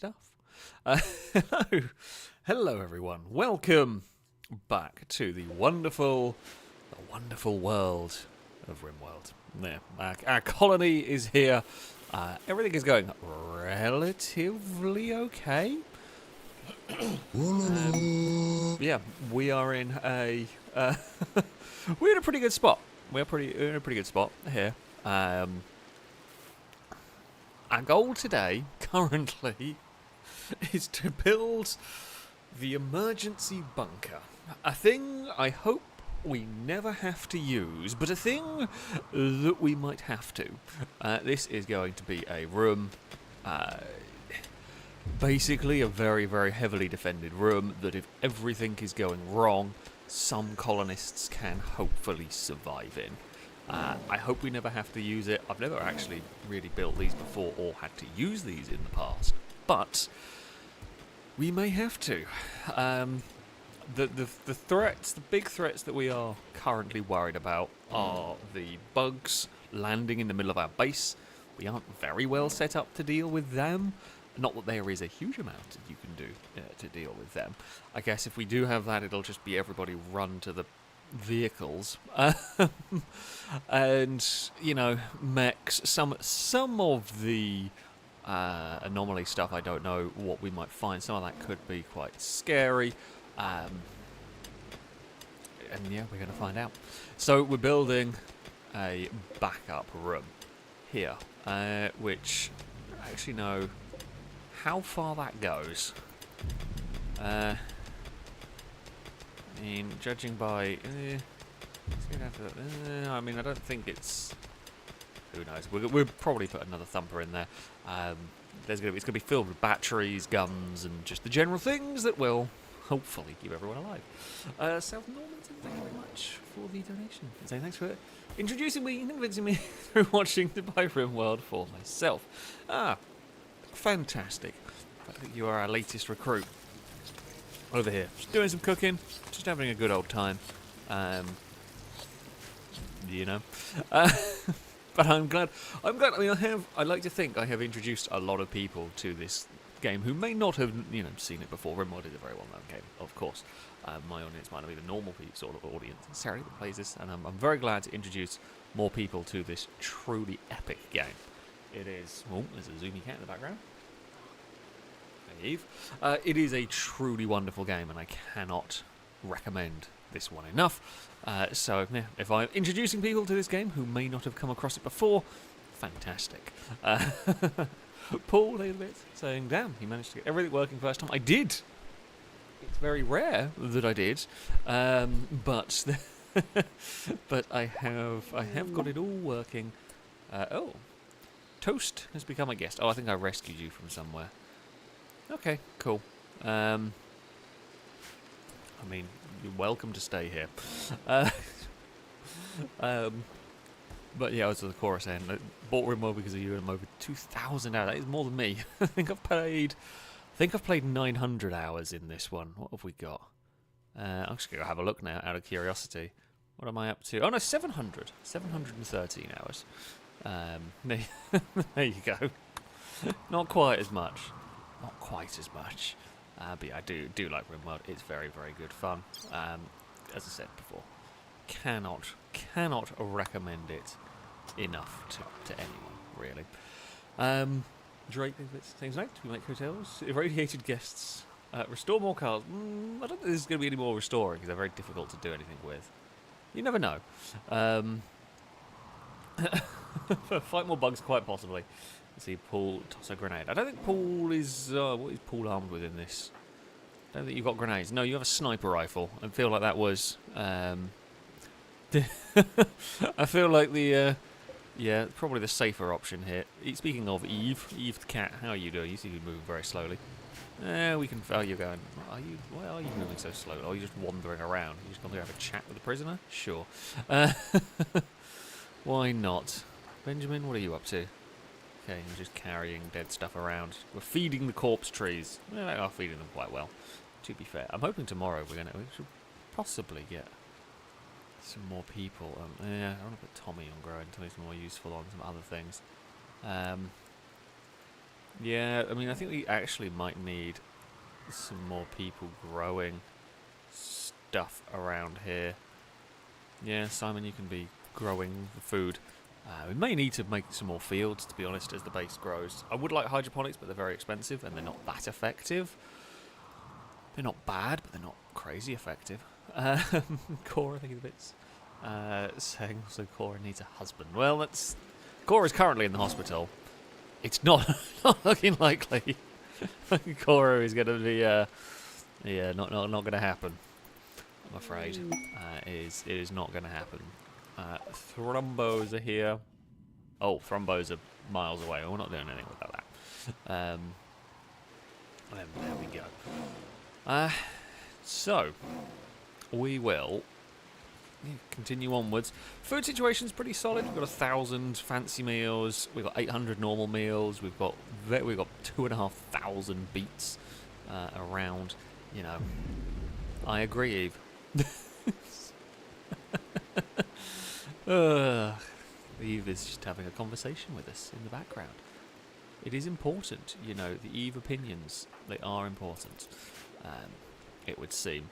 stuff. Hello. Hello, everyone. Welcome back to the wonderful world of Rimworld. There, our colony is here. Everything is going relatively okay. Yeah, we are in a we're in a pretty good spot. We're in a pretty good spot here. Our goal today, currently, is to build the emergency bunker. A thing I hope we never have to use, but a thing that we might have to. This is going to be a room, basically a very, very heavily defended room that if everything is going wrong, some colonists can hopefully survive in. I hope we never have to use it. I've never actually really built these before or had to use these in the past, but we may have to. The threats, the big threats that we are currently worried about are the bugs landing in the middle of our base. We aren't very well set up to deal with them. Not that there is a huge amount that you can do to deal with them. I guess if we do have that, it'll just be everybody run to the vehicles. And, you know, mechs. Some of the anomaly stuff, I don't know what we might find. Some of that could be quite scary. And yeah, we're going to find out. So we're building a backup room here, which I actually know how far that goes. I mean, judging by, I mean, I don't think it's. Who knows? We'll probably put another thumper in there. It's going to be filled with batteries, guns, and just the general things that will hopefully keep everyone alive. South Normanton, thank you very much for the donation. So thanks for introducing me and convincing me through watching the Rimworld for myself. Fantastic. I think you are our latest recruit. Over here, just doing some cooking, just having a good old time. You know. But I'm glad. I mean, I like to think I have introduced a lot of people to this game who may not have, seen it before. Rimworld is a very well-known game, of course. My audience might not be the normal sort of audience necessarily that plays this, and I'm very glad to introduce more people to this truly epic game. It is. Oh, there's a zoomy cat in the background. Eve. It is a truly wonderful game, and I cannot recommend this one enough. So, yeah, if I'm introducing people to this game who may not have come across it before, fantastic. Paul, a little bit, saying, damn, he managed to get everything working first time. I did. It's very rare that I did, but but I have got it all working. Oh, Toast has become a guest. Oh, I think I rescued you from somewhere. Okay, cool. I mean, you're welcome to stay here. But yeah, I was at the chorus end. I bought Rimworld because of you, and I'm over 2,000 hours. That is more than me. I think I've played 900 hours in this one. What have we got? I'm just gonna have a look now, out of curiosity. What am I up to? Oh no, 713 hours. There you go. Not quite as much. But yeah, I do like Rimworld. It's very, very good fun. As I said before, cannot recommend it enough to anyone, really. Drake seems like we make hotels. Irradiated guests. Restore more cars. I don't think there's going to be any more restoring because they're very difficult to do anything with. You never know. Fight more bugs, quite possibly. Let's see, Paul toss a grenade. I don't think Paul is. What is Paul armed with in this? I don't think you've got grenades. No, you have a sniper rifle. I feel like that was. I feel like the. Yeah, probably the safer option here. Speaking of Eve the cat, how are you doing? You seem to be moving very slowly. We can. Oh, you're going. Why are you moving so slowly? Oh, you're just wandering around. You just going to have a chat with the prisoner? Sure. Why not? Benjamin, what are you up to? Okay, you're just carrying dead stuff around. We're feeding the corpse trees. Well, they are feeding them quite well, to be fair. I'm hoping tomorrow we should possibly get some more people. Yeah, I want to put Tommy on growing. Tommy's more useful on some other things. Yeah, I mean, I think we actually might need some more people growing stuff around here. Yeah, Simon, you can be growing the food. We may need to make some more fields, to be honest, as the base grows. I would like hydroponics, but they're very expensive and they're not that effective. They're not bad, but they're not crazy effective. Cora, thank you the bits. Saying also Cora needs a husband. Well, that's... Cora's currently in the hospital. It's not, not looking likely. Cora is going to be, yeah, not going to happen. I'm afraid. It is not going to happen. Thrombos are here. Oh, thrombos are miles away. We're not doing anything without that. There we go. So, we will continue onwards. Food situation's pretty solid. We've got 1,000 fancy meals. We've got 800 normal meals. We've got 2,500 beets around. You know, I agree, Eve. Eve is just having a conversation with us in the background. It is important, you know, the Eve opinions, they are important, it would seem.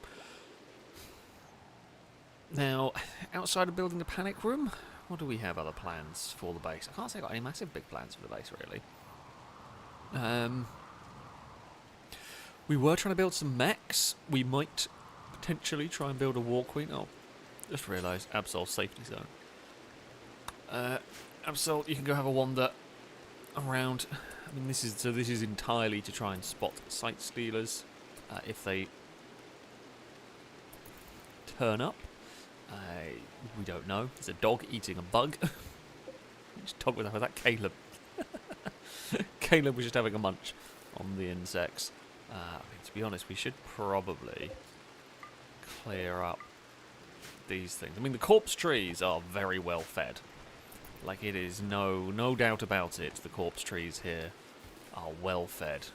Now, outside of building the panic room, what do we have other plans for the base? I can't say I've got any massive big plans for the base, really. We were trying to build some mechs. We might potentially try and build a War Queen. Oh, just realised, Absol safety zone. Absol, you can go have a wander around. I mean, this is entirely to try and spot site stealers if they turn up. We don't know. There's a dog eating a bug. Which dog was that? Caleb. Caleb was just having a munch on the insects. I mean, to be honest, we should probably clear up these things. I mean, the corpse trees are very well fed. Like, it is no doubt about it. The corpse trees here are well fed.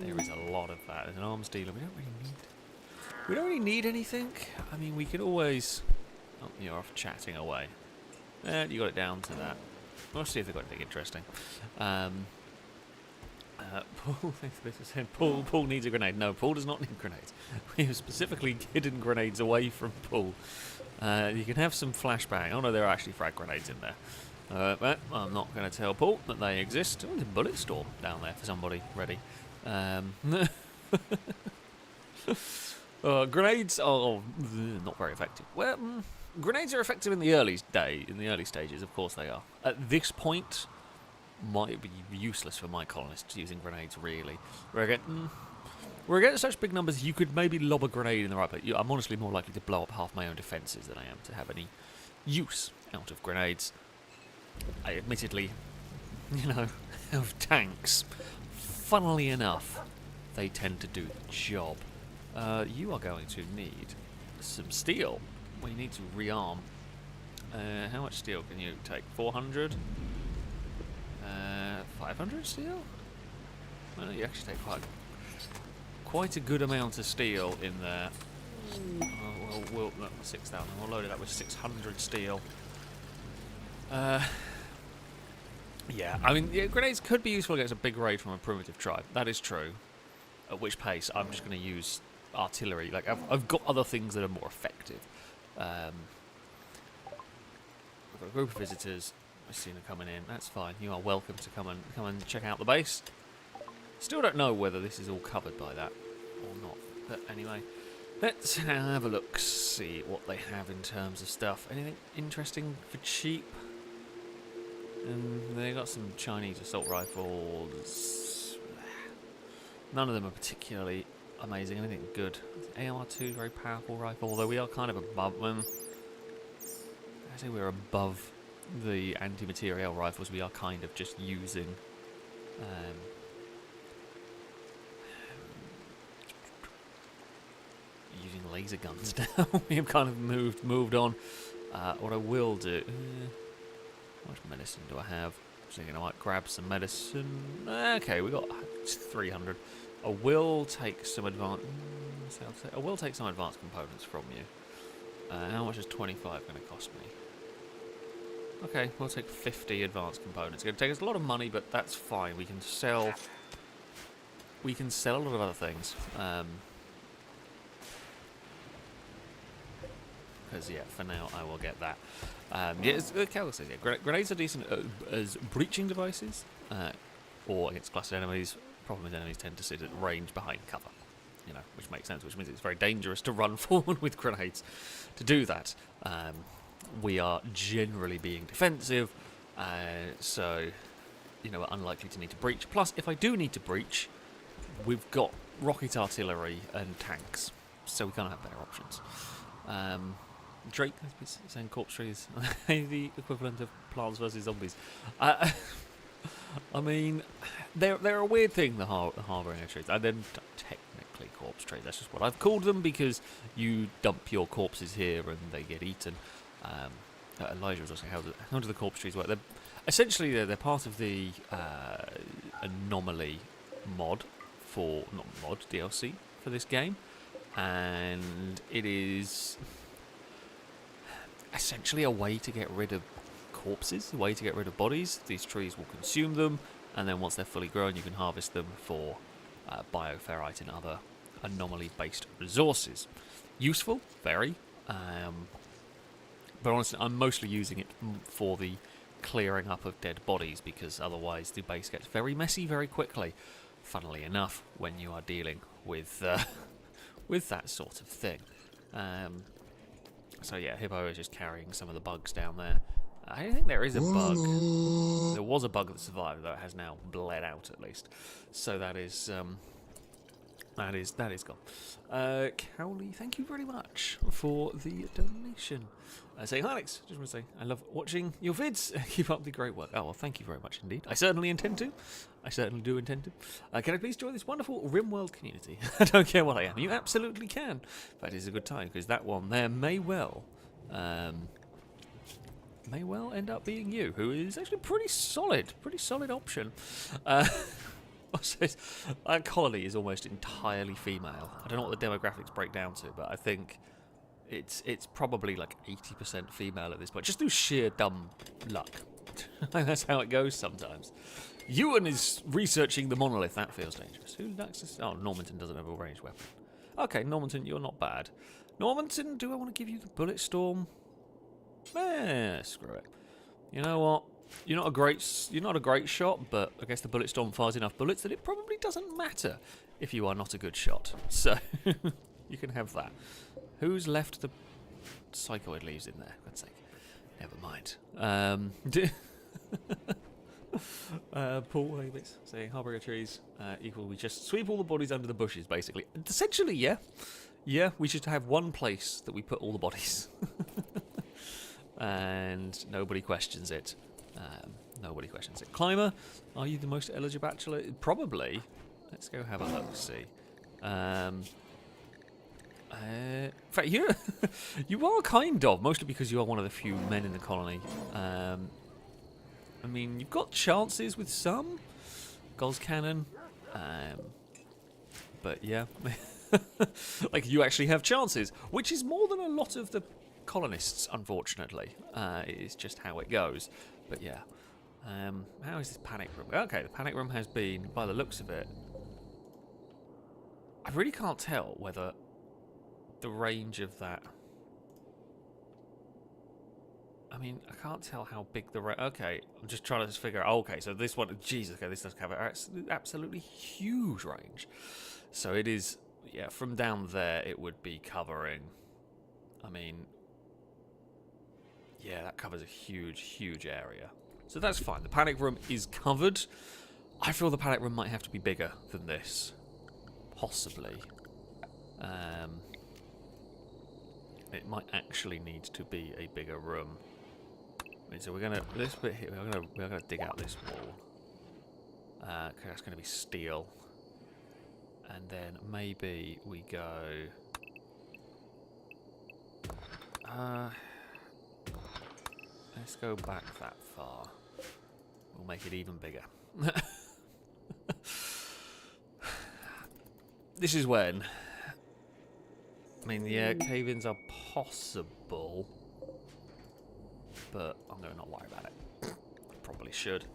There is a lot of that. There's an arms dealer. We don't really need anything. I mean, we could always... Oh, you're off chatting away. You got it down to that. We'll see if they've got anything interesting. Paul, thanks for this. Paul needs a grenade. No, Paul does not need grenades. We have specifically hidden grenades away from Paul. You can have some flashbang. Oh no, there are actually frag grenades in there. But I'm not going to tell Paul that they exist. Oh, there's a bullet storm down there for somebody ready. Grenades are not very effective. Well, grenades are effective in the early stages. Of course they are. At this point, might be useless for my colonists using grenades. Really, we're getting such big numbers. You could maybe lob a grenade in the right place. I'm honestly more likely to blow up half my own defences than I am to have any use out of grenades. I admittedly, you know, have tanks. Funnily enough, they tend to do the job. You are going to need some steel. We need to rearm. How much steel can you take? 400? 500 steel? Well, you actually take quite a good amount of steel in there. Well, no, 6,000. We'll load it up with 600 steel. Yeah, I mean, grenades could be useful against a big raid from a primitive tribe. That is true. At which pace, I'm just going to use artillery. Like, I've got other things that are more effective. We've got a group of visitors. I've seen them coming in. That's fine. You are welcome to come and check out the base. Still don't know whether this is all covered by that or not. But anyway, let's have a look. See what they have in terms of stuff. Anything interesting for cheap? And they got some Chinese assault rifles. None of them are particularly amazing. Anything good? AMR2, very powerful rifle. Although we are kind of above them. I say we're above the anti-materiel rifles. We are kind of just using laser guns now. We have kind of moved on. What I will do. How much medicine do I have? I'm thinking I might grab some medicine. Okay, we got 300. I will take some advanced. I will take some advanced components from you. How much is 25 going to cost me? Okay, we'll take 50 advanced components. It's going to take us a lot of money, but that's fine. We can sell. We can sell a lot of other things. Because yeah, for now I will get that. Yeah, Cal says yeah, grenades are decent as breaching devices, or against clustered enemies. Problem is, enemies tend to sit at range behind cover. You know, which makes sense. Which means it's very dangerous to run forward with grenades. To do that, we are generally being defensive, so you know we're unlikely to need to breach. Plus, if I do need to breach, we've got rocket artillery and tanks, so we can't have better options. Drake has been saying corpse trees the equivalent of Plants vs Zombies. I mean, they're a weird thing, the harbouring of trees. And they're technically corpse trees. That's just what I've called them because you dump your corpses here and they get eaten. Elijah was asking how do the corpse trees work? They're part of the Anomaly mod DLC for this game, and it is essentially a way to get rid of corpses, a way to get rid of bodies. These trees will consume them, and then once they're fully grown, you can harvest them for bioferrite and other anomaly-based resources. Useful, very. But honestly, I'm mostly using it for the clearing up of dead bodies, because otherwise the base gets very messy very quickly. Funnily enough, when you are dealing with with that sort of thing. So yeah, Hippo is just carrying some of the bugs down there. I think there is a bug. There was a bug that survived, though it has now bled out at least. So that is gone. Cowley, thank you very much for the donation. Saying, Alex, just want to say, I love watching your vids. Keep up the great work. Oh, well, thank you very much indeed. I certainly intend to. I certainly do intend to. Can I please join this wonderful Rimworld community? I don't care what I am. You absolutely can. That is a good time, because that one there may well end up being you, who is actually pretty solid option. Colony is almost entirely female. I don't know what the demographics break down to, but I think it's probably like 80% female at this point, just through sheer dumb luck. That's how it goes sometimes. Ewan is researching the monolith. That feels dangerous. Who likes this? Oh, Normanton doesn't have a ranged weapon. Okay, Normanton, you're not bad. Normanton, do I want to give you the bullet storm? Screw it. You know what? You're not a great shot, but I guess the bullet storm fires enough bullets that it probably doesn't matter if you are not a good shot. So you can have that. Who's left the psychoid leaves in there? God's sake. Never mind. Paul Davis saying harbour trees equal. We just sweep all the bodies under the bushes, basically. Essentially, yeah. Yeah, we should have one place that we put all the bodies. And nobody questions it. Nobody questions it. Climber, are you the most eligible bachelor? Probably. Let's go have a look, see. In fact, you are kind of, mostly because you are one of the few men in the colony. I mean, you've got chances with some. Gauss cannon. But yeah. Like, you actually have chances, which is more than a lot of the colonists, unfortunately. It's just how it goes. But yeah. How is this panic room? Okay, the panic room has been, by the looks of it, I really can't tell whether the range of that... I mean, I can't tell how big the... Okay, I'm just trying to figure out... Okay, so this one... Jesus, okay, this does cover absolutely huge range. So it is... Yeah, from down there, it would be covering... I mean... Yeah, that covers a huge, huge area. So that's fine. The panic room is covered. I feel the panic room might have to be bigger than this. Possibly. It might actually need to be a bigger room. I mean, so we're gonna this bit here. We're gonna dig out this wall. Okay, that's gonna be steel. And then maybe we go. Let's go back that far. We'll make it even bigger. This is when... I mean, yeah, cave-ins are possible. but I'm going to not worry about it. Probably should.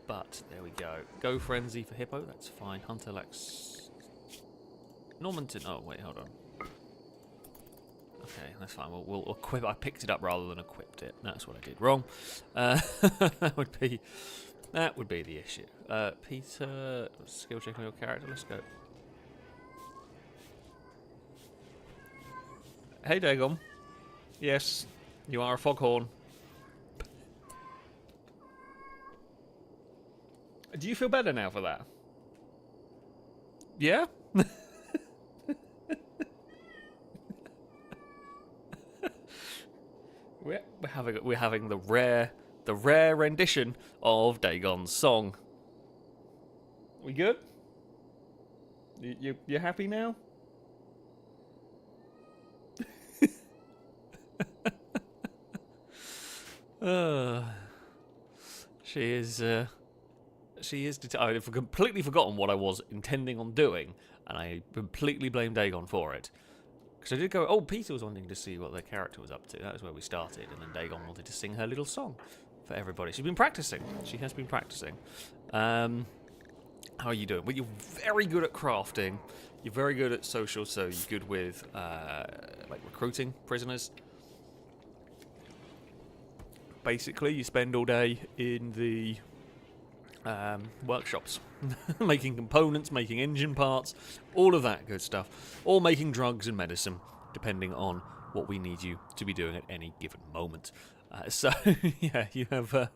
But there we go. Go Frenzy for Hippo, that's fine. Hunter Lex... Normanton... Oh, wait, hold on. Okay, that's fine. We'll equip... I picked it up rather than equipped it. That's what I did wrong. That would be the issue. Peter... Skill check on your character. Let's go. Hey, Dagon. Yes, you are a foghorn. Do you feel better now for that? Yeah? we're having the rare rendition of Dagon's song. We good? You happy now? She is. I've completely forgotten what I was intending on doing, and I completely blame Dagon for it. Because I did go, oh, Peter was wanting to see what their character was up to. That was where we started, and then Dagon wanted to sing her little song for everybody. She's been practicing. She has been practicing. How are you doing? Well, you're very good at crafting. You're very good at social, so you're good with, like, recruiting prisoners. Basically, you spend all day in the workshops, making components, making engine parts, all of that good stuff, or making drugs and medicine, depending on what we need you to be doing at any given moment. So, yeah, you have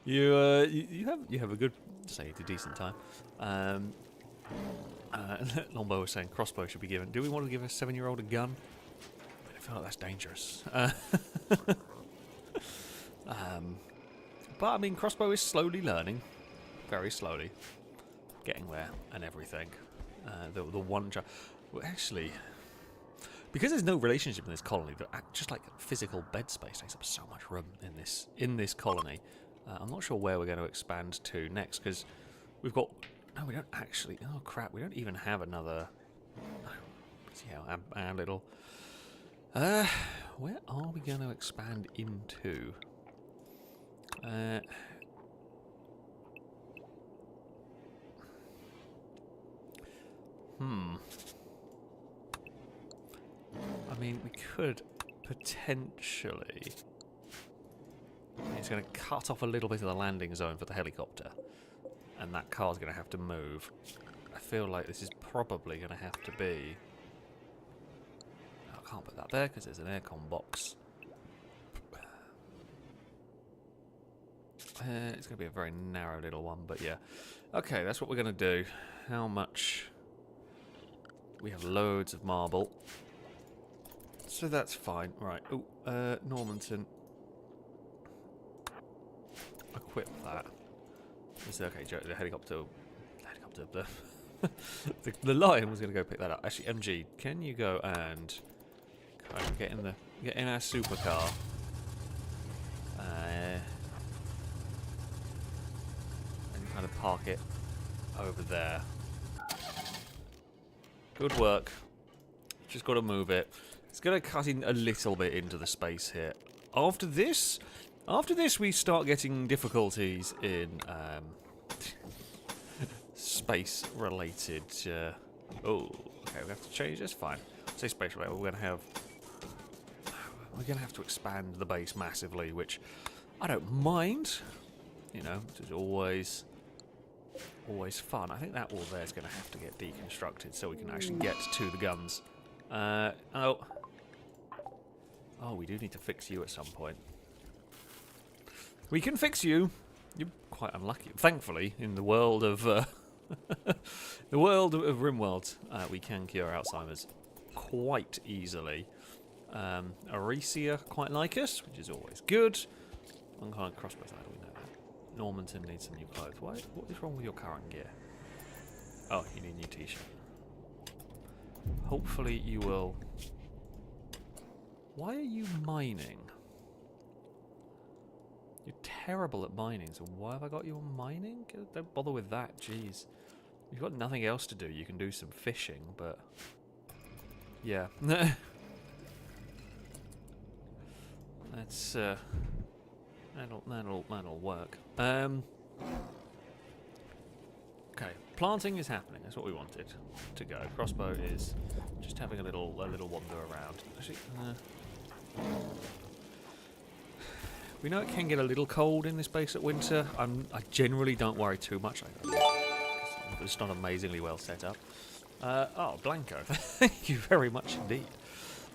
you have a good, say, a decent time. Longbow was saying crossbow should be given. Do we want to give a 7-year-old a gun? I feel like that's dangerous. But I mean, crossbow is slowly learning, very slowly, getting there and everything. The one well, actually, because there's no relationship in this colony, but just like physical bed space takes up so much room in this colony. I'm not sure where we're going to expand to next, because we've got... No, we don't actually... Oh, crap, we don't even have another... See how our little... where are we going to expand into? I mean, we could potentially... It's going to cut off a little bit of the landing zone for the helicopter, and that car's going to have to move. I feel like this is probably going to have to be... I can't put that there because there's an aircon box. It's going to be a very narrow little one, but yeah. Okay, that's what we're going to do. How much... We have loads of marble. So that's fine. Right. Oh, Normanton. Equip that. Okay, the helicopter... The lion was going to go pick that up. Actually, MG, can you go and kind of get in our supercar? And kind of park it over there. Good work. Just got to move it. It's going to cut in a little bit into the space here. After this we start getting difficulties in space-related... oh, okay, we have to change this. Fine. Say space-related. We're going to have to expand the base massively, which I don't mind. You know, it's always fun. I think that wall there is going to have to get deconstructed so we can actually get to the guns. Oh, we do need to fix you at some point. We can fix you. You're quite unlucky. Thankfully, in the world of the world of Rimworld, we can cure Alzheimer's quite easily. Arecia quite like us, which is always good. One kind of crossbow side, we know that. Normanton needs some new clothes. What is wrong with your current gear? Oh, you need a new t-shirt. Hopefully you will... Why are you mining? You're terrible at mining, so why have I got you on mining? Don't bother with that, jeez. You've got nothing else to do. You can do some fishing, but... Yeah. Let's That'll work. Okay, planting is happening. That's what we wanted to go. Crossbow is just having a little wander around. Actually, we know it can get a little cold in this base at winter. I generally don't worry too much. It's not amazingly well set up. Oh, Blanco, thank you very much indeed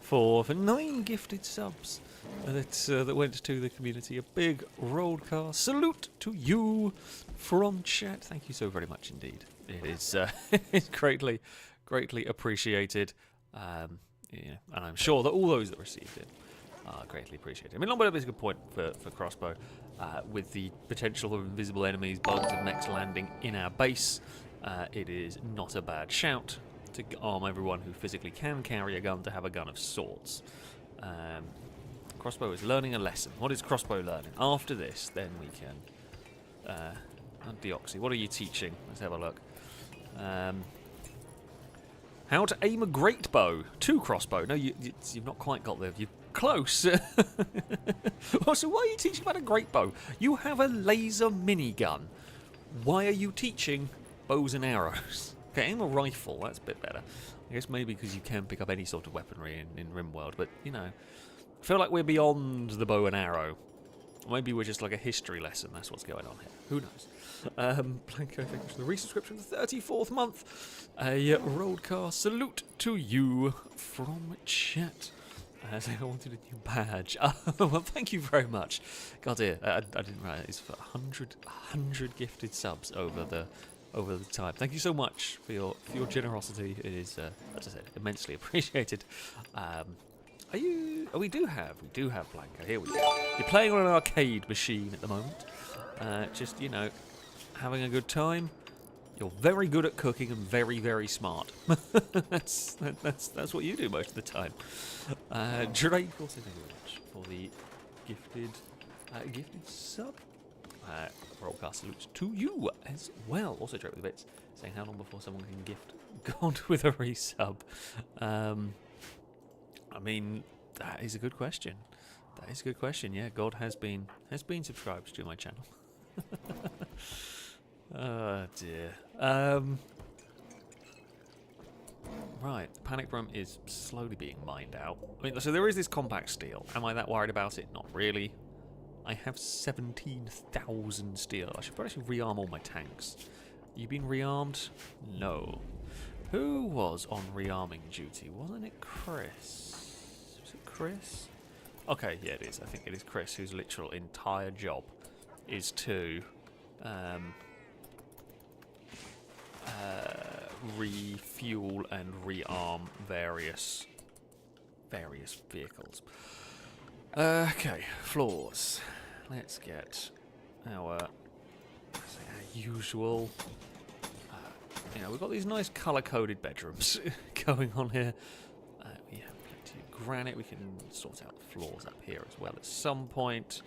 for 9 gifted subs that went to the community. A big rollcast salute to you from chat. Thank you so very much indeed. It is it's greatly appreciated. Yeah, and I'm sure that all those that received it are greatly appreciated. I mean, Longbow is a good point for crossbow, with the potential of invisible enemies, bugs, and mechs landing in our base. It is not a bad shout to arm everyone who physically can carry a gun to have a gun of sorts. Crossbow is learning a lesson. What is crossbow learning? After this, then we can... Deoxy, what are you teaching? Let's have a look. How to aim a great bow. 2 crossbow. No, you've not quite got there. You're close. Oh, so why are you teaching about a great bow? You have a laser minigun. Why are you teaching bows and arrows? Okay, aim a rifle, that's a bit better. I guess maybe because you can pick up any sort of weaponry in Rimworld, but, you know, I feel like we're beyond the bow and arrow. Or maybe we're just like a history lesson, that's what's going on here. Who knows? Blanco, thank you for the resubscription for the 34th month. A roadcast salute to you from chat. As I wanted a new badge. Well, thank you very much. God dear, I didn't realize it's for 100 gifted subs over the time. Thank you so much for your generosity. It is, as I said, immensely appreciated. We do have Blanco. Here we go. You're playing on an arcade machine at the moment. Just, you know, having a good time. You're very good at cooking and very, very smart. that's what you do most of the time. Drake, also thank you very much for the gifted sub. Rollcast salutes to you as well. Also Drake with the bits, saying how long before someone can gift God with a resub. I mean, that is a good question. That is a good question. Yeah, God has been subscribed to my channel. Oh dear. Right, the panic room is slowly being mined out. I mean, so there is this compact steel. Am I that worried about it? Not really. I have 17,000 steel. I should probably rearm all my tanks. You been rearmed? No. Who was on rearming duty? Wasn't it Chris? Was it Chris? Okay, yeah, it is. I think it is Chris, whose literal entire job is to refuel and rearm various vehicles. Okay, floors. Let's get our usual. You know, we've got these nice colour-coded bedrooms going on here. We have plenty of granite. We can sort out the floors up here as well at some point.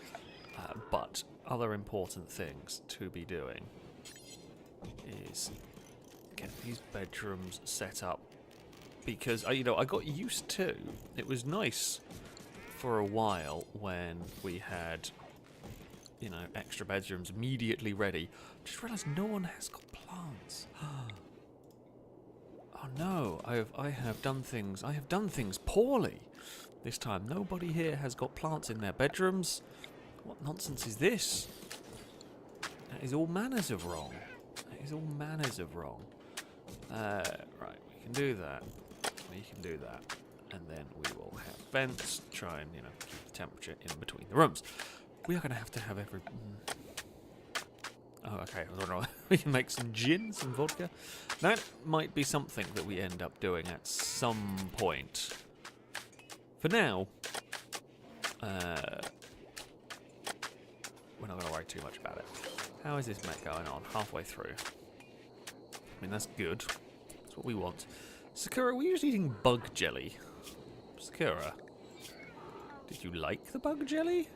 But other important things to be doing is get these bedrooms set up, because you know, I got used to. It was nice for a while when we had, you know, extra bedrooms immediately ready. Just realised no one has got plants. Oh no, I have done things poorly this time. Nobody here has got plants in their bedrooms. What nonsense is this? That is all manners of wrong. That is all manners of wrong. Right, we can do that. We can do that. And then we will have vents, try and, you know, keep the temperature in between the rooms. We are going to have every... Oh, okay, I don't know. We can make some gin, some vodka. That might be something that we end up doing at some point. For now, we're not going to worry too much about it. How is this mech going on? Halfway through. I mean, that's good. That's what we want. Sakura, were you just eating bug jelly? Sakura, did you like the bug jelly?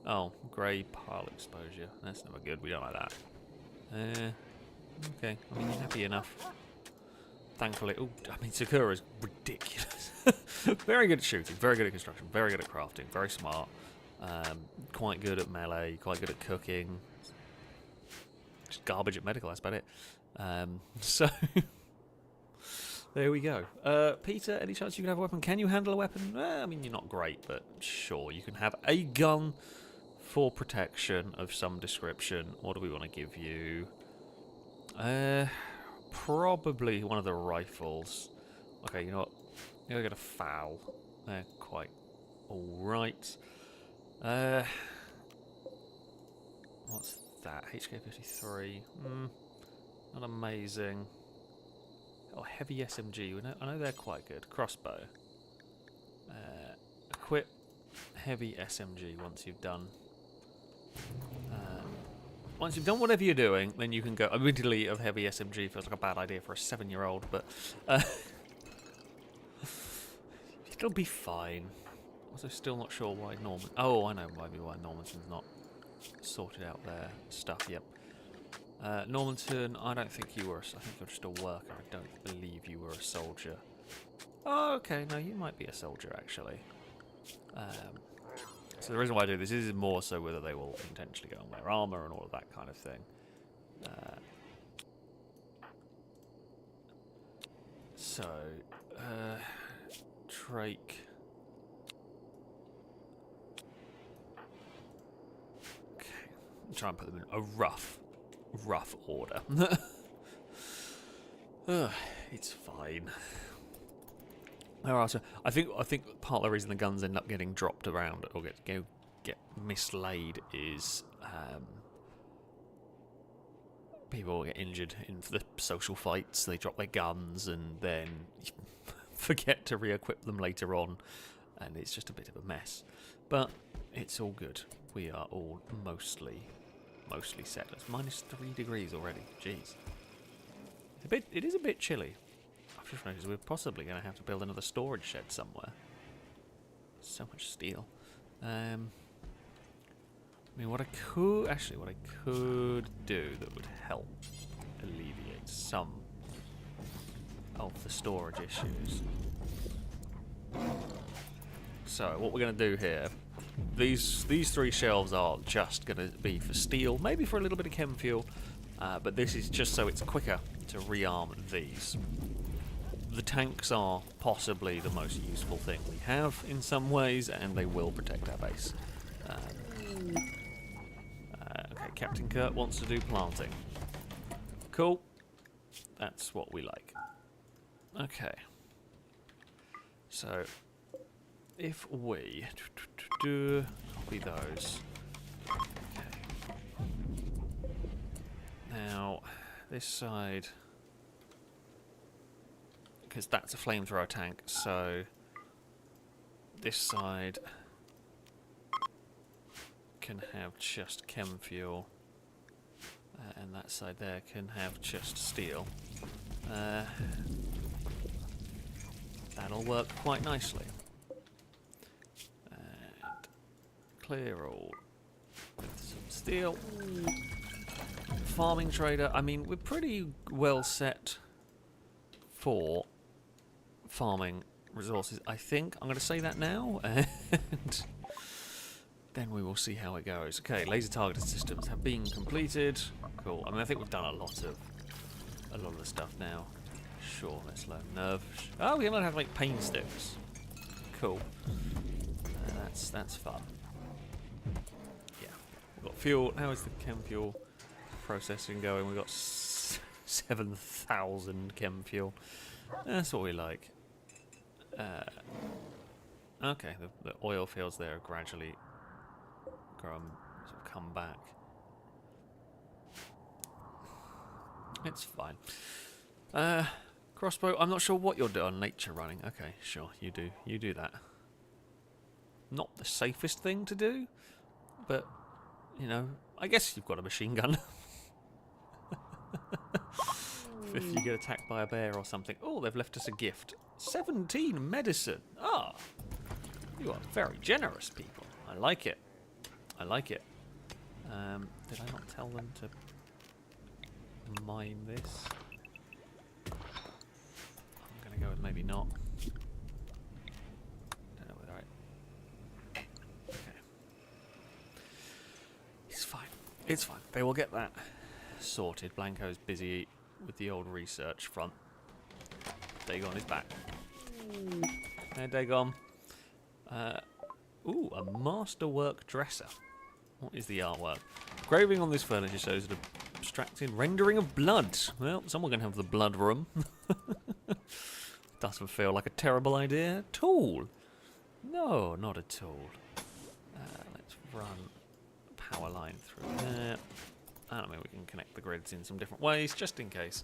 Oh, grey pile exposure. That's never good. We don't like that. Okay. I mean, you're happy enough. Thankfully. Oh, I mean, Sakura's ridiculous. Very good at shooting. Very good at construction. Very good at crafting. Very smart. Quite good at melee, quite good at cooking. Just garbage at medical, that's about it. So, there we go. Peter, any chance you can have a weapon? Can you handle a weapon? I mean, you're not great, but sure, you can have a gun for protection of some description. What do we want to give you? Probably one of the rifles. Okay, you know what? I'm going to get a foul. They're quite alright. What's that? HK-53. Not amazing. Oh, heavy SMG. I know they're quite good. Crossbow. Equip heavy SMG once you've done. Once you've done whatever you're doing, then you can go. Admittedly, a heavy SMG feels like a bad idea for a 7-year-old, but it'll be fine. Also, still not sure why Norman. Oh, I know maybe why Normanton's not sorted out their stuff yet. Normanton, I don't think you were. I think you're just a worker. I don't believe you were a soldier. Oh, okay. No, you might be a soldier actually. So the reason why I do this is more so whether they will intentionally go and wear armour and all of that kind of thing. Drake. Okay, try and put them in a rough order. It's fine. So I think part of the reason the guns end up getting dropped around or get mislaid is people get injured in the social fights. They drop their guns and then forget to re-equip them later on, and it's just a bit of a mess. But it's all good. We are all mostly set. It's -3 degrees already. Jeez, it is a bit chilly. I've just noticed we're possibly going to have to build another storage shed somewhere. So much steel. I mean, what I could do that would help alleviate some of the storage issues. So, what we're going to do here, these 3 shelves are just going to be for steel, maybe for a little bit of chem fuel, but this is just so it's quicker to rearm these. The tanks are possibly the most useful thing we have in some ways, and they will protect our base. Okay, Captain Kurt wants to do planting. Cool. That's what we like. Okay. So, if we copy those. Okay. Now, this side, because that's a flamethrower tank, so this side can have just chem fuel, and that side there can have just steel. That'll work quite nicely. And clear all with some steel. Farming trader, I mean, we're pretty well set for farming resources, I think. I'm going to say that now, and then we will see how it goes. Okay, laser targeted systems have been completed. Cool. I mean, I think we've done a lot of the stuff now. Sure, let's learn nerve. Oh, we can learn how to make pain sticks. Cool. That's fun. Yeah, we've got fuel. How is the chem fuel processing going? We've got 7,000 chem fuel. That's what we like. Okay, the oil fields there are gradually come back. It's fine. Crossbow, I'm not sure what you're doing. Nature running. Okay, sure, you do that. Not the safest thing to do, but, you know, I guess you've got a machine gun. If you get attacked by a bear or something. Oh, they've left us a gift. 17 medicine. Ah, you are very generous, people. I like it. I like it. Did I not tell them to mine this? I'm going to go with maybe not. Don't know whether I... Okay. It's fine. They will get that sorted. Blanco's busy with the old research front. Dagon is back. Hey, Dagon. Ooh, a masterwork dresser. What is the artwork? Engraving on this furniture shows an abstracted rendering of blood. Well, someone can have the blood room. Doesn't feel like a terrible idea at all. No, not at all. Let's run a power line through there. I mean, we can connect the grids in some different ways, just in case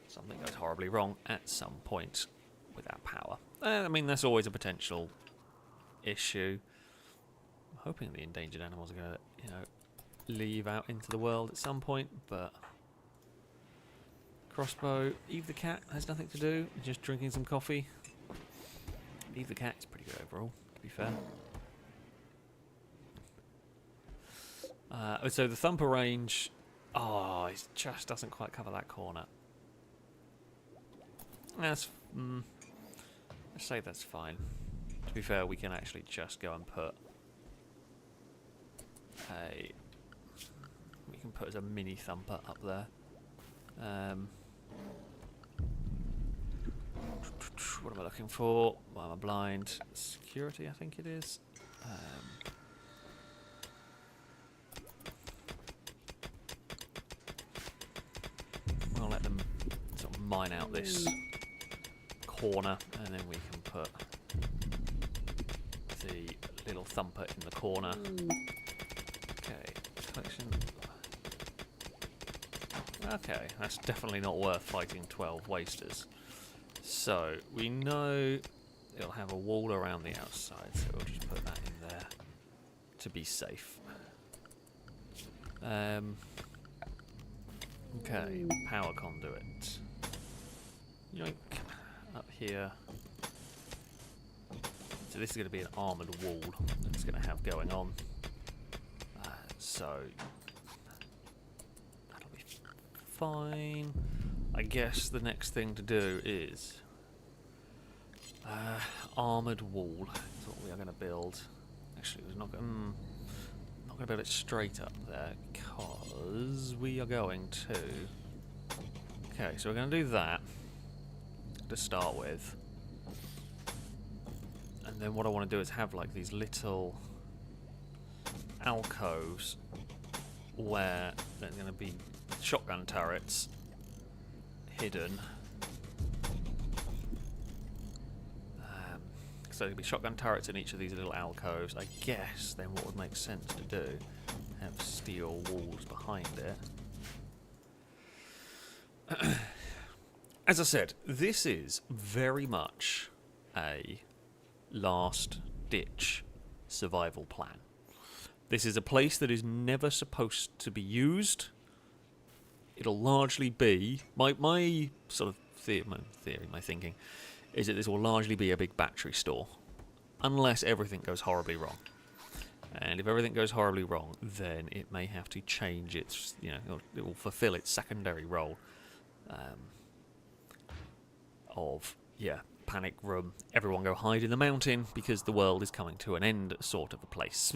something goes horribly wrong at some point without power. I mean, that's always a potential issue. I'm hoping the endangered animals are going to, you know, leave out into the world at some point, but crossbow, Eve the cat has nothing to do, just drinking some coffee. Eve the cat is pretty good overall, to be fair. So the thumper range, it just doesn't quite cover that corner. Let's say that's fine. To be fair, we can actually just go and put we can put as a mini thumper up there. What am I looking for? Why am I blind? Security, I think it is. We'll let them sort of mine out this corner, and then we can put the little thumper in the corner. Okay, collection. Okay, that's definitely not worth fighting 12 wasters. So, we know it'll have a wall around the outside, so we'll just put that in there to be safe. Okay, power conduit. Yoink, up here. So this is going to be an armoured wall that it's going to have going on. So, that'll be fine. I guess the next thing to do is armoured wall. That's what we are going to build. Actually, we're not going to build it straight up there because we are going to. Okay, so we're going to do that to start with, and then what I want to do is have like these little alcoves where there's going to be shotgun turrets hidden. So there'll be shotgun turrets in each of these little alcoves. I guess then what would make sense to do, have steel walls behind it. As I said, this is very much a last-ditch survival plan. This is a place that is never supposed to be used. It'll largely be my sort of my thinking is that this will largely be a big battery store, unless everything goes horribly wrong. And if everything goes horribly wrong, then it may have to change its, it will fulfill its secondary role of panic room. Everyone go hide in the mountain because the world is coming to an end, sort of a place.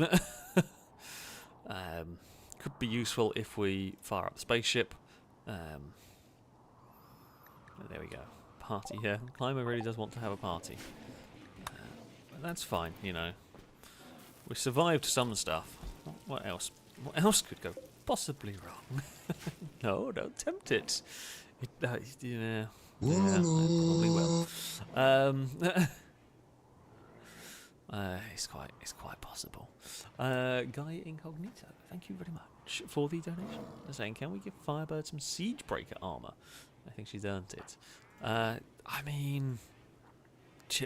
Could be useful if we fire up the spaceship. There we go. Party here. Climber really does want to have a party. But that's fine, We survived some stuff. What else? What else could go possibly wrong? No, don't tempt it. It probably will. It's quite possible. Guy Incognito, thank you very much for the donation. They're saying, can we give Firebird some Siegebreaker armor? I think she's earned it. I mean,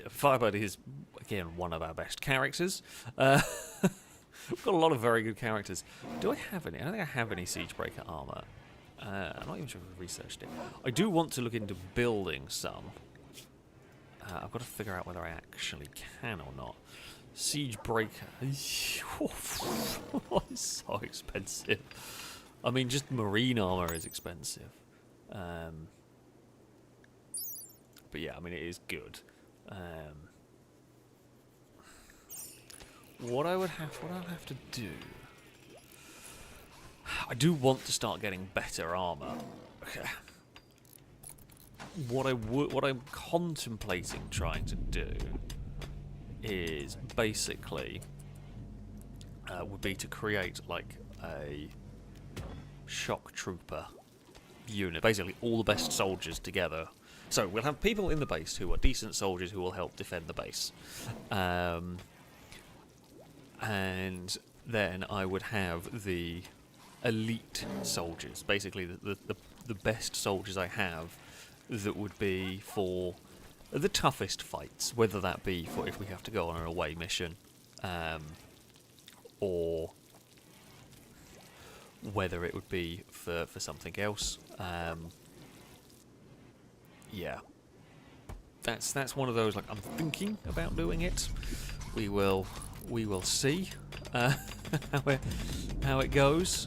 Firebird is, again, one of our best characters. We've got a lot of very good characters. Do I have any? I don't think I have any Siegebreaker armor. I'm not even sure if we've researched it. I do want to look into building some. I've got to figure out whether I actually can or not. Siegebreaker. It's so expensive. I mean, just marine armor is expensive. But yeah, I mean, it is good. What I'll have to do... I do want to start getting better armor. Okay. What I'm contemplating trying to do is basically would be to create like a shock trooper unit, basically all the best soldiers together. So we'll have people in the base who are decent soldiers who will help defend the base, and then I would have the elite soldiers, basically the best soldiers I have, that would be for the toughest fights, whether that be for if we have to go on an away mission, or whether it would be for something else. Yeah, that's one of those, like, I'm thinking about doing it. We will see how it goes.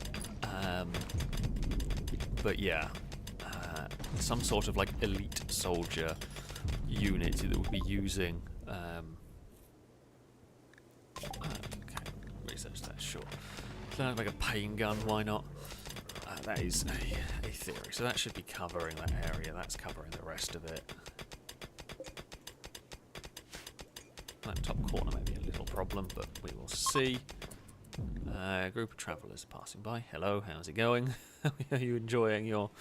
But yeah, some sort of like elite soldier unit that would be using. Okay, research that. Sure. Sounds like a pain gun. Why not? That is a theory. So that should be covering that area. That's covering the rest of it. That top corner may be a little problem, but we will see. Group of travellers passing by. Hello, how's it going? Are you enjoying your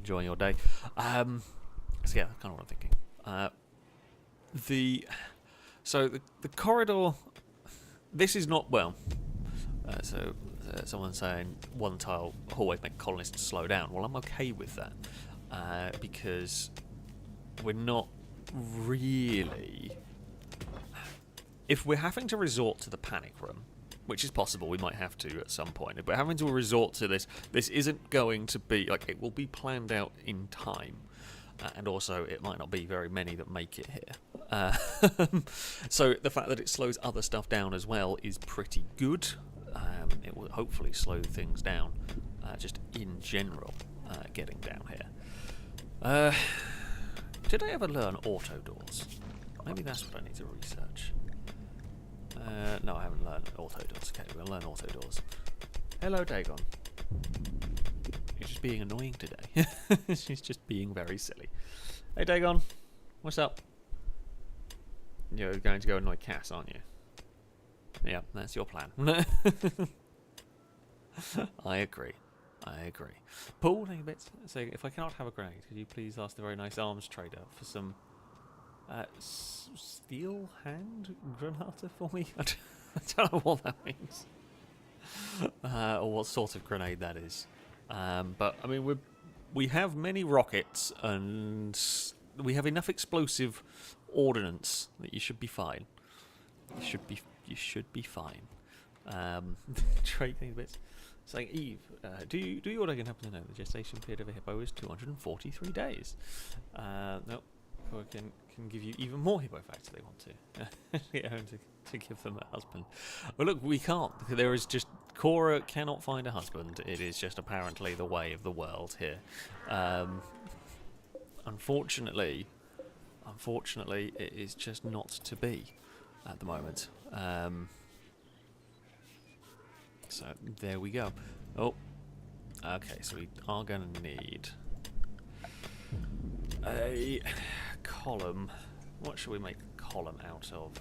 day? So yeah, that's kind of what I'm thinking. The corridor. This is not well. Someone's saying one tile hallways make colonists slow down. Well, I'm okay with that because we're not really. If we're having to resort to the panic room, which is possible, we might have to at some point. If we're having to resort to this isn't going to be, like, it will be planned out in time. And also, it might not be very many that make it here. So the fact that it slows other stuff down as well is pretty good. It will hopefully slow things down, just in general, getting down here. Did I ever learn auto doors? Maybe that's what I need to research. No, I haven't learned auto doors. Okay, we'll learn auto doors. Hello, Dagon. You're just being annoying today. She's just being very silly. Hey, Dagon. What's up? You're going to go annoy Cass, aren't you? Yeah, that's your plan. I agree. Paul, hang a bit. So, if I cannot have a grenade, could you please ask the very nice arms trader for some steel hand granata for me? I don't know what that means. Or what sort of grenade that is. But, I mean, we have many rockets, and we have enough explosive ordnance that you should be fine. You should be fine. Trading bits. Saying, Eve, do you or I can happen to know the gestation period of a hippo is 243 days? Nope. Or can give you even more hippo facts if they want to. to give them a husband. Well, look, we can't. There is just... Cora cannot find a husband. It is just apparently the way of the world here. Unfortunately, it is just not to be at the moment. So there we go. Oh, okay. So we are going to need a column. What should we make a column out of?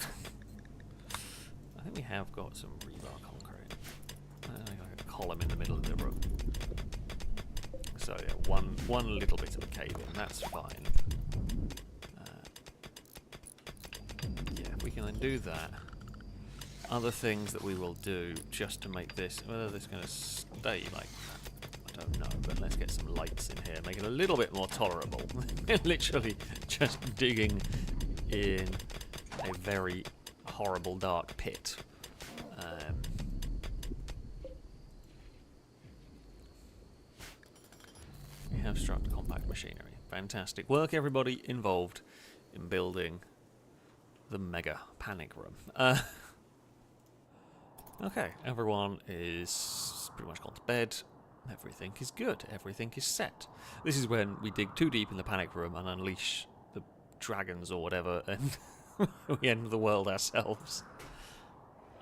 I think we have got some rebar concrete. Like a column in the middle of the room. So yeah, one little bit of a cave in. That's fine. Yeah, we can then do that. Other things that we will do just to make this, whether this is going to stay like that, I don't know, but let's get some lights in here, make it a little bit more tolerable. Literally just digging in a very horrible dark pit. We have struck compact machinery. Fantastic work, everybody involved in building the mega panic room. Okay, everyone is pretty much gone to bed. Everything is good. Everything is set. This is when we dig too deep in the panic room and unleash the dragons or whatever, and we end the world ourselves.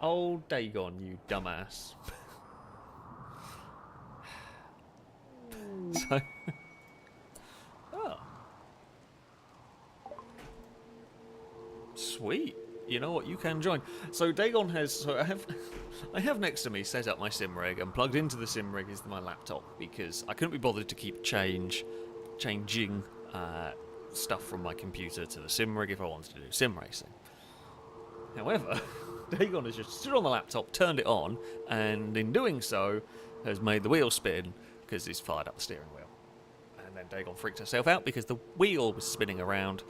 Oh, Dagon, you dumbass. So, oh, sweet. You know what? You can join. So Dagon has. So I have next to me set up my sim rig, and plugged into the sim rig is my laptop because I couldn't be bothered to keep changing stuff from my computer to the sim rig if I wanted to do sim racing. However, Dagon has just stood on the laptop, turned it on, and in doing so, has made the wheel spin because he's fired up the steering wheel. And then Dagon freaked herself out because the wheel was spinning around.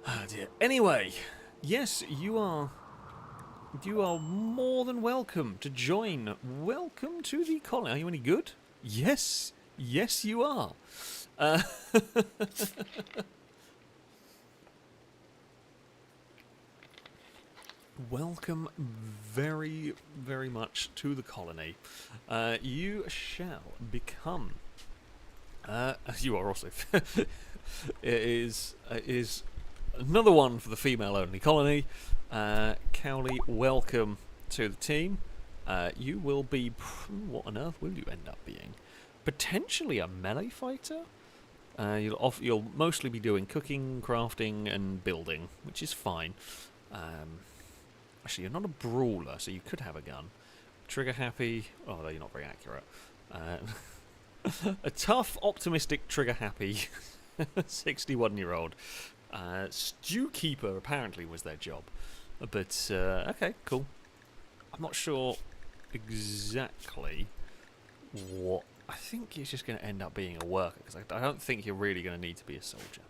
Oh dear. Anyway, yes, you are more than welcome to join. Welcome to the colony. Are you any good? Yes, you are. Welcome very, very much to the colony. You shall become. You are also. it is another one for the female-only colony. Cowley, welcome to the team. You will be. What on earth will you end up being? Potentially a melee fighter. You'll mostly be doing cooking, crafting, and building, which is fine. Actually, you're not a brawler, so you could have a gun. Trigger happy. Oh, though you're not very accurate. A tough, optimistic, trigger happy 61-year-old. Stew keeper apparently was their job. But, okay, cool. I'm not sure exactly what. I think it's just going to end up being a worker, because I don't think you're really going to need to be a soldier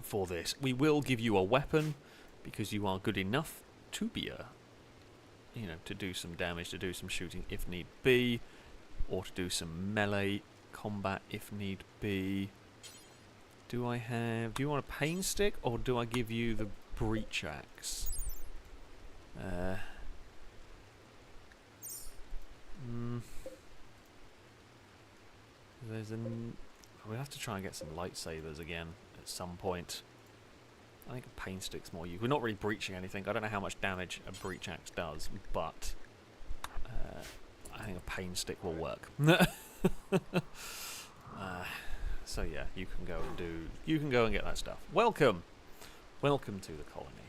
for this. We will give you a weapon, because you are good enough to be to do some damage, to do some shooting if need be, or to do some melee combat if need be. Do you want a pain stick, or do I give you the breach axe? We'll have to try and get some lightsabers again at some point. I think a pain stick's more useful. We're not really breaching anything. I don't know how much damage a breach axe does, but I think a pain stick will work. So yeah, you can go and get that stuff. Welcome to the colony.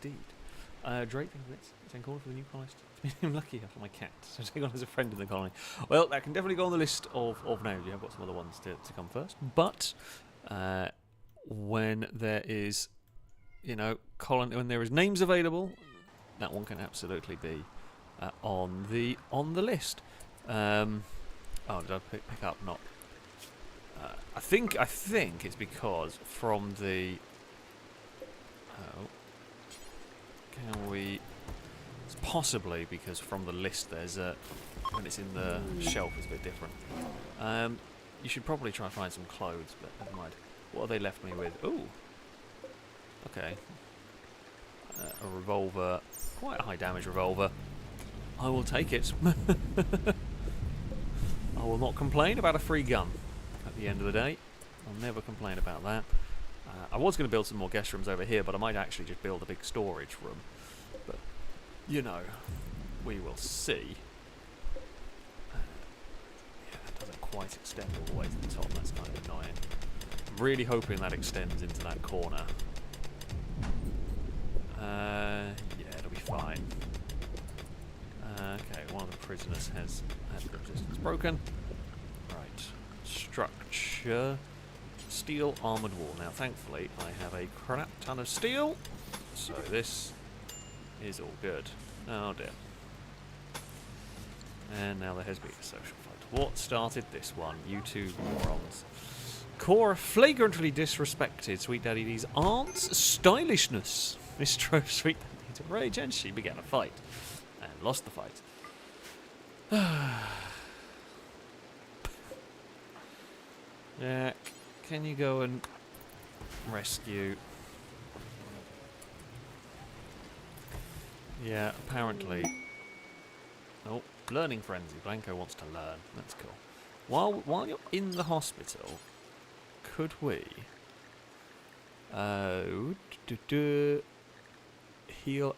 Indeed. Drake thinks it's in corner for the new colonist. I'm lucky for my cat, so take on as a friend in the colony. Well, that can definitely go on the list of names. I've got some other ones to come first, but when there is, when there is names available, that one can absolutely be on the list. Oh, did I pick up? Not. I think it's because from the. Oh, can we? It's possibly because from the list there's when it's in the shelf it's a bit different. You should probably try and find some clothes, but never mind. What have they left me with? Ooh. Okay. A revolver. Quite a high damage revolver. I will take it. I will not complain about a free gun at the end of the day. I'll never complain about that. I was going to build some more guest rooms over here, but I might actually just build a big storage room. But, we will see. Yeah, that doesn't quite extend all the way to the top. That's kind of annoying. I'm really hoping that extends into that corner. Yeah, it'll be fine. Okay, one of the prisoners has resistance broken. Right. Structure. Steel armoured wall. Now, thankfully, I have a crap ton of steel, so this is all good. Oh dear. And now there has been a social fight. What started this one? You two morons. Cora flagrantly disrespected Sweet Daddy D's aunt's stylishness. This drove Sweet Daddy to rage, and she began a fight. And lost the fight. Yeah, can you go and rescue? Yeah, apparently. Oh, learning frenzy. Blanco wants to learn. That's cool. While you're in the hospital, could we heal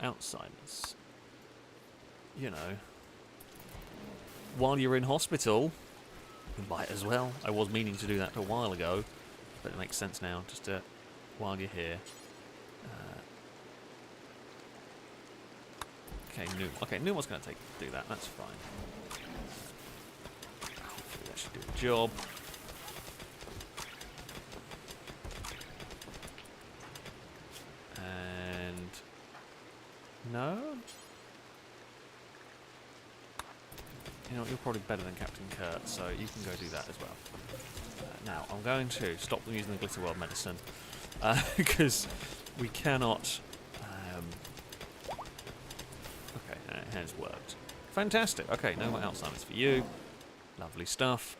Alzheimer's? while you're in hospital, you might as well. I was meaning to do that a while ago, but it makes sense now, just to, while you're here. Okay, Numa's going to do that, that's fine. Hopefully that should do the job. And... no? You know, you're probably better than Captain Kurt, so you can go do that as well. Now, I'm going to stop them using the Glitter World medicine, because we cannot... okay, it has worked. Fantastic. Okay, no more Alzheimer's for you. Lovely stuff.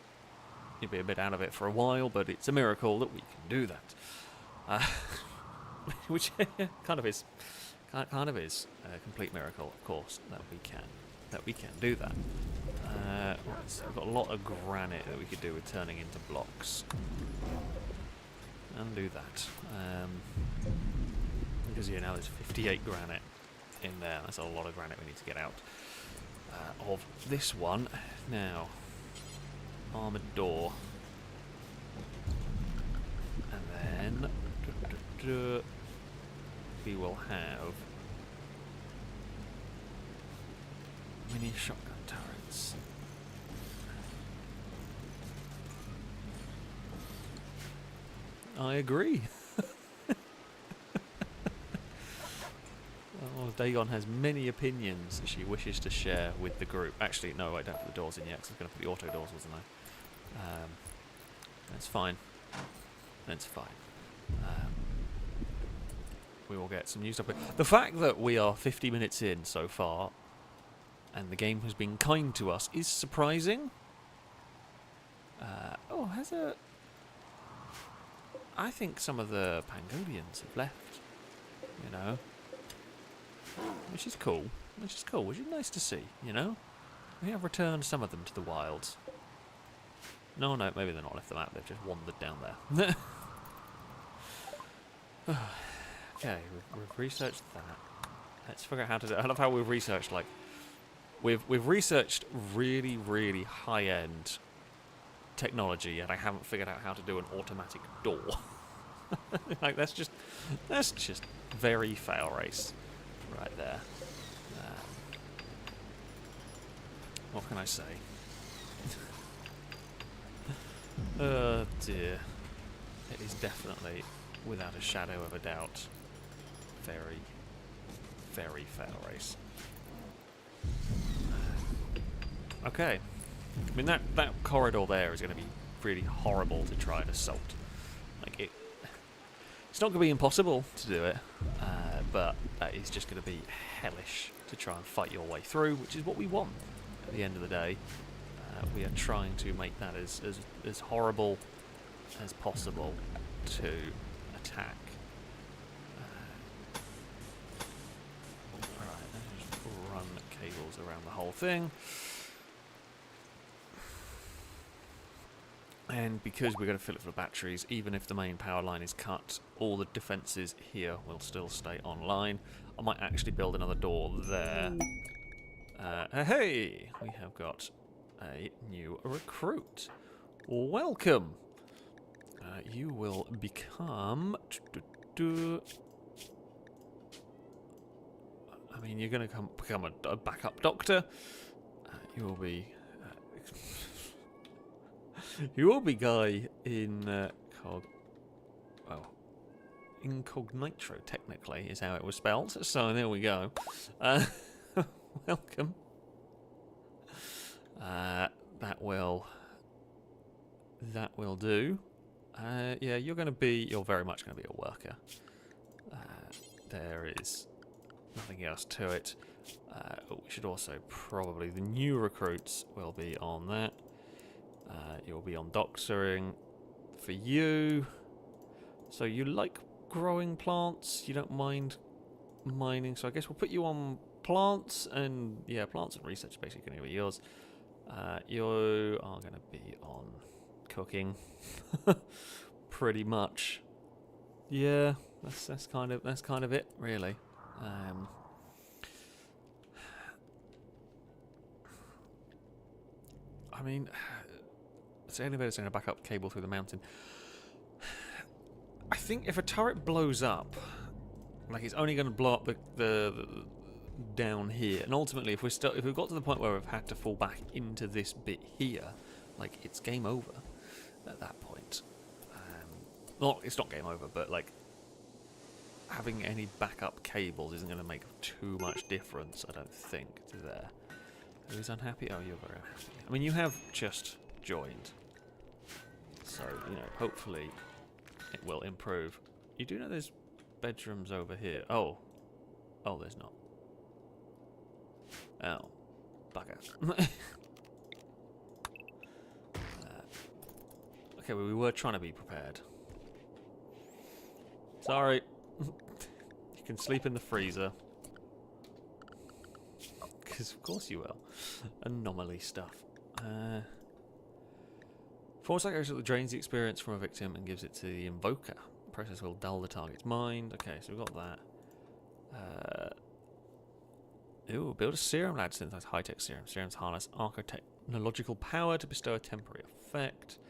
You'll be a bit out of it for a while, but it's a miracle that we can do that. Which kind of is a complete miracle, of course, that we can do that. Right, so we've got a lot of granite that we could do with turning into blocks. And do that. Because now there's 58 granite in there. That's a lot of granite we need to get out of this one. Now, armoured door. And then we will have mini shotgun turrets. I agree. Oh, Dagon has many opinions that she wishes to share with the group. Actually, no, I don't put the doors in yet because I was going to put the auto doors, wasn't I? That's fine. That's fine. We will get some new stuff. The fact that we are 50 minutes in so far and the game has been kind to us is surprising. Oh, has it? I think some of the Pangolians have left, you know, which is cool, which is nice to see, you know. We have returned some of them to the wilds. No, maybe they're not left them out, they've just wandered down there. Okay, we've researched that. Let's figure out how to do it. I love how we've researched, like, we've researched really, really high-end technology, and I haven't figured out how to do an automatic door. Like, that's just very FailRace right there. What can I say? Oh dear. It is definitely, without a shadow of a doubt, very, very FailRace. Okay. I mean, that corridor there is going to be really horrible to try and assault. Like, it's not going to be impossible to do it, but that is just going to be hellish to try and fight your way through, which is what we want at the end of the day. We are trying to make that as horrible as possible to attack. Alright, let's just run cables around the whole thing. And because we're going to fill it full of batteries, even if the main power line is cut, all the defences here will still stay online. I might actually build another door there. Hey! We have got a new recruit. Welcome! You will become... I mean, you're going to become a backup doctor. You will be... you will be guy in Incognito, technically, is how it was spelled. So there we go. Welcome. That will do. Yeah, you're very much going to be a worker. There is nothing else to it. We should also probably, the new recruits will be on that. You'll be on doctoring for you. So you like growing plants, you don't mind mining, so I guess we'll put you on plants, and yeah, plants and research basically going to be yours. You are going to be on cooking, pretty much. Yeah, that's kind of it, really. I mean, it's only better than a backup cable through the mountain. I think if a turret blows up, like it's only going to blow up the down here, and ultimately, if we've got to the point where we've had to fall back into this bit here, like it's game over at that point. Well, it's not game over, but like having any backup cables isn't going to make too much difference, I don't think, to there. Who's unhappy? Oh, you're very unhappy. I mean, you have just joined, so you know, hopefully it will improve. You do know there's bedrooms over here. Oh, there's not. Oh, bugger. Okay, well, we were trying to be prepared. Sorry. You can sleep in the freezer. Because of course you will. Anomaly stuff. Foresight goes that drains the experience from a victim and gives it to the invoker. The process will dull the target's mind. Okay, so we've got that. Ooh, build a serum lad synthesize high-tech serum. Serums harness architechnological power to bestow a temporary effect.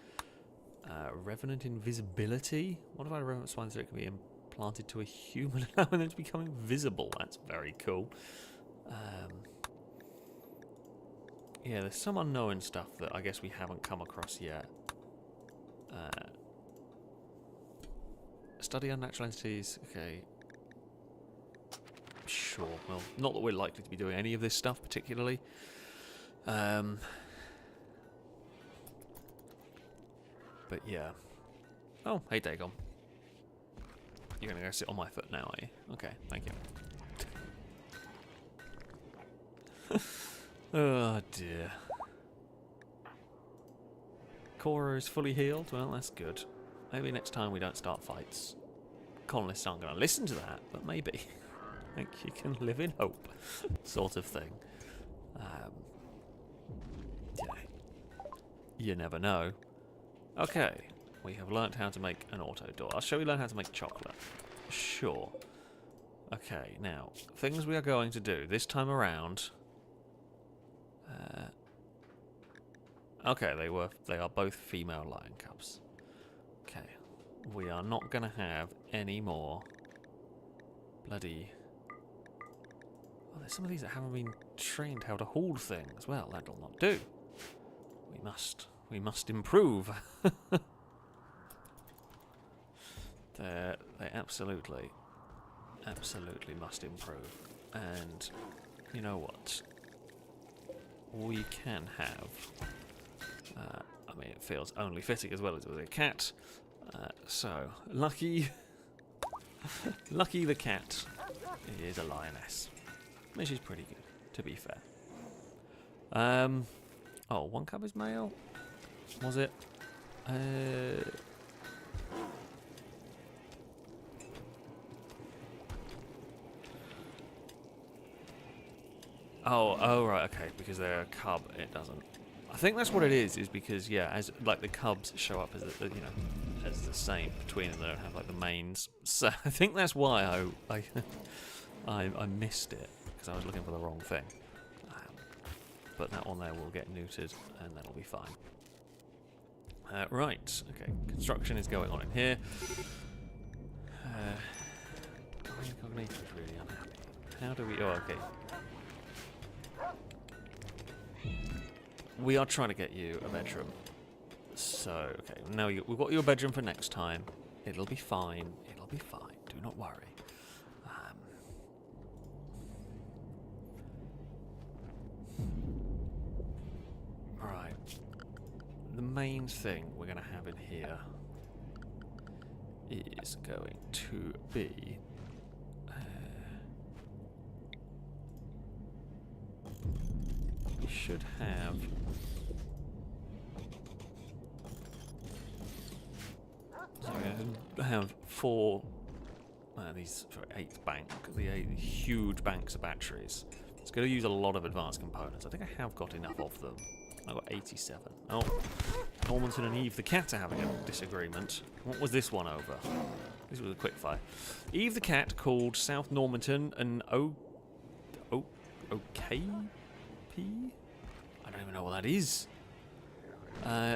Revenant invisibility. What if I revenant swine so it can be implanted to a human allowing them to become invisible? That's very cool. Yeah, there's some unknown stuff that I guess we haven't come across yet. Study unnatural entities. Okay. Sure. Well, not that we're likely to be doing any of this stuff particularly. But yeah. Oh, hey Dagon. You're going to go sit on my foot now, are you? Okay, thank you. Oh dear. Cora is fully healed? Well, that's good. Maybe next time we don't start fights. Colonists aren't going to listen to that, but maybe. I think you can live in hope. Sort of thing. Yeah. You never know. Okay. We have learnt how to make an auto door. Shall we learn how to make chocolate? Sure. Okay, now, things we are going to do this time around. Okay, they are both female lion cubs. Okay. We are not going to have any more bloody... Oh, there's some of these that haven't been trained how to hold things. Well, that'll not do. We must improve. They absolutely must improve. And you know what? We can have... I mean, it feels only fitting as well as with a cat. So, lucky the cat is a lioness. Which is pretty good, to be fair. Oh, one cub is male? Was it? Oh, right, okay, because they're a cub, it doesn't. I think that's what it is because, yeah, as like the cubs show up as the, you know, as the same between them, they don't have like the manes. So I think that's why I missed it, because I was looking for the wrong thing. But that one there will get neutered, and that'll be fine. Right, okay, construction is going on in here. Incognito is really unhappy. How do we... Oh, okay. We are trying to get you a bedroom. So, okay, now we've got your bedroom for next time. It'll be fine. It'll be fine. Do not worry. Right. The main thing we're going to have in here is going to be... we should have... So we're going to have 8 bank, the 8 huge banks of batteries. It's going to use a lot of advanced components. I think I have got enough of them. I've got 87. Oh, Normanton and Eve the cat are having a disagreement. What was this one over? This was a quick fire. Eve the cat called South Normanton an OKP? I don't even know what that is.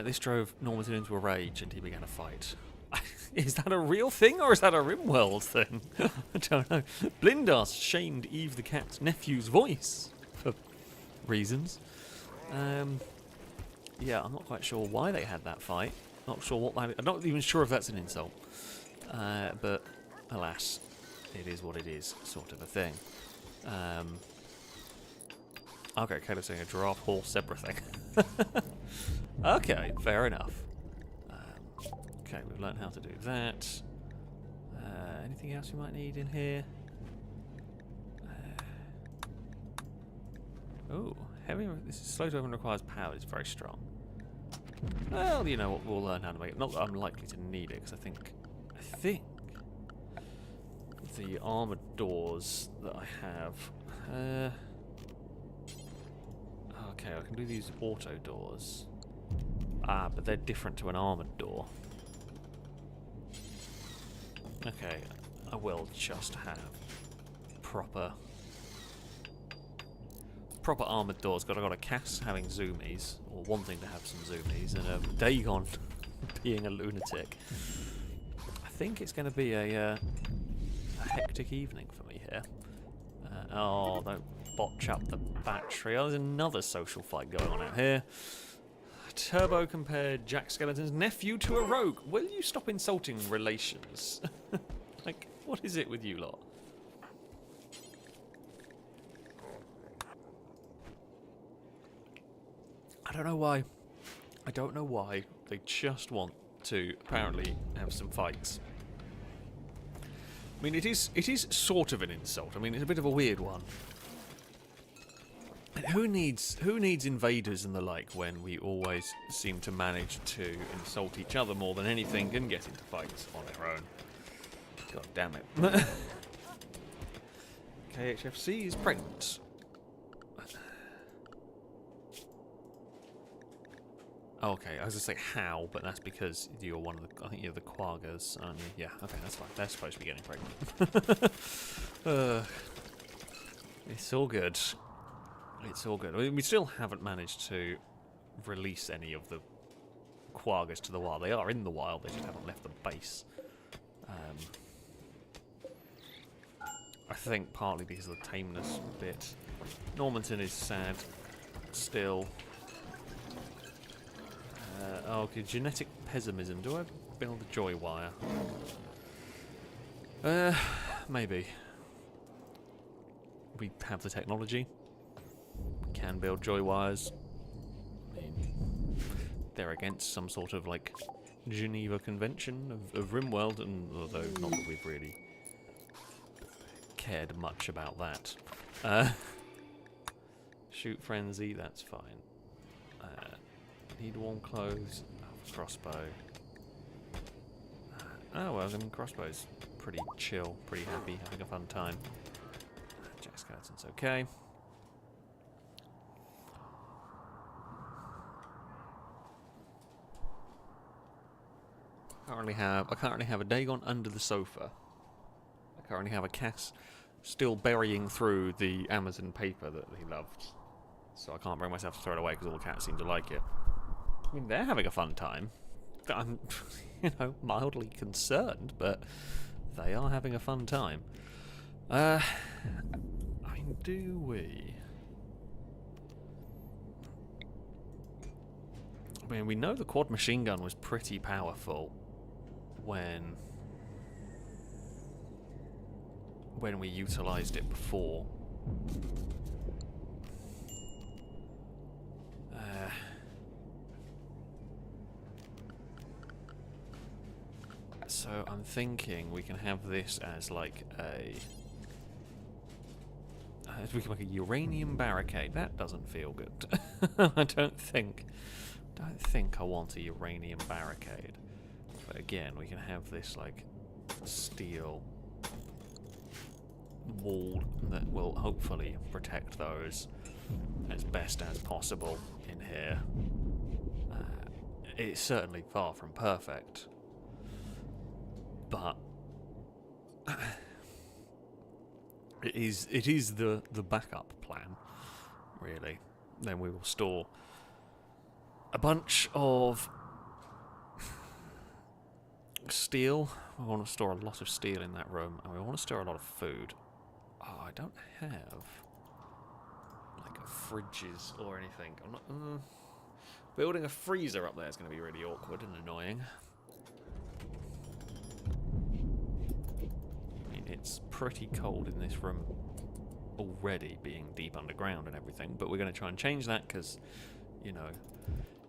This drove Normanton into a rage and he began a fight. Is that a real thing or is that a Rimworld thing? I don't know. Blindas shamed Eve the cat's nephew's voice for reasons. Yeah, I'm not quite sure why they had that fight. Not sure what that is. I'm not even sure if that's an insult. But alas, it is what it is, sort of a thing. Okay, Caleb's saying a giraffe, horse, zebra thing. Okay, fair enough. Okay, we've learned how to do that. Anything else you might need in here? Oh, heavy. This is slow to open, requires power. It's very strong. Well, you know what? We'll learn how to make it. Not that I'm likely to need it, because I think the armored doors that I have. Okay, I can do these auto doors. Ah, but they're different to an armored door. Okay, I will just have proper armored doors. Got a Cass having zoomies, or wanting to have some zoomies, and a Dagon being a lunatic. I think it's going to be a hectic evening for me here. Oh, don't botch up the battery. Oh, there's another social fight going on out here. Turbo compared Jack Skeleton's nephew to a rogue. Will you stop insulting relations? Like, what is it with you lot? I don't know why. I don't know why. They just want to apparently have some fights. I mean, it is sort of an insult. I mean, it's a bit of a weird one. Who needs invaders and the like when we always seem to manage to insult each other more than anything and get into fights on our own? God damn it. KHFC is pregnant. Okay, I was going to say how, but that's because you're one of the... I think you're the Quaggas, aren't you? Yeah, okay, that's fine. They're supposed to be getting pregnant. It's all good. It's all good. I mean, we still haven't managed to release any of the Quaggas to the wild. They are in the wild, they just haven't left the base. I think partly because of the tameness bit. Normanton is sad still. Okay, genetic pessimism. Do I build a joy wire? Maybe. We have the technology. We can build joy wires. I mean, they're against some sort of like Geneva Convention of Rimworld, and although not that we've really cared much about that. Shoot frenzy, that's fine. Need warm clothes. Oh, crossbow. Oh well, I mean crossbow's pretty chill, pretty happy, having a fun time. Jack Skeleton's okay. I currently have a Dagon under the sofa. I currently have a Cass still burying through the Amazon paper that he loved. So I can't bring myself to throw it away because all the cats seem to like it. I mean, they're having a fun time. I'm, you know, mildly concerned, but they are having a fun time. I mean, do we? I mean, we know the quad machine gun was pretty powerful when we utilised it before. So I'm thinking we can have this as like we can make a uranium barricade. That doesn't feel good. I don't think I want a uranium barricade. But again, we can have this like steel wall that will hopefully protect those as best as possible in here. It's certainly far from perfect, but it is the backup plan, really. Then we will store a bunch of steel. We want to store a lot of steel in that room, and we want to store a lot of food. Oh, I don't have like fridges or anything. I'm not building a freezer up there is going to be really awkward and annoying. I mean, it's pretty cold in this room already, being deep underground and everything, but we're going to try and change that because, you know,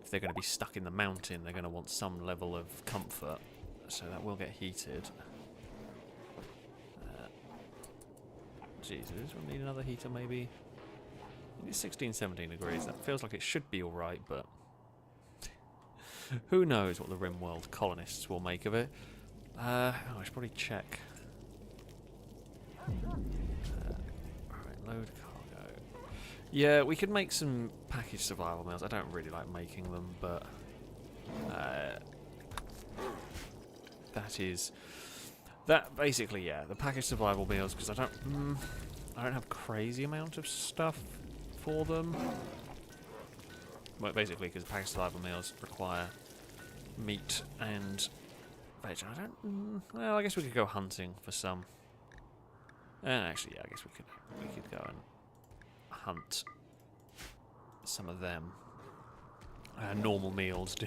if they're going to be stuck in the mountain, they're going to want some level of comfort, so that will get heated. Jesus, we'll need another heater maybe. Maybe 16, 17 degrees. That feels like it should be alright, but who knows what the Rimworld colonists will make of it. I should probably check. Alright, load cargo. Yeah, we could make some packaged survival meals. I don't really like making them, but that basically, yeah, the packaged survival meals, because I don't have crazy amount of stuff for them. Well, basically, because packaged survival meals require meat and veg. Well, I guess we could go hunting for some. Actually, yeah, I guess we could go and hunt some of them. Normal meals do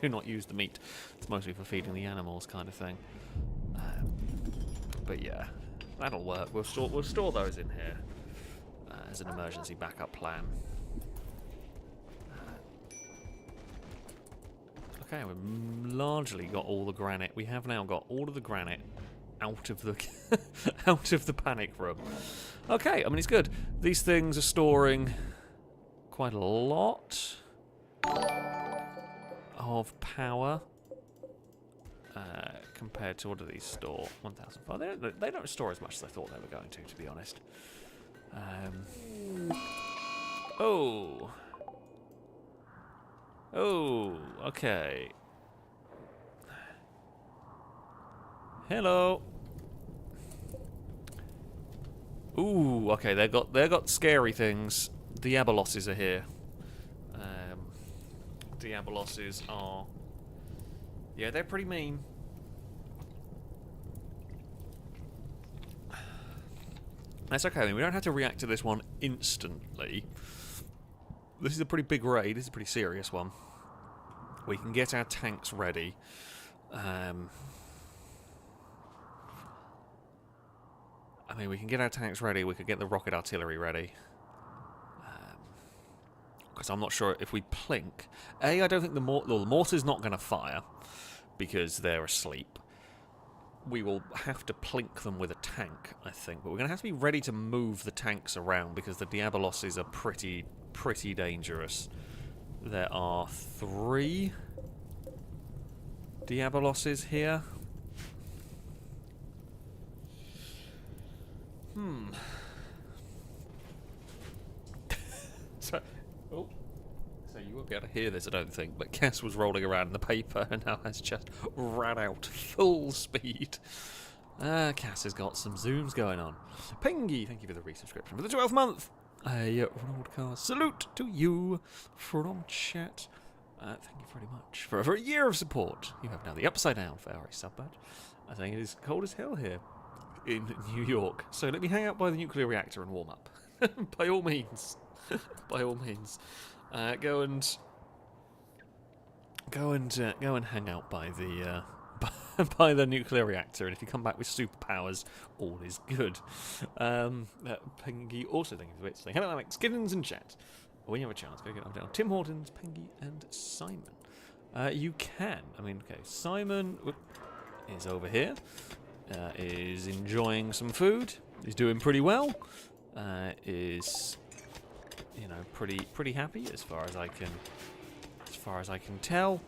not use the meat. It's mostly for feeding the animals, kind of thing. But yeah, that'll work. We'll store those in here as an emergency backup plan. Okay, we've largely got all the granite. We have now got all of the granite out of the out of the panic room. Okay, I mean, it's good. These things are storing quite a lot of power compared to what do these store? 1,005. They don't store as much as I thought they were going to be honest. Oh, okay. Hello. Ooh, okay. They got scary things. Diaboloses are here. Diaboloses are... Yeah, they're pretty mean. That's okay, I mean, we don't have to react to this one instantly. This is a pretty big raid, this is a pretty serious one. We can get our tanks ready. I mean, we can get our tanks ready, we could get the rocket artillery ready. Because I'm not sure if we plink. I don't think the mortar's not going to fire because they're asleep. We will have to plink them with a tank, I think. But we're going to have to be ready to move the tanks around because the Diaboloses are pretty dangerous. There are 3 Diaboloses here. So you won't be able to hear this, I don't think, but Cass was rolling around in the paper and now has just ran out full speed. Cass has got some zooms going on. Pengy, thank you for the resubscription for the 12th month. Broadcast salute to you from chat. Thank you very much for a year of support. You have now the upside down FailRace sub badge. I think it is cold as hell here in New York, so let me hang out by the nuclear reactor and warm up. By all means. By all means. Go and hang out by the by the nuclear reactor, and if you come back with superpowers, all is good. Pengy also thank you for it. Saying hello, Alex, Giddens and chat. When you have a chance, go get up down. Tim Hortons, Pengy, and Simon. You can. I mean, okay. Simon is over here. Is enjoying some food. Is doing pretty well. Is, you know, pretty happy as far as I can tell.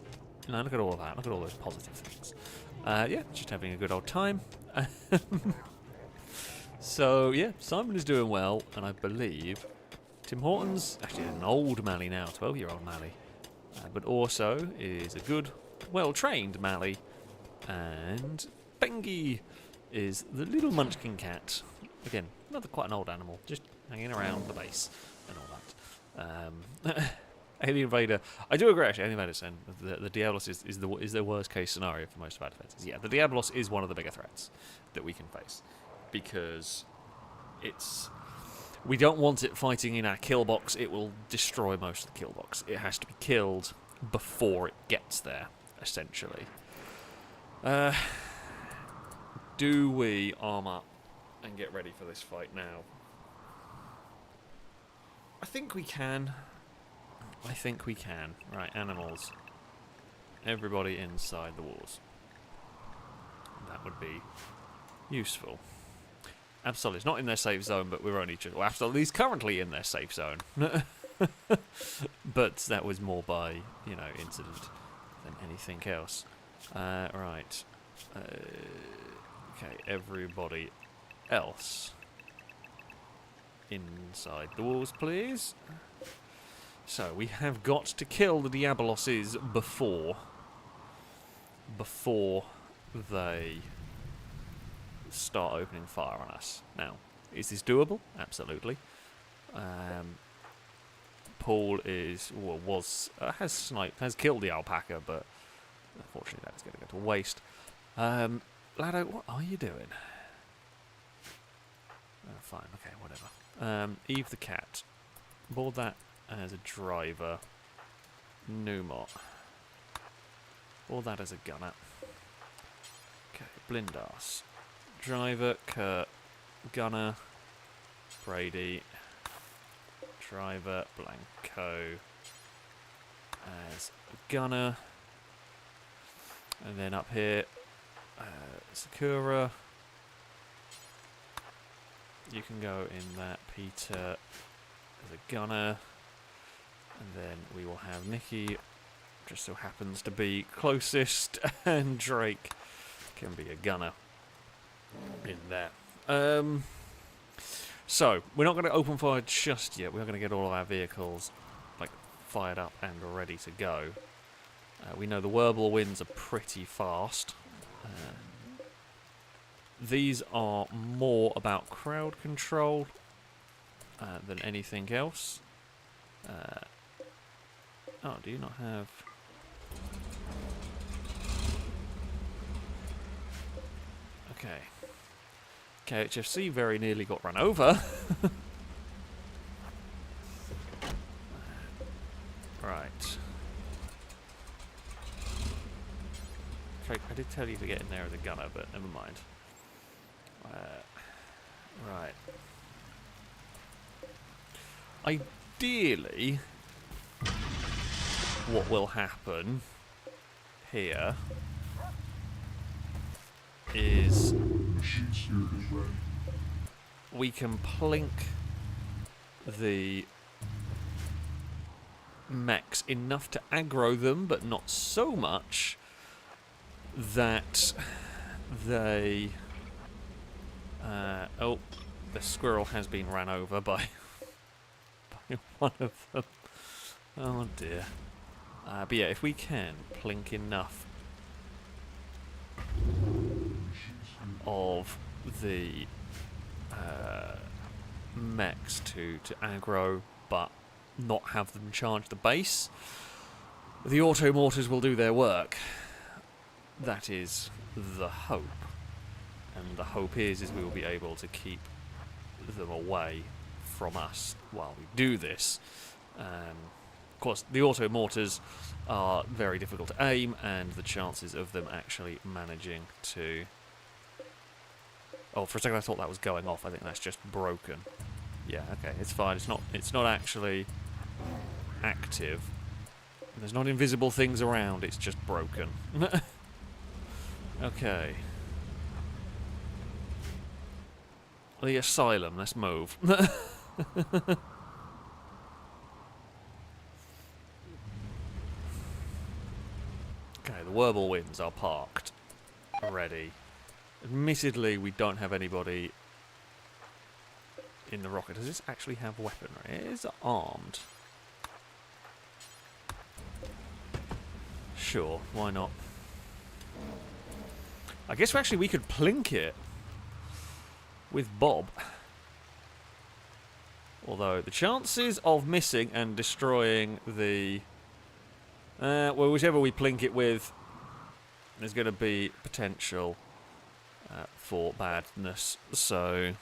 No, look at all of that. Look at all those positive things. Yeah, just having a good old time. So yeah, Simon is doing well, and I believe Tim Hortons, actually an old Mally now, 12-year-old Mally, but also is a good, well-trained Mally, and Pengy is the little munchkin cat. Again, not quite an old animal, just hanging around the base and all that. Alien Invader. I do agree, actually. Alien Invader saying the Diabolus is the worst case scenario for most of our defenses. Yeah, the Diabolus is one of the bigger threats that we can face because it's. We don't want it fighting in our kill box. It will destroy most of the kill box. It has to be killed before it gets there, essentially. Do we arm up and get ready for this fight now? I think we can. I think we can. Right, animals. Everybody inside the walls. That would be useful. Absolutely's not in their safe zone, but we're only... Well, Absolutely's currently in their safe zone. But that was more by, you know, incident than anything else. Right. Okay, everybody else. Inside the walls, please. So, we have got to kill the Diaboloses before they start opening fire on us. Now, is this doable? Absolutely. Paul is, well, has killed the alpaca, but unfortunately that's going to go to waste. Lado, what are you doing? Oh, fine, okay, whatever. Eve the cat. Board that as a driver. Numot. Board that as a gunner. Okay, Blindas. Driver, Kurt, gunner, Brady, driver, Blanco as gunner, and then up here, Sakura, you can go in that, Peter as a gunner, and then we will have Nikki, just so happens to be closest, and Drake can be a gunner. In there. So, we're not going to open fire just yet. We're going to get all of our vehicles like fired up and ready to go. We know the Werble winds are pretty fast. These are more about crowd control than anything else. Oh, do you not have... Okay. KHFC very nearly got run over. Right. Okay, I did tell you to get in there as a gunner, but never mind. Right. Ideally, what will happen here is we can plink the mechs enough to aggro them, but not so much that they... oh, the squirrel has been ran over by, by one of them. Oh dear. But yeah, if we can plink enough of the mechs to aggro, but not have them charge the base, the auto mortars will do their work. That is the hope. And the hope is we will be able to keep them away from us while we do this. Of course, the auto mortars are very difficult to aim, and the chances of them actually managing to... Oh, for a second I thought that was going off. I think that's just broken. Yeah, okay, it's fine. It's not actually active. There's not invisible things around. It's just broken. Okay. The asylum. Let's move. Okay, the Whirlwinds are parked. Ready. Admittedly, we don't have anybody in the rocket. Does this actually have weaponry? It is armed. Sure, why not? I guess we could plink it with Bob. Although the chances of missing and destroying the... well, whichever we plink it with, there's going to be potential for badness. So,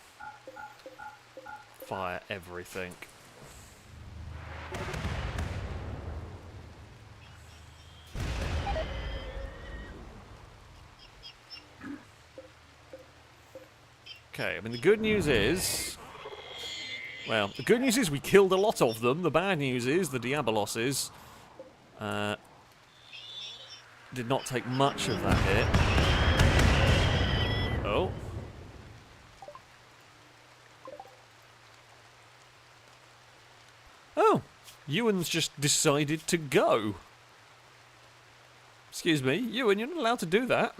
fire everything. Okay, I mean, the good news is... Well, the good news is we killed a lot of them. The bad news is the Diaboloses did not take much of that hit. Oh. Oh, Ewan's just decided to go. Excuse me, Ewan, you're not allowed to do that.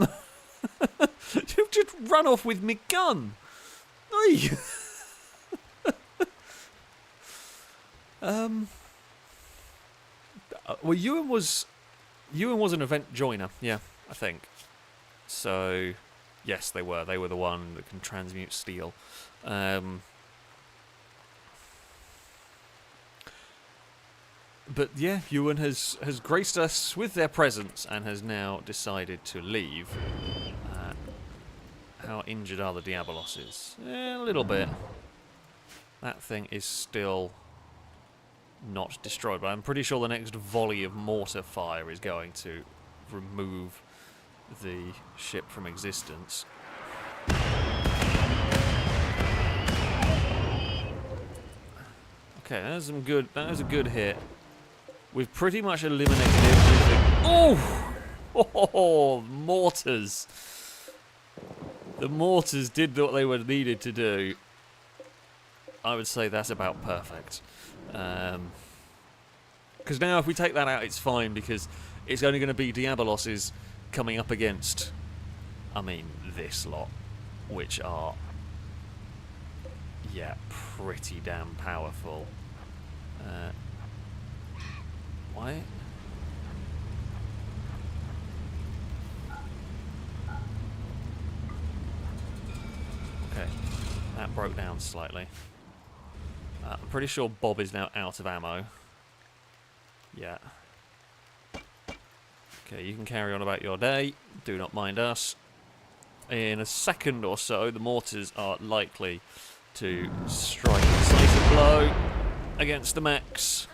You've just run off with me gun. Hey. Well, Ewan was an event joiner, yeah, I think. So, yes, they were. They were the one that can transmute steel. But yeah, Ewan has graced us with their presence and has now decided to leave. How injured are the Diaboloses? A little bit. That thing is still not destroyed, but I'm pretty sure the next volley of mortar fire is going to remove the ship from existence. Okay, that was some good. That was a good hit. We've pretty much eliminated everything. Oh, mortars! The mortars did what they were needed to do. I would say that's about perfect. Because now if we take that out, it's fine, because it's only going to be Diaboloses coming up against, I mean, this lot, which are, yeah, pretty damn powerful. Why? Okay, that broke down slightly. I'm pretty sure Bob is now out of ammo. Yeah. Okay, you can carry on about your day. Do not mind us. In a second or so, the mortars are likely to strike a decisive blow against the mechs.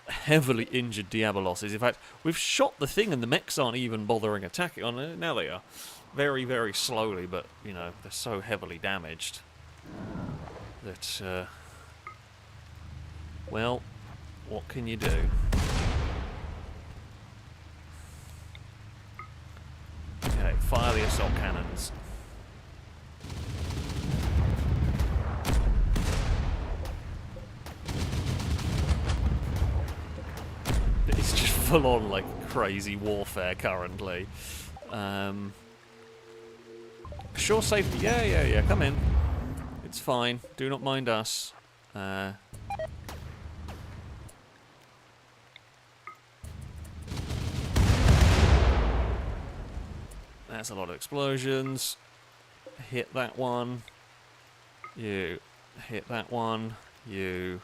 Heavily injured Diaboloses. In fact, we've shot the thing and the mechs aren't even bothering attacking on it. Now they are. Very, very slowly, but, you know, they're so heavily damaged that, well, what can you do? Okay, fire the assault cannons. It's just full on, like, crazy warfare currently. Shore safety, yeah, come in. It's fine, do not mind us. That's a lot of explosions. Hit that one. You hit that one. You,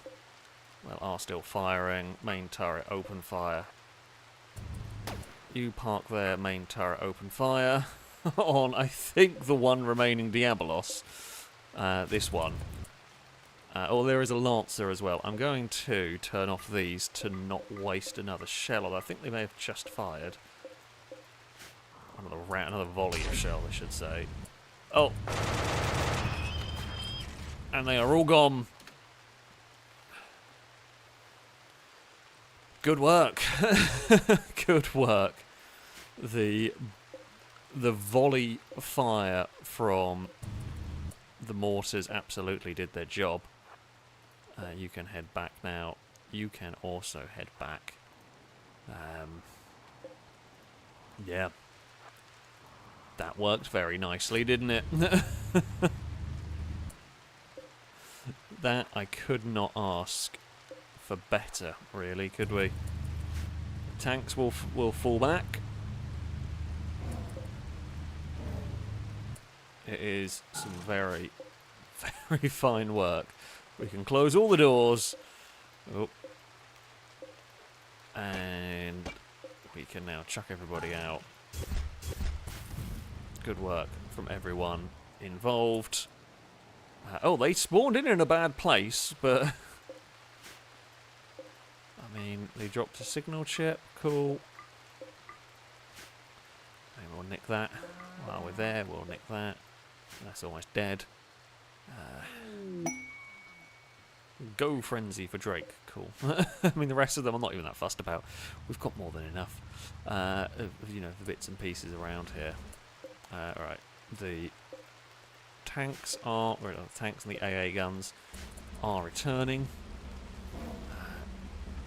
well, are still firing. Main turret, open fire. You park there, main turret, open fire. On, I think, the one remaining Diabolos. This one. Oh, there is a Lancer as well. I'm going to turn off these to not waste another shell, although I think they may have just fired. Another volley of shell, I should say. Oh! And they are all gone. Good work. Good work. The volley fire from the mortars absolutely did their job. You can head back now. You can also head back. Yeah. That worked very nicely, didn't it? That I could not ask for better, really, could we? Tanks will fall back. It is some very, very fine work. We can close all the doors. Oh. And we can now chuck everybody out. Good work from everyone involved. Oh, they spawned in a bad place, but... I mean, they dropped a signal chip. Cool. And we'll nick that. While we're there, we'll nick that. That's almost dead. Go Frenzy for Drake. Cool. I mean, the rest of them I'm not even that fussed about. We've got more than enough of, you know, the bits and pieces around here. Alright. The tanks are... the tanks and the AA guns are returning.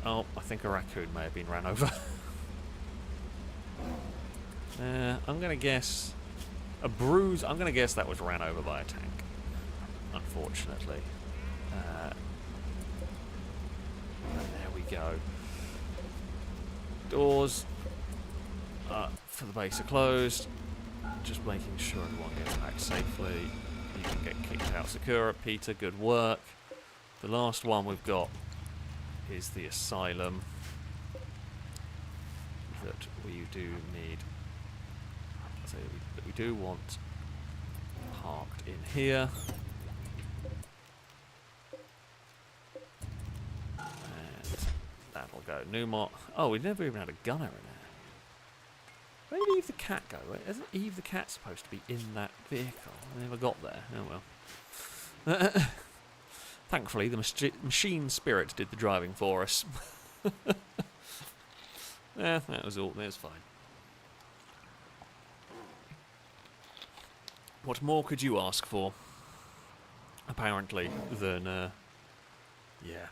Oh, I think a raccoon may have been ran over. I'm going to guess... a bruise... I'm going to guess that was ran over by a tank. Unfortunately. And there we go. Doors for the base are closed. Just making sure everyone gets back safely. You can get kicked out secure. Peter, good work. The last one we've got is the asylum that we do need. So we do want parked in here. And that'll go. Numot. Oh, we never even had a gunner in there. Where did Eve the Cat go? Isn't Eve the Cat supposed to be in that vehicle? I never got there. Oh well. Thankfully, the machine spirit did the driving for us. Yeah, that was all. That was fine. What more could you ask for? Apparently, than yeah.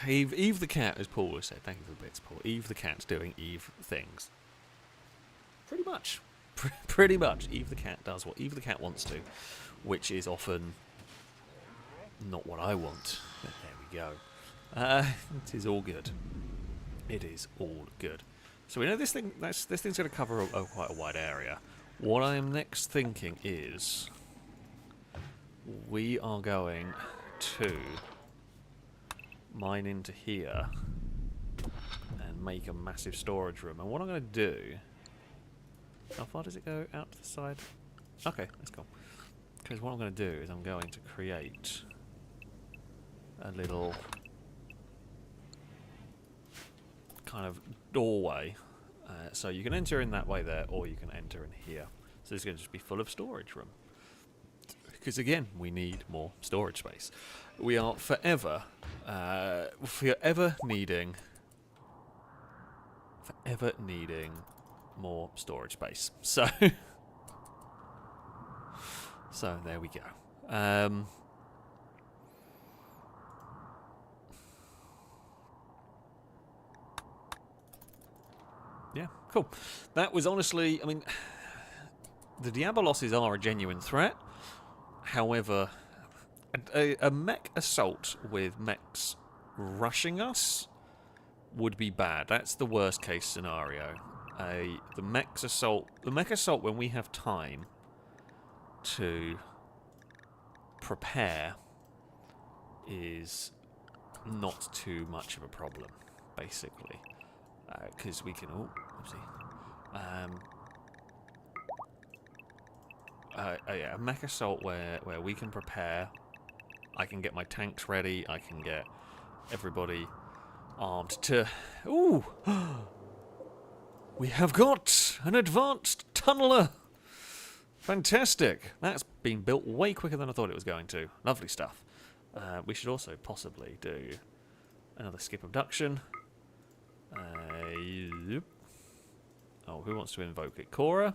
Eve the Cat, as Paul has said. Thank you for the bits, Paul. Eve the Cat's doing Eve things. Pretty much. Pretty much. Eve the Cat does what Eve the Cat wants to, which is often not what I want. But there we go. It is all good. It is all good. So we know this thing. This thing's going to cover quite a wide area. What I am next thinking is we are going to mine into here and make a massive storage room. And what I'm going to do... How far does it go out to the side? Okay, let's go. Because what I'm going to do is I'm going to create a little kind of doorway. So you can enter in that way there, or you can enter in here. So it's going to just be full of storage room. Because again, we need more storage space. We are forever needing more storage space. So, so there we go. Yeah, cool. That was honestly, I mean, the Diaboloses are a genuine threat. However, a mech assault with mechs rushing us would be bad. That's the worst case scenario. The mech assault when we have time to prepare is not too much of a problem, basically, because we can. Oh, oopsie. A mech assault where we can prepare. I can get my tanks ready. I can get everybody armed to... Ooh! We have got an advanced tunneler! Fantastic! That's been built way quicker than I thought it was going to. Lovely stuff. We should also possibly do another skip abduction. Yep. Oh, who wants to invoke it? Cora?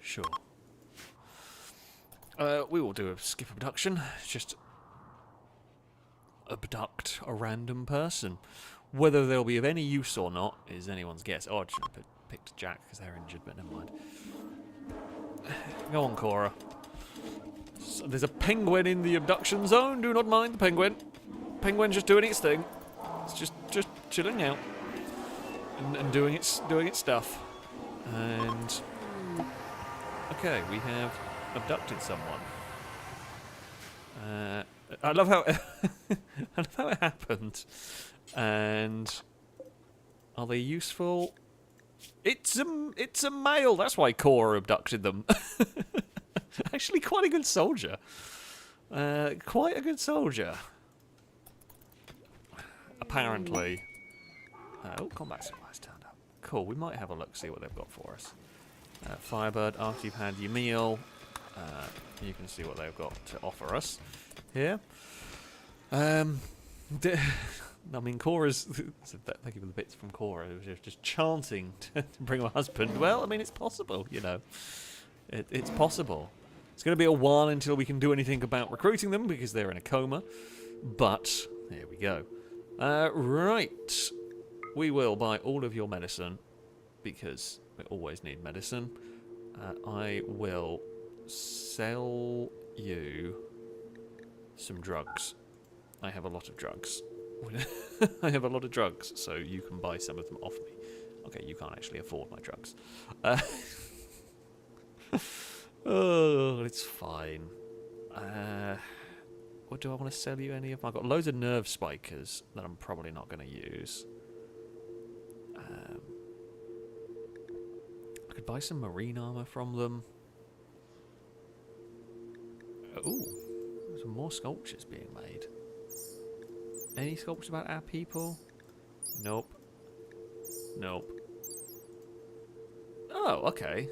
Sure. We will do a skip abduction. Just abduct a random person. Whether they'll be of any use or not is anyone's guess. Oh, I should have picked Jack because they're injured, but never mind. Go on, Cora. So there's a penguin in the abduction zone. Do not mind the penguin. Penguin's just doing its thing. It's just chilling out and doing its stuff. And okay, we have abducted someone. I love how I love how it happened. And are they useful? It's a male. That's why Cora abducted them. Actually, quite a good soldier. Quite a good soldier. Apparently. Oh, combat supplies turned up. Cool. We might have a look, see what they've got for us. Firebird, after you've had your meal, you can see what they've got to offer us here. I mean, Cora's... Thank you for the bits from Cora. It was just chanting to bring her husband. Well, I mean, it's possible, you know. It's possible. It's going to be a while until we can do anything about recruiting them because they're in a coma. But, here we go. Right. We will buy all of your medicine because we always need medicine. I will sell you some drugs. I have a lot of drugs. I have a lot of drugs, so you can buy some of them off me. Okay, you can't actually afford my drugs. Oh, it's fine. What do I want to sell you any of? I've got loads of nerve spikers that I'm probably not going to use. I could buy some marine armor from them. Ooh, there's more sculptures being made. Any sculptures about our people? Nope. Nope. Oh, okay.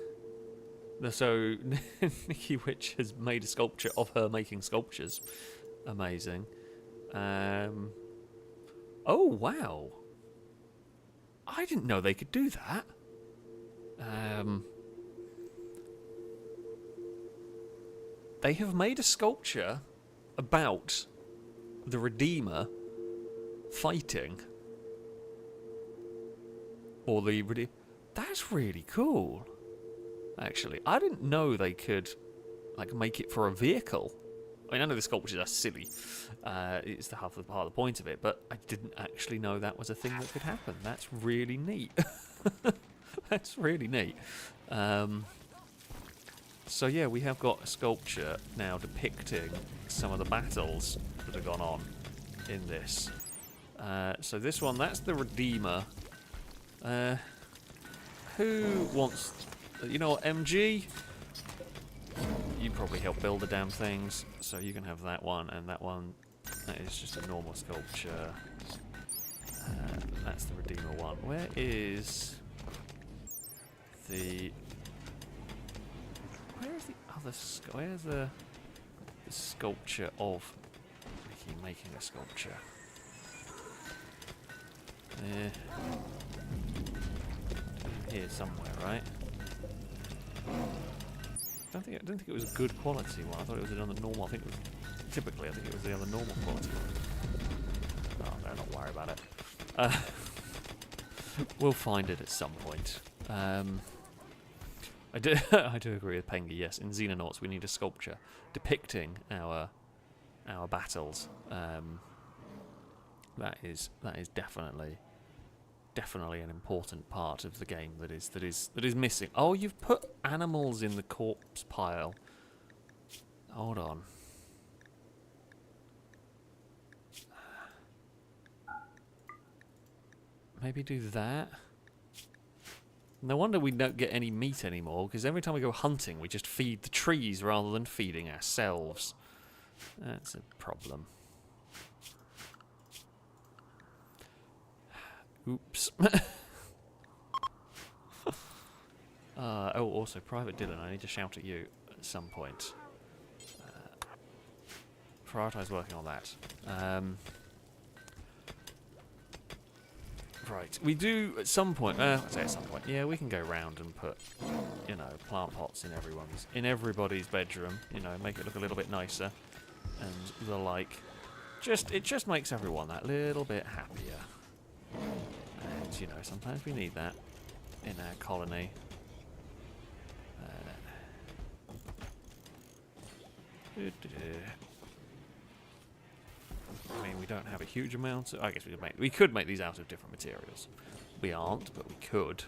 So, Nikki Witch has made a sculpture of her making sculptures. Amazing. Oh, wow. I didn't know they could do that. They have made a sculpture about the Redeemer fighting. Or the Redeemer. That's really cool. Actually, I didn't know they could, like, make it for a vehicle. I mean, I know the sculptures are silly. It's the half of the part of the point of it, but I didn't actually know that was a thing that could happen. That's really neat. That's really neat. So yeah, we have got a sculpture now depicting some of the battles that have gone on in this. So this one, that's the Redeemer. Who wants... You know what, MG? You probably help build the damn things, so you can have that one, and that one, that is just a normal sculpture. That's the Redeemer one. Where is the... Where is the other... Where's the sculpture of making a sculpture? Here somewhere, right? I don't think it was a good quality one. I thought it was another normal. I think it was typically. I think it was the other normal quality one. Oh, no, not worry about it. We'll find it at some point. I do agree with Pengi. Yes, in Xenonauts we need a sculpture depicting our battles. That is definitely an important part of the game that is missing. Oh, you've put animals in the corpse pile. Hold on. Maybe do that. No wonder we don't get any meat anymore, because every time we go hunting we just feed the trees rather than feeding ourselves. That's a problem. Oops. Oh, also, Private Dylan, I need to shout at you at some point. Prioritise working on that. Right, we do at some point. I say at some point. Yeah, we can go round and put, you know, plant pots in everybody's bedroom. You know, make it look a little bit nicer, and the like. It just makes everyone that little bit happier. And, you know, sometimes we need that in our colony. I mean, we don't have a huge amount. I guess we could make these out of different materials. We aren't, but we could.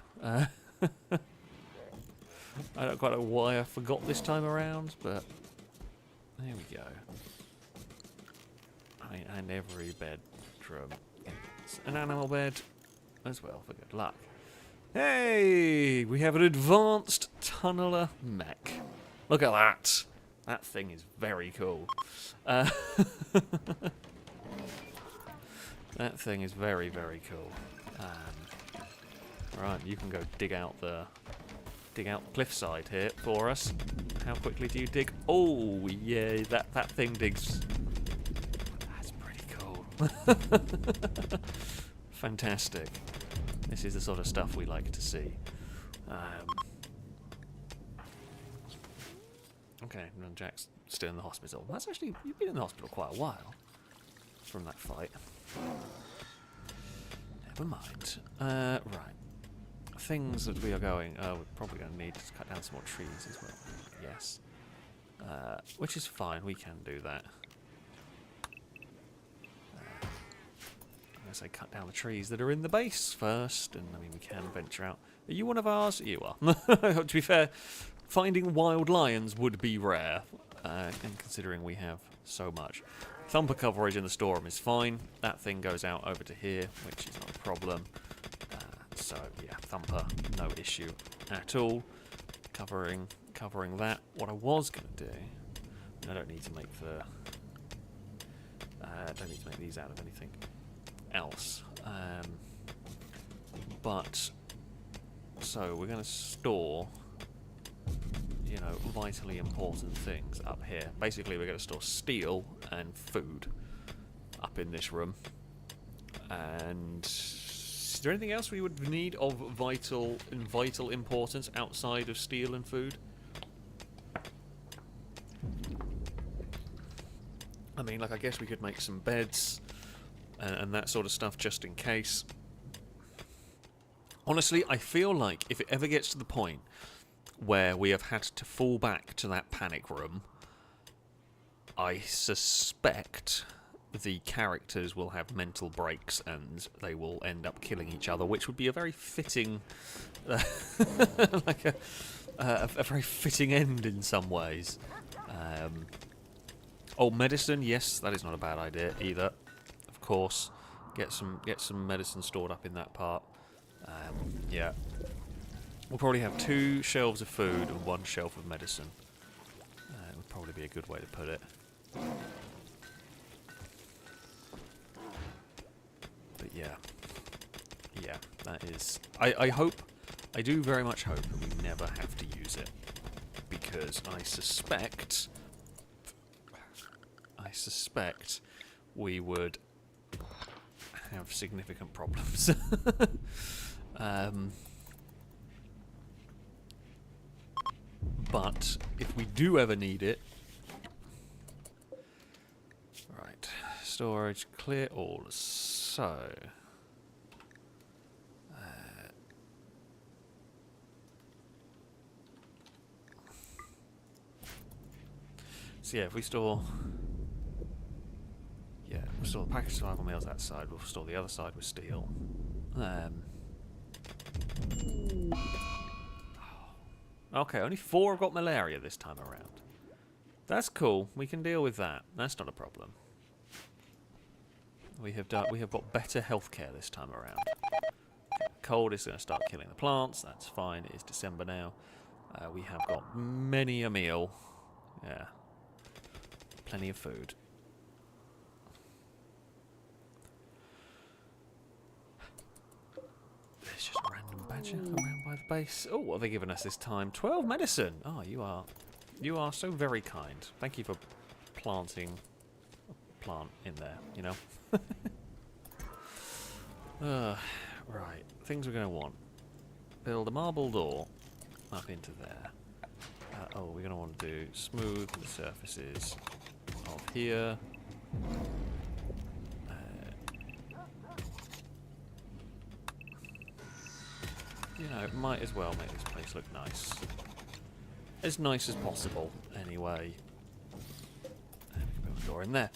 I don't quite know why I forgot this time around, but there we go. I mean, and every bedroom gets an animal bed as well for good luck. Hey, we have an advanced tunneler mech. Look at that. That thing is very cool. That thing is very, very cool. Right, you can go dig out the cliffside here for us. How quickly do you dig? Oh, yeah, that thing digs. That's pretty cool. Fantastic. This is the sort of stuff we like to see. Okay, and Jack's still in the hospital. That's actually, you've been in the hospital quite a while from that fight. Never mind. Right. Things that we are going... we're probably going to need to cut down some more trees as well. Yes. Which is fine, we can do that. I'm going to say cut down the trees that are in the base first, and I mean we can venture out. Are you one of ours? You are. To be fair, finding wild lions would be rare, and considering we have so much. Thumper coverage in the storm is fine. That thing goes out over to here, which is not a problem. So yeah, Thumper, no issue at all. Covering that. What I was going to do, I don't need to make the, don't need to make these out of anything else. But so we're going to store, you know, vitally important things up here. Basically, we're going to store steel and food up in this room. And is there anything else we would need of vital importance outside of steel and food? I mean, like, I guess we could make some beds and that sort of stuff just in case. Honestly, I feel like if it ever gets to the point where we have had to fall back to that panic room, I suspect the characters will have mental breaks and they will end up killing each other, which would be a very fitting, like a very fitting end in some ways. Oh, medicine, yes, that is not a bad idea either. Of course, get some medicine stored up in that part. Yeah, we'll probably have 2 shelves of food and 1 shelf of medicine. Would probably be a good way to put it. But yeah, that is. I do very much hope that we never have to use it, because I suspect we would have significant problems. But if we do ever need it, right, storage, clear all. So, yeah, if we store, we'll store the packaged survival meals that side. We'll store the other side with steel. Okay, only 4 have got malaria this time around. That's cool. We can deal with that. That's not a problem. We have got better healthcare this time around. Cold is going to start killing the plants. That's fine. It is December now. We have got many a meal. Yeah. Plenty of food. There's just a random badger around by the base. Oh, what have they given us this time? 12 medicine. Oh, you are so very kind. Thank you for planting a plant in there, you know. Right, things we're going to want. Build a marble door up into there. We're going to want to do smooth the surfaces of here. You know, might as well make this place look nice. As nice as possible, anyway. And we can build a door in there.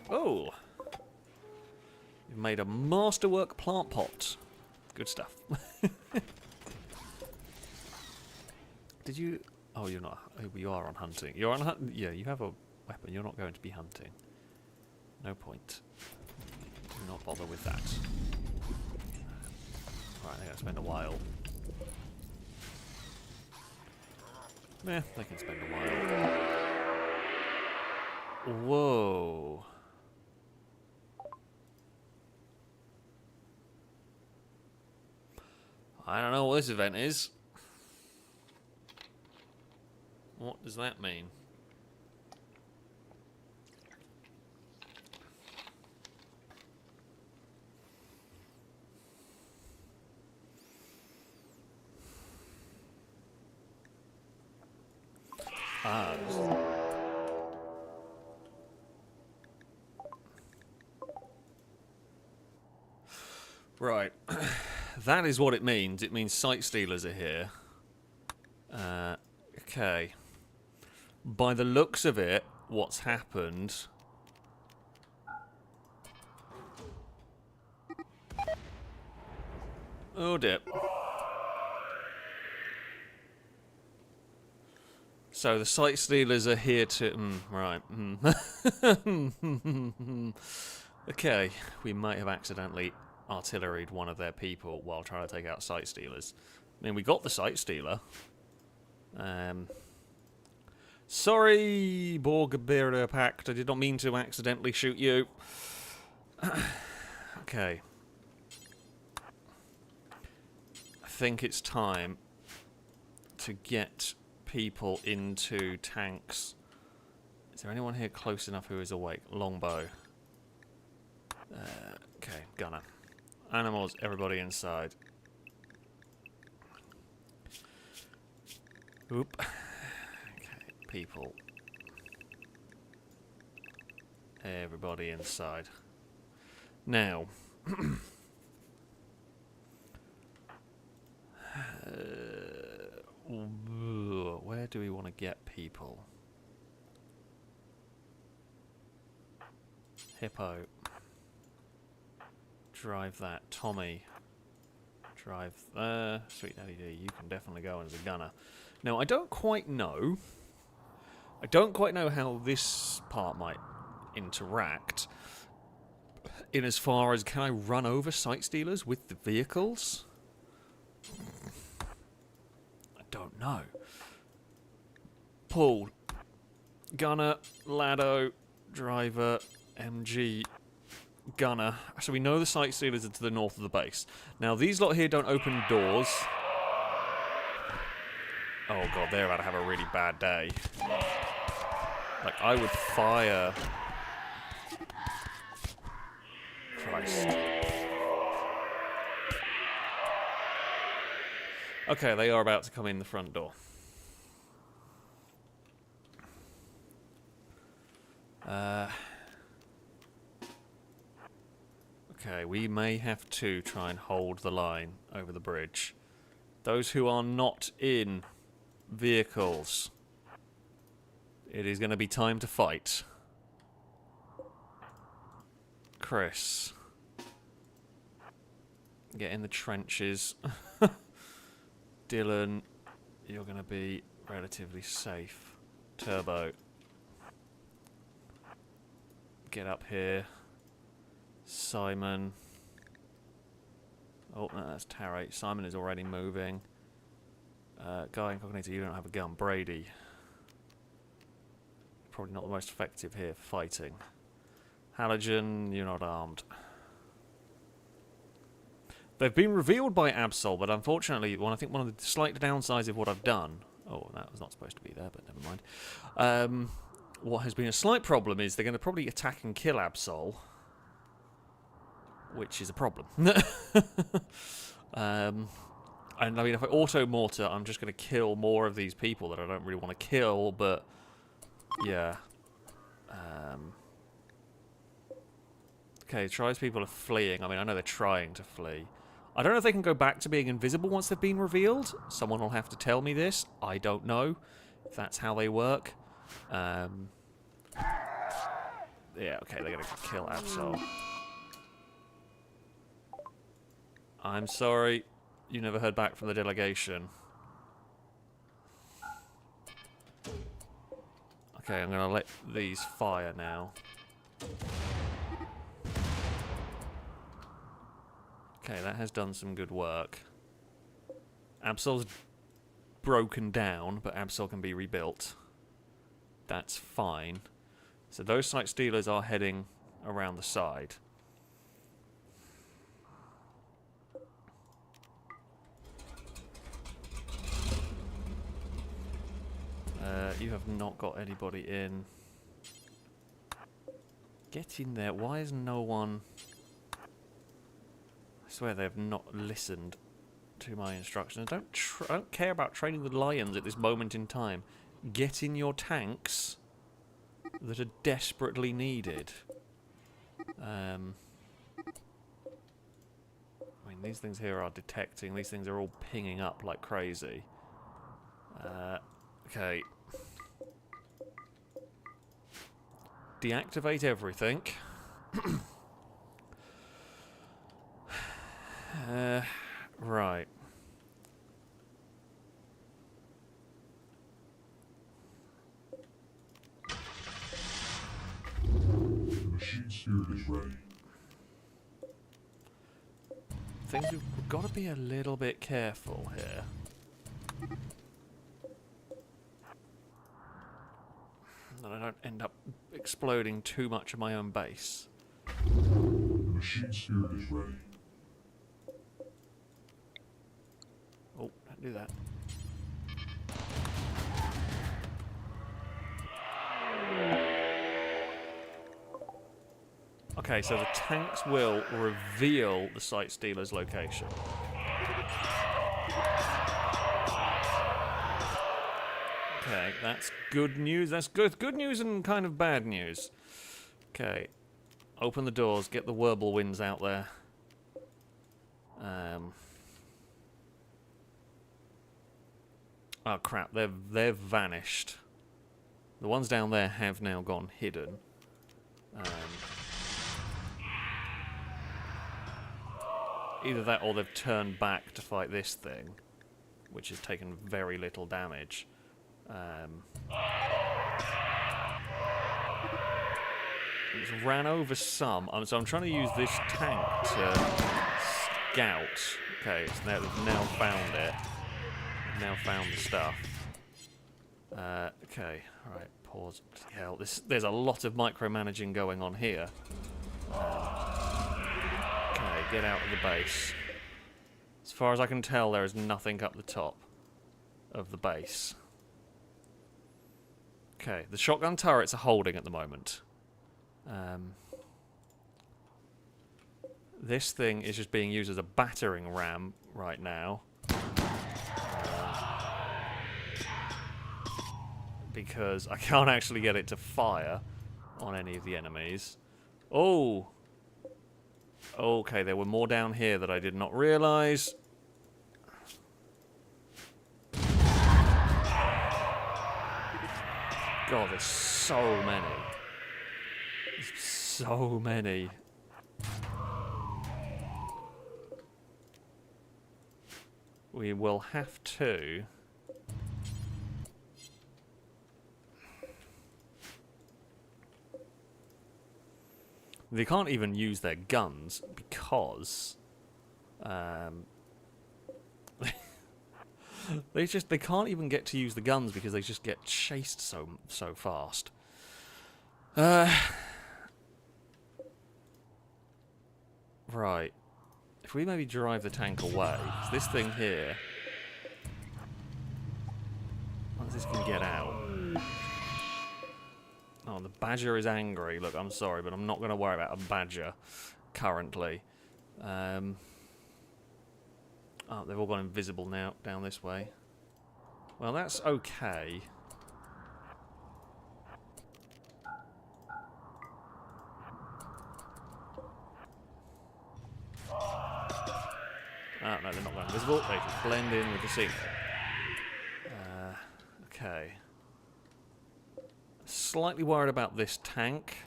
Oh! We've made a masterwork plant pot. Good stuff. Did you... Oh, you're not... Oh, you are on hunting. You're on hunting... Yeah, you have a weapon. You're not going to be hunting. No point. Do not bother with that. Right, they're going to spend a while. Yeah, they can spend a while. Whoa. I don't know what this event is. What does that mean? Ah. Right. That is what it means. It means sight stealers are here. Okay. By the looks of it, what's happened... Oh dear. So the sight stealers are here to... right. Okay. We might have accidentally artilleried one of their people while trying to take out sight stealers. I mean, we got the sight stealer. Sorry, Borgabira Pact. I did not mean to accidentally shoot you. Okay. I think it's time to get people into tanks. Is there anyone here close enough who is awake? Longbow. Okay, gunner. Animals, everybody inside. Oop. Okay, people. Everybody inside. Now. Where do we want to get people? Hippo. Drive that. Tommy. Drive there. Sweet Daddy D, you can definitely go as a gunner. Now, I don't quite know. I don't quite know how this part might interact. In as far as, can I run over sight stealers with the vehicles? I don't know. Paul. Gunner. Lado. Driver. MG. Gunner. So we know the sight stealers are to the north of the base. Now, these lot here don't open doors. Oh god, they're about to have a really bad day. Like, I would fire... Christ. Okay, they are about to come in the front door. Okay, we may have to try and hold the line over the bridge. Those who are not in vehicles, it is going to be time to fight. Chris, get in the trenches. Dylan, you're going to be relatively safe. Turbo, get up here. Simon. Oh, no, that's Tarot. Simon is already moving. Guy Incognito, you don't have a gun. Brady. Probably not the most effective here for fighting. Halogen, you're not armed. They've been revealed by Absol, but unfortunately, I think one of the slight downsides of what I've done... Oh, that was not supposed to be there, but never mind. What has been a slight problem is they're going to probably attack and kill Absol, which is a problem. And I mean, if I auto-mortar, I'm just going to kill more of these people that I don't really want to kill, but... Yeah. Okay, Try's people are fleeing. I mean, I know they're trying to flee. I don't know if they can go back to being invisible once they've been revealed. Someone will have to tell me this. I don't know if that's how they work. Yeah, okay, they're going to kill Absol. I'm sorry, you never heard back from the delegation. Okay, I'm going to let these fire now. Okay, that has done some good work. Absol's broken down, but Absol can be rebuilt. That's fine. So those Sight Stealers are heading around the side. You have not got anybody in. Get in there. Why is no one... I swear they have not listened to my instructions. I don't care about training the lions at this moment in time. Get in your tanks that are desperately needed. I mean, these things here are detecting. These things are all pinging up like crazy. Okay. Deactivate everything. Right. Machine spirit is ready. Things we've got to be a little bit careful here. That I don't end up exploding too much of my own base. The machine spirit is ready. Oh, don't do that. Okay, so the tanks will reveal the Sight Stealer's location. Okay, that's good news. That's good news and kind of bad news. Okay, open the doors, get the Whirlwinds out there. Oh crap, they've vanished. The ones down there have now gone hidden. Either that or they've turned back to fight this thing, which has taken very little damage. It's ran over some, so I'm trying to use this tank to scout. Okay, it's now, we've now found it. We've now found the stuff. Okay, alright, pause. Hell, there's a lot of micromanaging going on here. Okay, get out of the base. As far as I can tell, there is nothing up the top of the base. Okay, the shotgun turrets are holding at the moment. This thing is just being used as a battering ram right now. Because I can't actually get it to fire on any of the enemies. Oh! Okay, there were more down here that I did not realise. God, there's so many. There's so many. We will have to... They can't even use their guns because... they can't even get to use the guns because they just get chased so fast. Right. If we maybe drive the tank away, 'cause this thing here, once this can get out. Oh, the badger is angry. Look, I'm sorry, but I'm not going to worry about a badger currently. Oh, they've all gone invisible now down this way. Well, that's okay. Oh, no, they're not going invisible. They just blend in with the scenery. Okay. Slightly worried about this tank.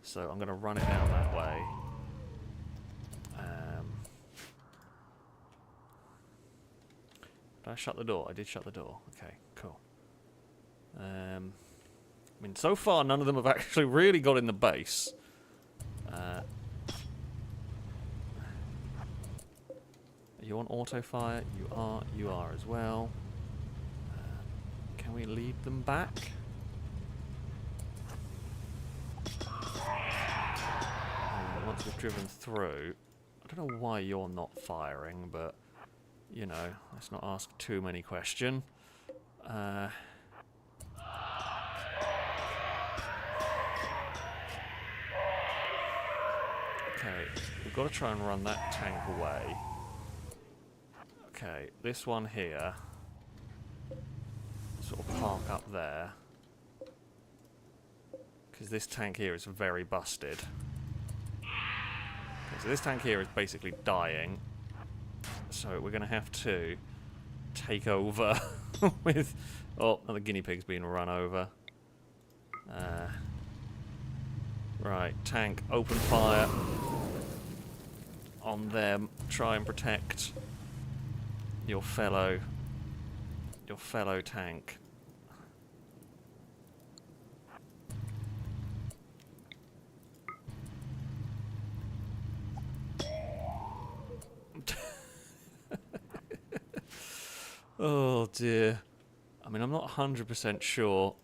So I'm going to run it down that way. Did I shut the door? I did shut the door. Okay, cool. I mean, so far none of them have actually really got in the base. Are you on auto fire? You are as well. Can we lead them back? Once we've driven through, I don't know why you're not firing, but you know, let's not ask too many questions. Okay, we've got to try and run that tank away. Okay, this one here, sort of park up there, because this tank here is very busted. Okay, so this tank here is basically dying, so we're going to have to take over with... Oh, another guinea pig's being run over. Right, tank, open fire on them. Try and protect your fellow tank. Oh dear. I mean, I'm not 100% sure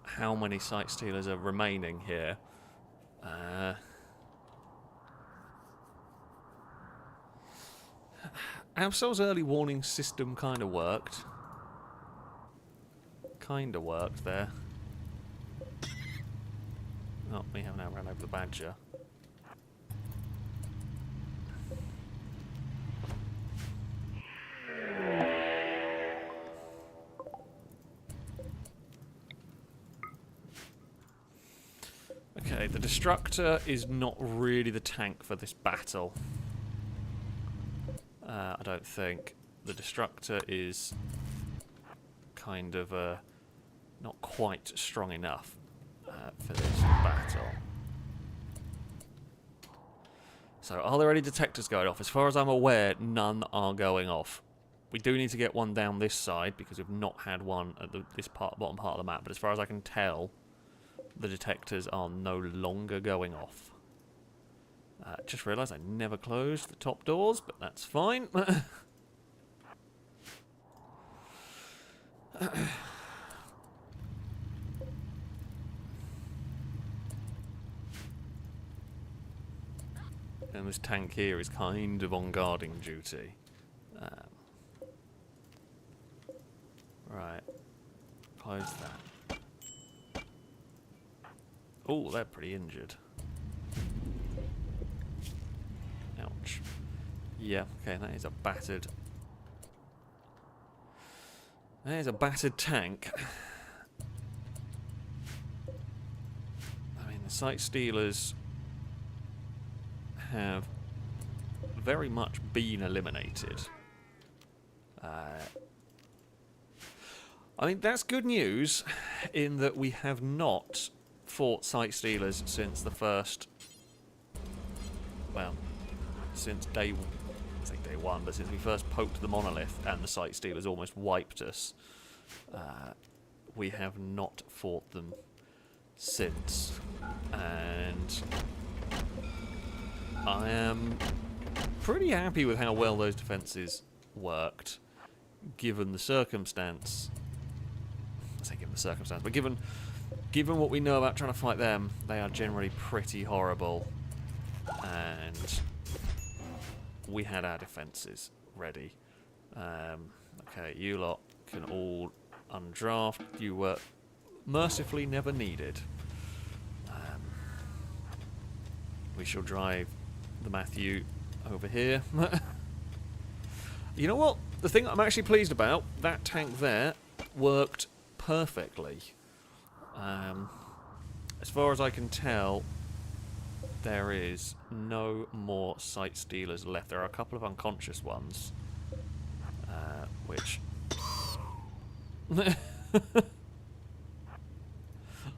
how many Sight Stealers are remaining here. Absol's early warning system kind of worked. Kind of worked there. Oh, we have now run over the badger. Okay, the Destructor is not really the tank for this battle. I don't think. The Destructor is kind of not quite strong enough for this battle. So, are there any detectors going off? As far as I'm aware, none are going off. We do need to get one down this side, because we've not had one at this bottom part of the map. But as far as I can tell, the detectors are no longer going off. Just realised I never closed the top doors, but that's fine. And this tank here is kind of on guarding duty. Right. Close that. Oh, they're pretty injured. Ouch. Yeah, okay, that is a battered... That is a battered tank. I mean, the Sight Stealers have very much been eliminated. I mean, that's good news in that we have not fought Sight Stealers since the first... Well, since I say day one, but since we first poked the monolith and the Sight Stealers almost wiped us. We have not fought them since. And I am pretty happy with how well those defences worked, given the circumstance. I say given the circumstance, but given what we know about trying to fight them, they are generally pretty horrible. And we had our defences ready. Okay, you lot can all undraft. You were mercifully never needed. We shall drive the Matthew over here. You know what? The thing I'm actually pleased about, that tank there worked perfectly. As far as I can tell, there is no more Sight Stealers left. There are a couple of unconscious ones, which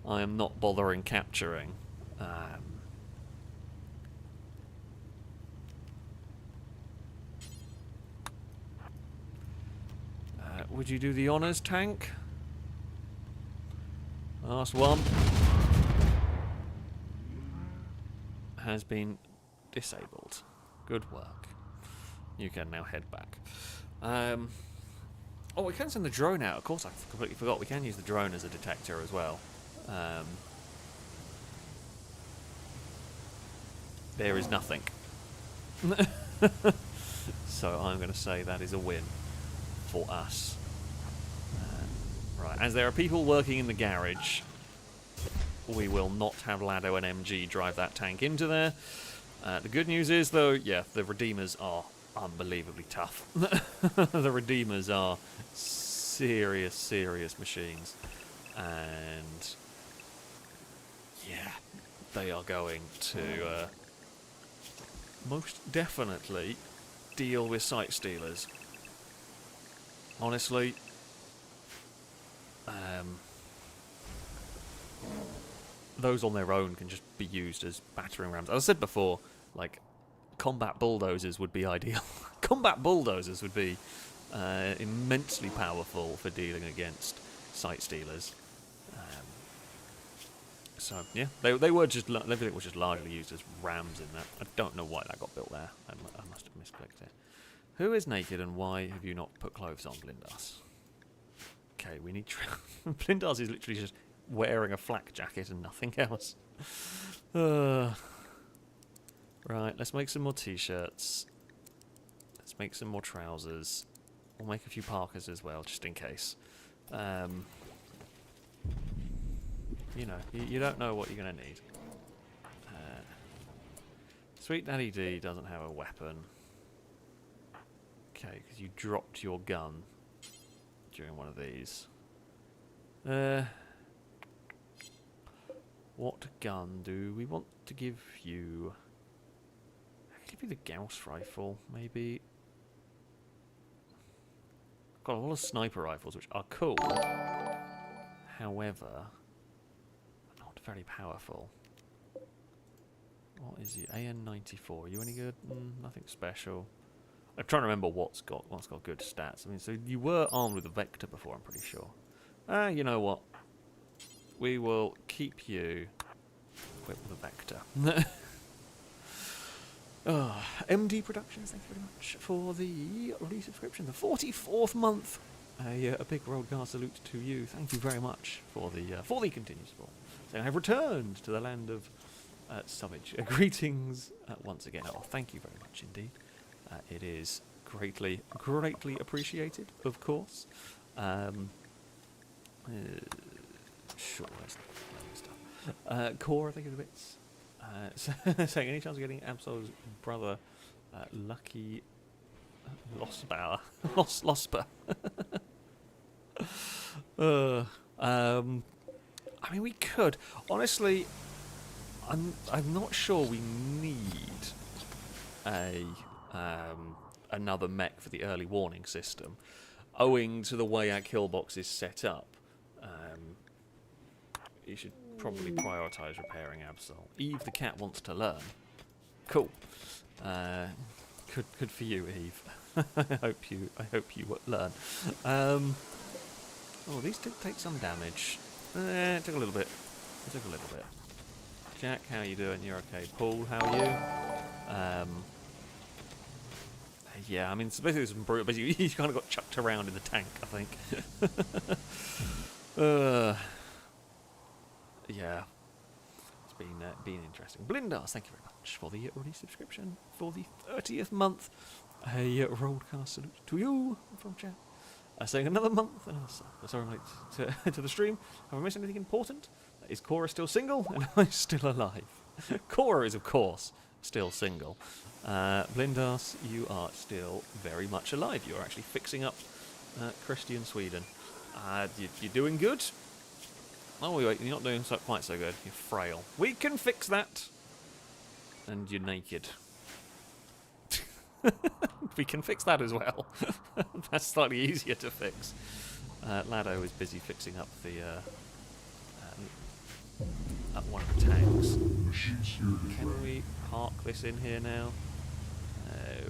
I am not bothering capturing. Would you do the honours, tank? Last one has been disabled. Good work. You can now head back. Oh, we can send the drone out. Of course, I completely forgot. We can use the drone as a detector as well. There is nothing. So I'm going to say that is a win for us. Right, as there are people working in the garage, we will not have Lado and MG drive that tank into there. The good news is, though, yeah, the Redeemers are unbelievably tough. The Redeemers are serious, serious machines. And, yeah, they are going to most definitely deal with sight stealers. Honestly, those on their own can just be used as battering rams. As I said before, like, combat bulldozers would be ideal. Combat bulldozers would be immensely powerful for dealing against sight stealers. So yeah, they were just everything was just largely used as rams in that. I don't know why that got built there. I must have misclicked it. Who is naked and why have you not put clothes on, Blindas? Okay, we need... Blindas is literally just wearing a flak jacket and nothing else. Right, let's make some more t-shirts. Let's make some more trousers. We'll make a few parkas as well, just in case. You know, you don't know what you're going to need. Sweet Daddy D doesn't have a weapon. Okay, because you dropped your gun during one of these. What gun do we want to give you? I'll give you the Gauss rifle, maybe. Got a lot of sniper rifles, which are cool. However, not very powerful. What is you? AN-94. Are you any good? Nothing special. I'm trying to remember what's got good stats. I mean, so you were armed with a Vector before, I'm pretty sure. You know what? We will keep you equipped with a Vector. MD Productions, thank you very much for the resubscription. The 44th month. A big roadcar salute to you. Thank you very much for the continued support. So I have returned to the land of Savage. Greetings once again. Oh, thank you very much indeed. It is greatly appreciated, of course. Sure, that's stuff. Cora, thank you for the bits. Saying, any chance of getting Absol's brother, Lucky Losbauer? Losper. I mean, we could. Honestly, I'm not sure we need another mech for the early warning system, owing to the way our kill box is set up. You should probably prioritise repairing Absol. Eve the cat wants to learn. Cool. Good for you, Eve. I hope you learn. Oh, these did take some damage. It took a little bit. Jack, how you doing? You're okay. Paul, how are you? Yeah, I mean, it's basically some brutal. Basically, you kind of got chucked around in the tank, I think. Yeah, it's been interesting. Blindas, thank you very much for the resubscription for the 30th month. A roadcast salute to you from chat. Saying another month. Sorry, I'm late to the stream. Have I missed anything important? Is Cora still single? And am I still alive? Cora is, of course, still single. Blindas, you are still very much alive. You are actually fixing up Christian Sweden. You're doing good? Oh, wait, you're not doing quite so good. You're frail. We can fix that. And you're naked. We can fix that as well. That's slightly easier to fix. Lado is busy fixing up the one of the tanks. Can we park this in here now?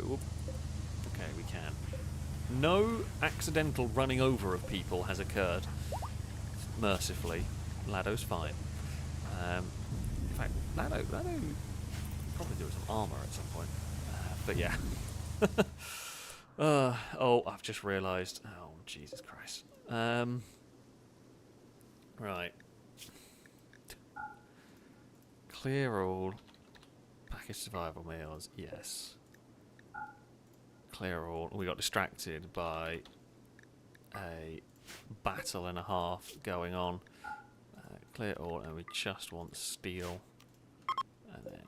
Okay, we can. No accidental running over of people has occurred, mercifully. Lado's fine. In fact, Lado probably do some armor at some point. But yeah. Oh, I've just realised. Oh, Jesus Christ. Right. Clear all. Package survival meals. Yes. Clear all. We got distracted by a battle and a half going on. Clear all, and we just want steel. And then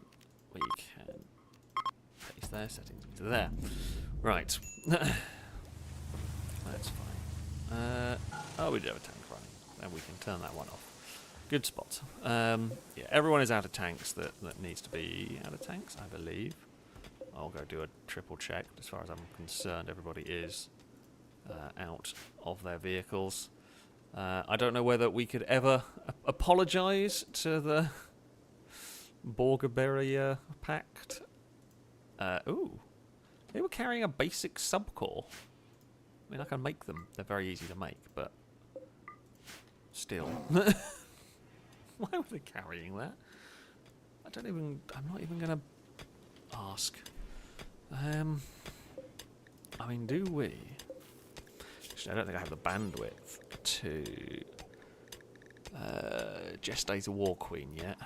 we can paste their settings into there. Right. That's fine. Oh, we do have a tank running, and we can turn that one off. Good spot. Yeah, everyone is out of tanks that needs to be out of tanks, I believe. I'll go do a triple check. As far as I'm concerned, everybody is out of their vehicles. I don't know whether we could ever apologise to the Borgaberia Pact. Ooh. They were carrying a basic subcore. I mean, I can make them. They're very easy to make, but still. Why were they carrying that? I'm not even going to ask. I mean, do we? Actually, I don't think I have the bandwidth to gestate a War Queen yet.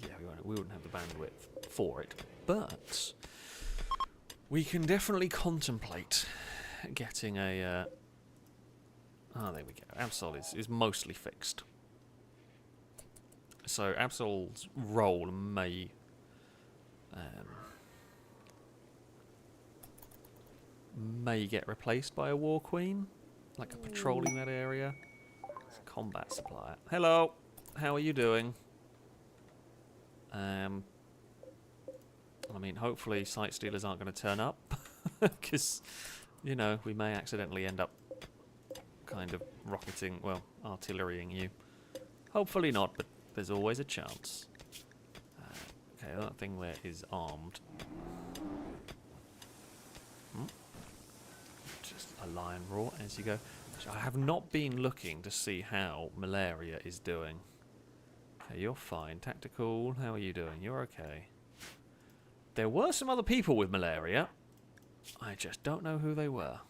Yeah, we wouldn't have the bandwidth for it, but we can definitely contemplate getting a... oh, there we go. Absol is mostly fixed. So Absol's role may get replaced by a War Queen, like a patrolling that area. It's a combat supplier. Hello, how are you doing? I mean, hopefully Sight Stealers aren't going to turn up, because, you know, we may accidentally end up kind of rocketing, well, artillerying you. Hopefully not, but there's always a chance. Okay, that thing there is armed. Just a lion roar as you go. I have not been looking to see how malaria is doing. Okay, you're fine. Tactical, how are you doing? You're okay. There were some other people with malaria. I just don't know who they were.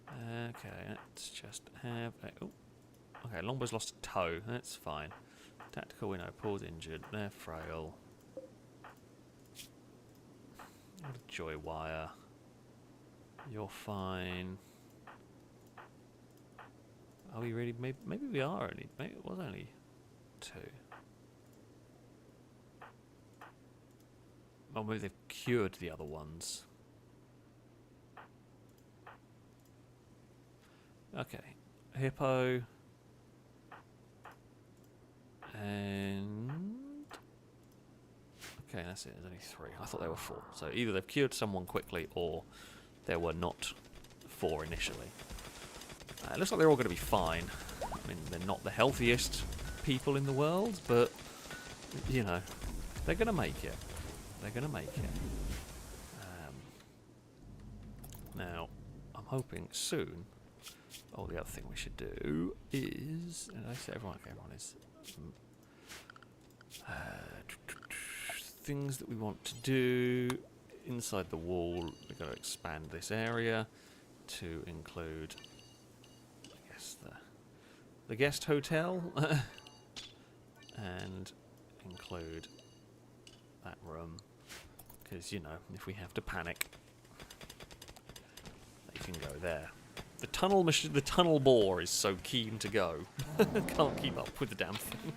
Okay, let's just have a... oh. Okay, Longbow's lost a toe. That's fine. Tactical, we know. Paul's injured. They're frail. What a joy wire. You're fine. Are we really... maybe we are only... maybe it was only 2. Or maybe they've cured the other ones. Okay. Hippo. And... okay, that's it. There's only 3. I thought there were 4. So either they've cured someone quickly, or there were not 4 initially. It looks like they're all going to be fine. I mean, they're not the healthiest people in the world, but, you know, they're going to make it. They're going to make it. Now, I'm hoping soon... oh, the other thing we should do is... and I say everyone is... things that we want to do inside the wall. We've got to expand this area to include, I guess, the guest hotel and include that room, because, you know, if we have to panic, they can go there. The tunnel bore is so keen to go. Can't keep up with the damn thing.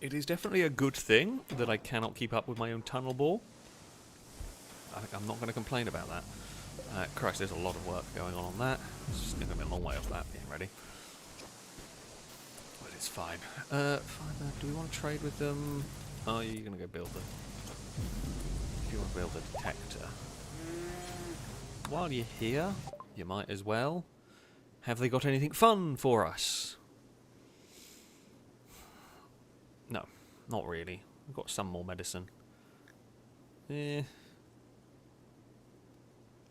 It is definitely a good thing that I cannot keep up with my own tunnel bore. I'm not going to complain about that. Christ, there's a lot of work going on that. It's just going to be a long way off that being ready. But it's fine. Fine, do we want to trade with them? Oh, you're going to go build them. If you want to build a detector. While you're here, you might as well. Have they got anything fun for us? No, not really. We've got some more medicine.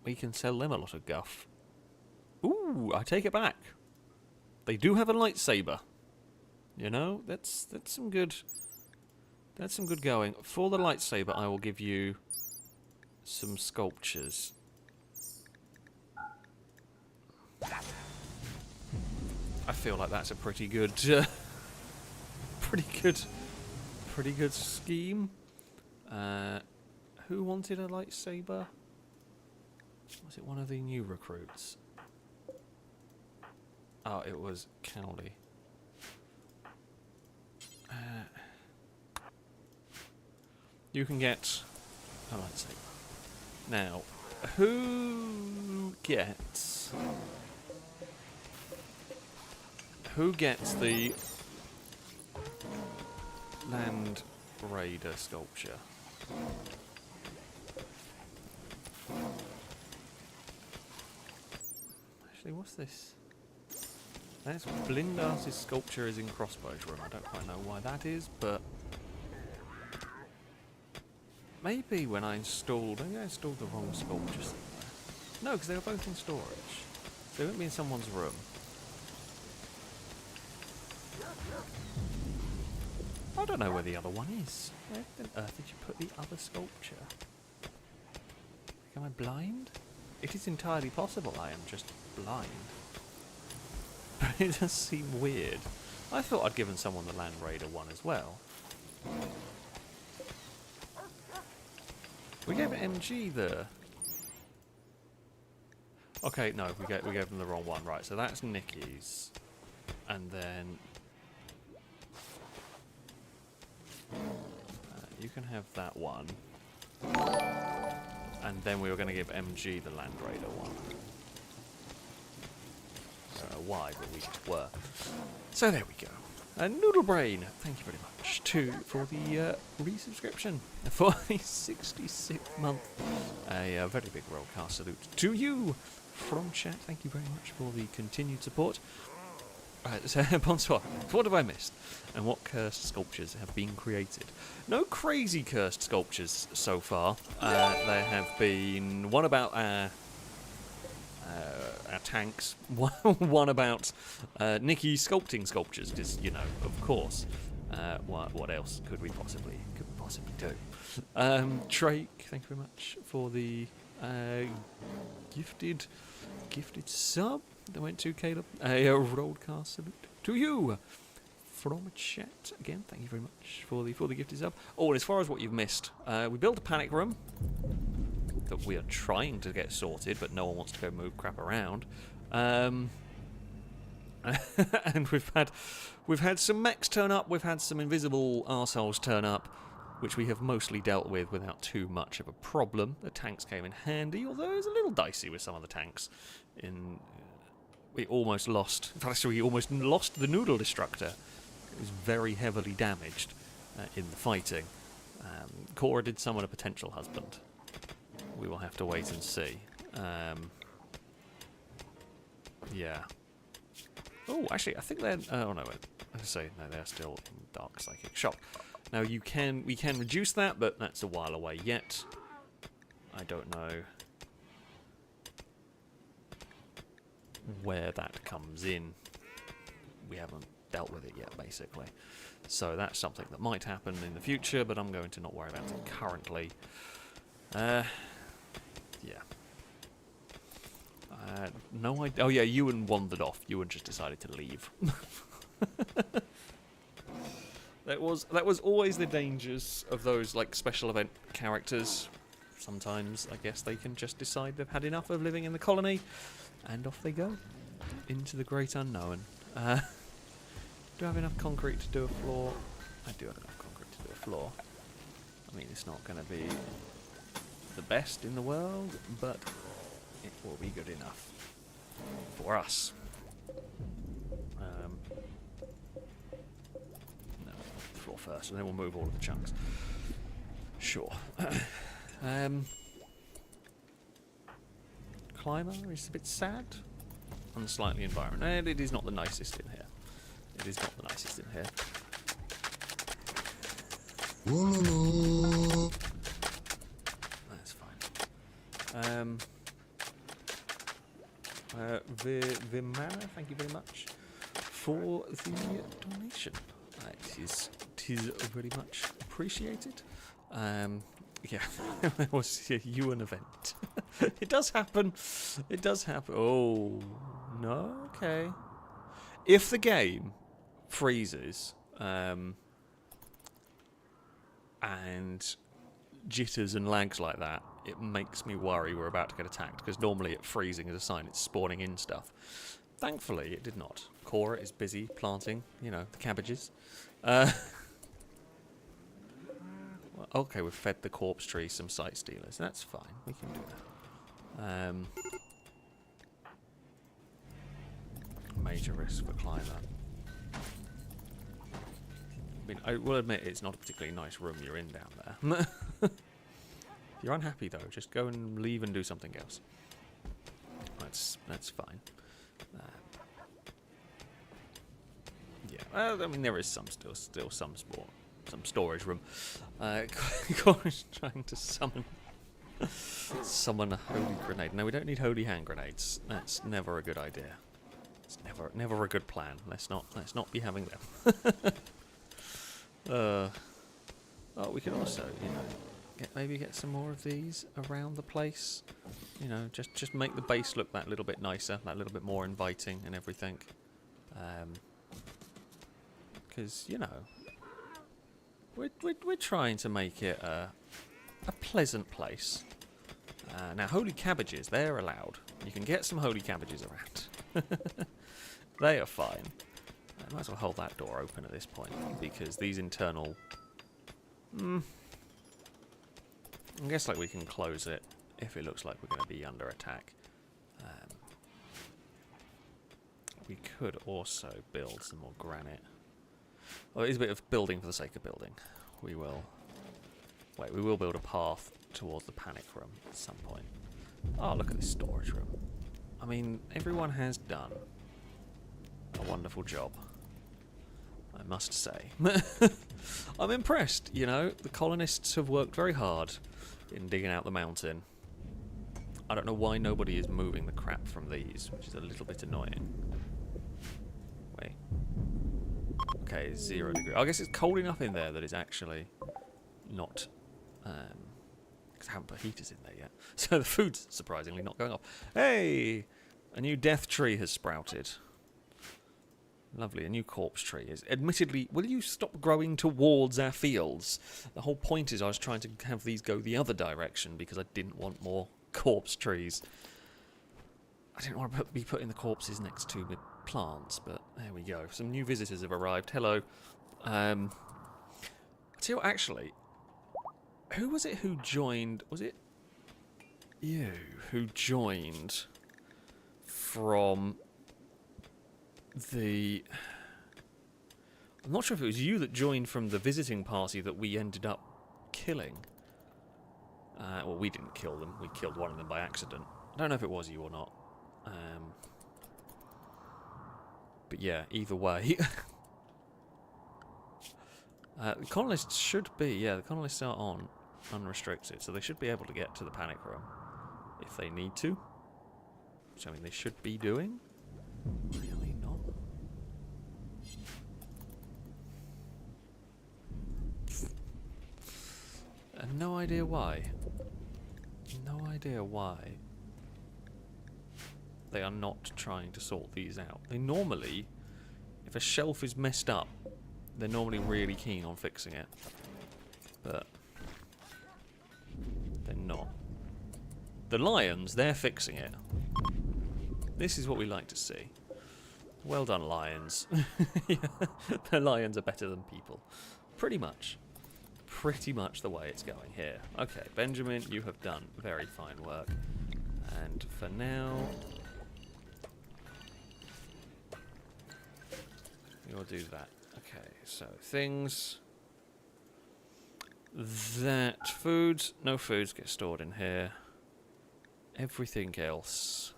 we can sell them a lot of guff. Ooh, I take it back. They do have a lightsaber. You know, that's some good. That's some good going. For the lightsaber, I will give you some sculptures. I feel like that's a pretty good, pretty good scheme. Who wanted a lightsaber? Was it one of the new recruits? Oh, it was Cowley. You can get a lightsaber. Now, who gets the Land Raider sculpture? Actually, what's this? That's Blindar's sculpture is in Crossbow's room. I don't quite know why that is, but maybe when I installed the wrong sculpture somewhere. No, because they were both in storage. They wouldn't be in someone's room. I don't know where the other one is. Where on earth did you put the other sculpture? Am I blind? It is entirely possible I am just blind. But it does seem weird. I thought I'd given someone the Land Raider one as well. We gave MG the... Okay, no, we gave them the wrong one. Right, so that's Nikki's. And then... you can have that one. And then we were going to give MG the Land Raider one. I don't know why, but we just were. So there we go. Noodle Brain, thank you very much for the resubscription for the 66th month. A very big rollcast salute to you from chat. Thank you very much for the continued support. So, bonsoir. What have I missed? And what cursed sculptures have been created? No crazy cursed sculptures so far. There have been one about our tanks, one about Nikki sculpting sculptures, because, you know, of course. What else could we possibly do? Drake, thank you very much for the gifted sub that went to Caleb. A roadcast salute to you from chat again. Thank you very much for the gifted sub. Oh, and as far as what you've missed, we built a panic room that we are trying to get sorted, but no one wants to go move crap around. And we've had some mechs turn up. We've had some invisible arseholes turn up, which we have mostly dealt with without too much of a problem. The tanks came in handy, although it was a little dicey with some of the tanks. We almost lost. In fact, we almost lost the Noodle Destructor. It was very heavily damaged in the fighting. Cora did summon a potential husband. We will have to wait and see. Yeah. Oh, actually, I think they're... oh, no, wait. I say, no, they're still in Dark Psychic Shock. Now, we can reduce that, but that's a while away yet. I don't know where that comes in. We haven't dealt with it yet, basically. So that's something that might happen in the future, but I'm going to not worry about it currently. Yeah. No idea. Oh yeah, Ewan wandered off. Ewan just decided to leave. That was always the dangers of those like special event characters. Sometimes I guess they can just decide they've had enough of living in the colony, and off they go into the great unknown. Do I have enough concrete to do a floor? I do have enough concrete to do a floor. I mean, it's not going to be the best in the world, but it will be good enough for us. No, floor first, and then we'll move all of the chunks. Sure. Climber is a bit sad and slightly environment. And it is not the nicest in here. It is not the nicest in here. That's fine. Vimana, thank you very much for the donation. It is very much appreciated. Yeah, it was you an event. It does happen. It does happen. Oh, no, okay. If the game freezes and jitters and lags like that, it makes me worry we're about to get attacked, because normally it freezing is a sign it's spawning in stuff. Thankfully, it did not. Cora is busy planting, you know, the cabbages. Well, okay, we've fed the corpse tree some sight stealers. That's fine. We can do that. Major risk for climber. I mean, I will admit it's not a particularly nice room you're in down there. If you're unhappy though, just go and leave and do something else. That's fine. Yeah, well, I mean there is still some storage room. Cora's trying to summon a holy grenade. No, we don't need holy hand grenades. That's never a good idea. It's never a good plan. Let's not be having them. Oh, we could also, you know, maybe get some more of these around the place. You know, just make the base look that little bit nicer, that little bit more inviting and everything. Because you know, we're trying to make it a pleasant place. Now, holy cabbages, they're allowed. You can get some holy cabbages around. They are fine. I might as well hold that door open at this point, because these internal... I guess like we can close it if it looks like we're going to be under attack. We could also build some more granite. Well, it is a bit of building for the sake of building. We will build a path towards the panic room at some point. Oh, look at this storage room. I mean, everyone has done a wonderful job, I must say. I'm impressed, you know. The colonists have worked very hard in digging out the mountain. I don't know why nobody is moving the crap from these, which is a little bit annoying. Wait. Okay, 0 degree. I guess it's cold enough in there that it's actually not... because I haven't put heaters in there yet. So the food's surprisingly not going off. Hey! A new death tree has sprouted. Lovely, a new corpse tree is. Admittedly, will you stop growing towards our fields? The whole point is I was trying to have these go the other direction because I didn't want more corpse trees. I didn't want to be putting the corpses next to the plants, but there we go. Some new visitors have arrived. Hello. I'll tell you what, actually, who was it who joined? Was it you who joined from the... I'm not sure if it was you that joined from the visiting party that we ended up killing. Well, we didn't kill them. We killed one of them by accident. I don't know if it was you or not. But yeah, either way. The colonists should be, yeah, the colonists are on unrestricted, so they should be able to get to the panic room if they need to. Which, I mean, they should be doing. Really not. And no idea why. No idea why they are not trying to sort these out. They normally, if a shelf is messed up, they're normally really keen on fixing it. But they're not. The lions, they're fixing it. This is what we like to see. Well done, lions. Yeah, the lions are better than people. Pretty much. Pretty much the way it's going here. Okay, Benjamin, you have done very fine work. And for now... you'll do that. Okay, so things... that foods... no foods get stored in here. Everything else...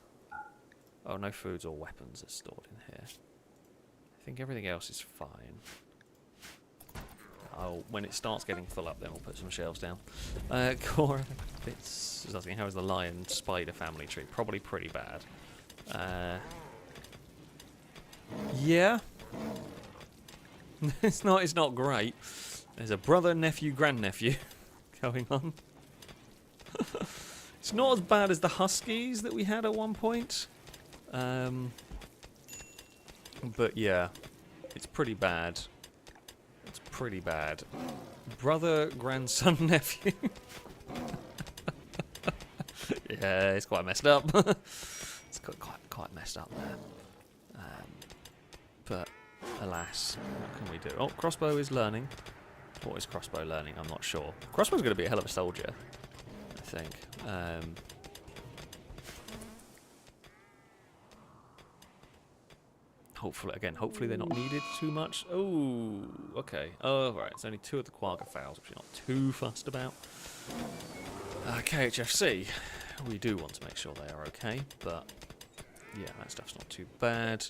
oh, no foods or weapons are stored in here. I think everything else is fine. When it starts getting full up, then we'll put some shelves down. Cora, it's asking, how is the lion spider family tree? Probably pretty bad. Yeah. It's not great. There's a brother, nephew, grandnephew going on. It's not as bad as the Huskies that we had at one point. But yeah, it's pretty bad. It's pretty bad. Brother, grandson, nephew. Yeah, it's quite messed up. It's quite messed up there. But alas, what can we do? Oh, crossbow is learning. What is crossbow learning? I'm not sure. Crossbow's going to be a hell of a soldier, I think. Hopefully they're not needed too much. Oh, okay. Oh, right. It's only 2 of the quagga fowls, which you're not too fussed about. KHFC. We do want to make sure they are okay, but yeah, that stuff's not too bad.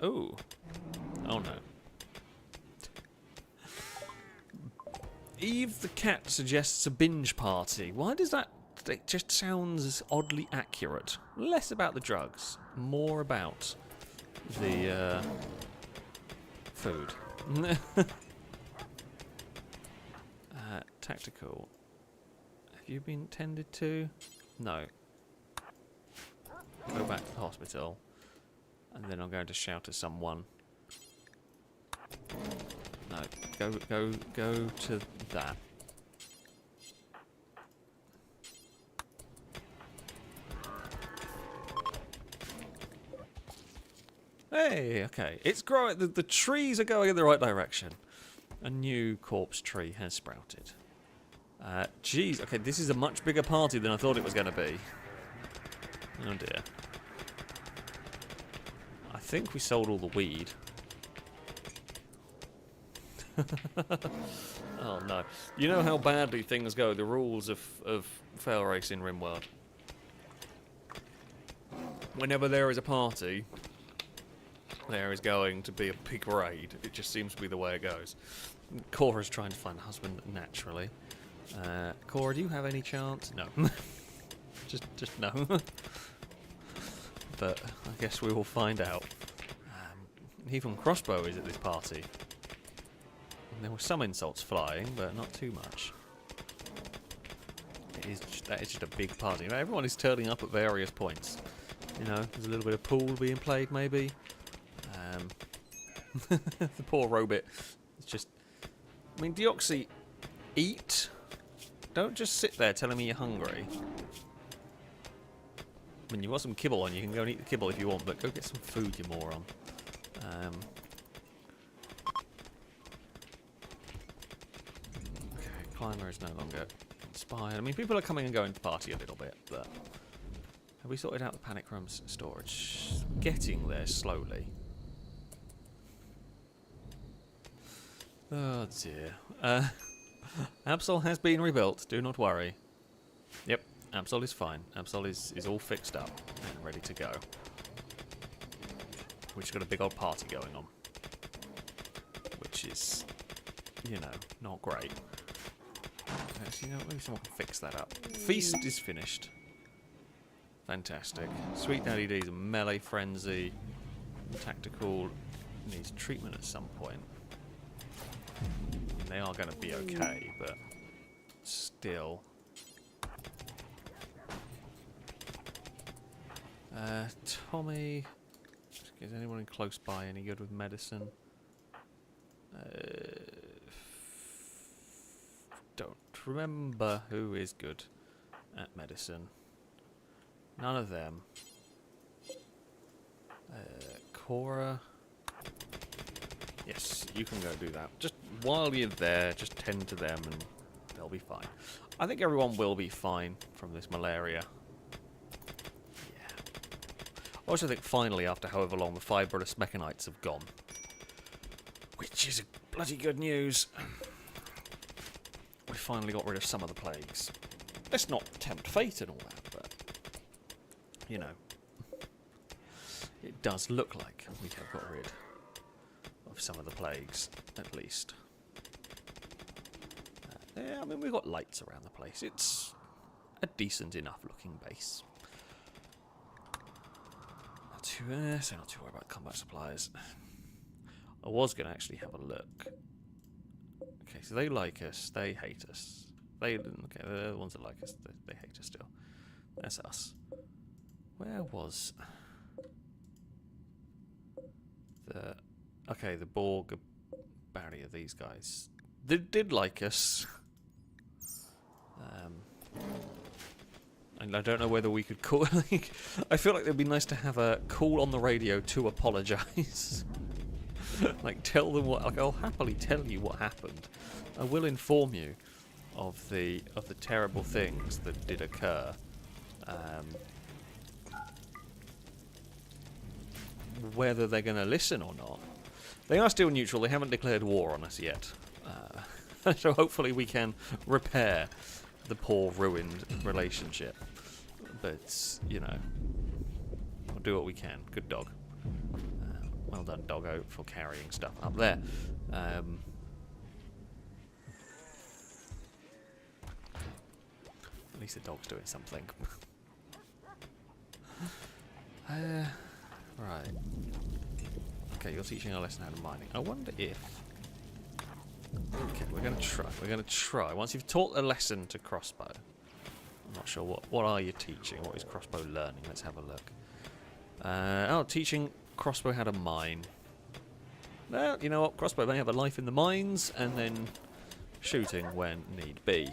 Oh no. Eve the cat suggests a binge party. Why does that... It just sounds oddly accurate. Less about the drugs, more about the food. Tactical. Have you been tended to? No. Go back to the hospital. And then I'm going to shout at someone. No, go to that. Hey, okay. It's growing. The trees are going in the right direction. A new corpse tree has sprouted. Geez, okay, this is a much bigger party than I thought it was going to be. Oh dear. I think we sold all the weed. Oh no. You know how badly things go, the rules of FailRace in Rimworld. Whenever there is a party, there is going to be a big raid. It just seems to be the way it goes. Cora's trying to find a husband, naturally. Cora, do you have any chance? No. just no. But I guess we will find out. Even Crossbow is at this party. And there were some insults flying, but not too much. That is just a big party. You know, everyone is turning up at various points. You know, there's a little bit of pool being played, maybe. The poor robot. It's just... I mean, Deoxy, eat. Don't just sit there telling me you're hungry. I mean, you've got some kibble on. You can go and eat the kibble if you want, but go get some food, you moron. Okay, climber is no longer inspired. I mean, people are coming and going to party a little bit, but... Have we sorted out the panic rooms storage? Getting there slowly. Oh dear. Absol has been rebuilt, do not worry. Yep, Absol is fine. Absol is all fixed up and ready to go. We've just got a big old party going on. Which is, you know, not great. Actually, you know, maybe someone can fix that up. Feast is finished. Fantastic. Sweet Daddy D's a melee frenzy. Tactical needs treatment at some point. They are going to be okay, but still. Tommy, is anyone close by any good with medicine? Don't remember who is good at medicine. None of them. Cora. Yes, you can go do that. Just while you're there, just tend to them and they'll be fine. I think everyone will be fine from this malaria. Yeah. I also think finally, after however long, the fibrous mechanites have gone. Which is bloody good news. We finally got rid of some of the plagues. Let's not tempt fate and all that, but... You know. It does look like we have got rid of some of the plagues, at least. Yeah, I mean, we've got lights around the place. It's a decent enough looking base. Not too worried about combat supplies. I was going to actually have a look. Okay, so they like us. They hate us. Okay, they're the ones that like us. They hate us still. That's us. Where was the... Okay, the Borg barrier, these guys. They did like us. And I don't know whether we could call... Like, I feel like it'd be nice to have a call on the radio to apologise. Like, tell them what... Like, I'll happily tell you what happened. I will inform you of the terrible things that did occur. Whether they're going to listen or not. They are still neutral. They haven't declared war on us yet. So hopefully we can repair the poor, ruined relationship. But, you know, we'll do what we can. Good dog. Well done, doggo, for carrying stuff up there. At least the dog's doing something. Right. Okay, you're teaching a lesson how to mining. I wonder if... Okay, we're going to try. We're going to try. Once you've taught a lesson to Crossbow. I'm not sure what are you teaching? What is Crossbow learning? Let's have a look. Teaching Crossbow how to mine. Well, you know what? Crossbow may have a life in the mines, and then shooting when need be.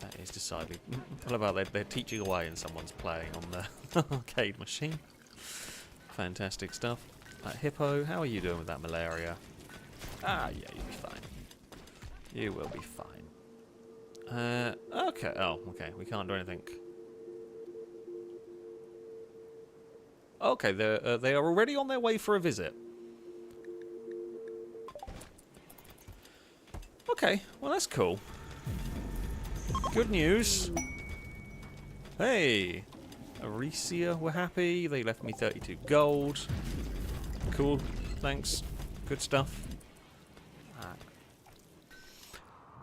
That is decidedly... What about they're teaching away and someone's playing on the arcade machine. Fantastic stuff. Hippo, how are you doing with that malaria? Ah, yeah, you'll be fine. You will be fine. Okay. Oh, okay. We can't do anything. Okay, they are already on their way for a visit. Okay, well that's cool. Good news. Hey, Aricia were happy. They left me 32 gold. Cool. Thanks. Good stuff.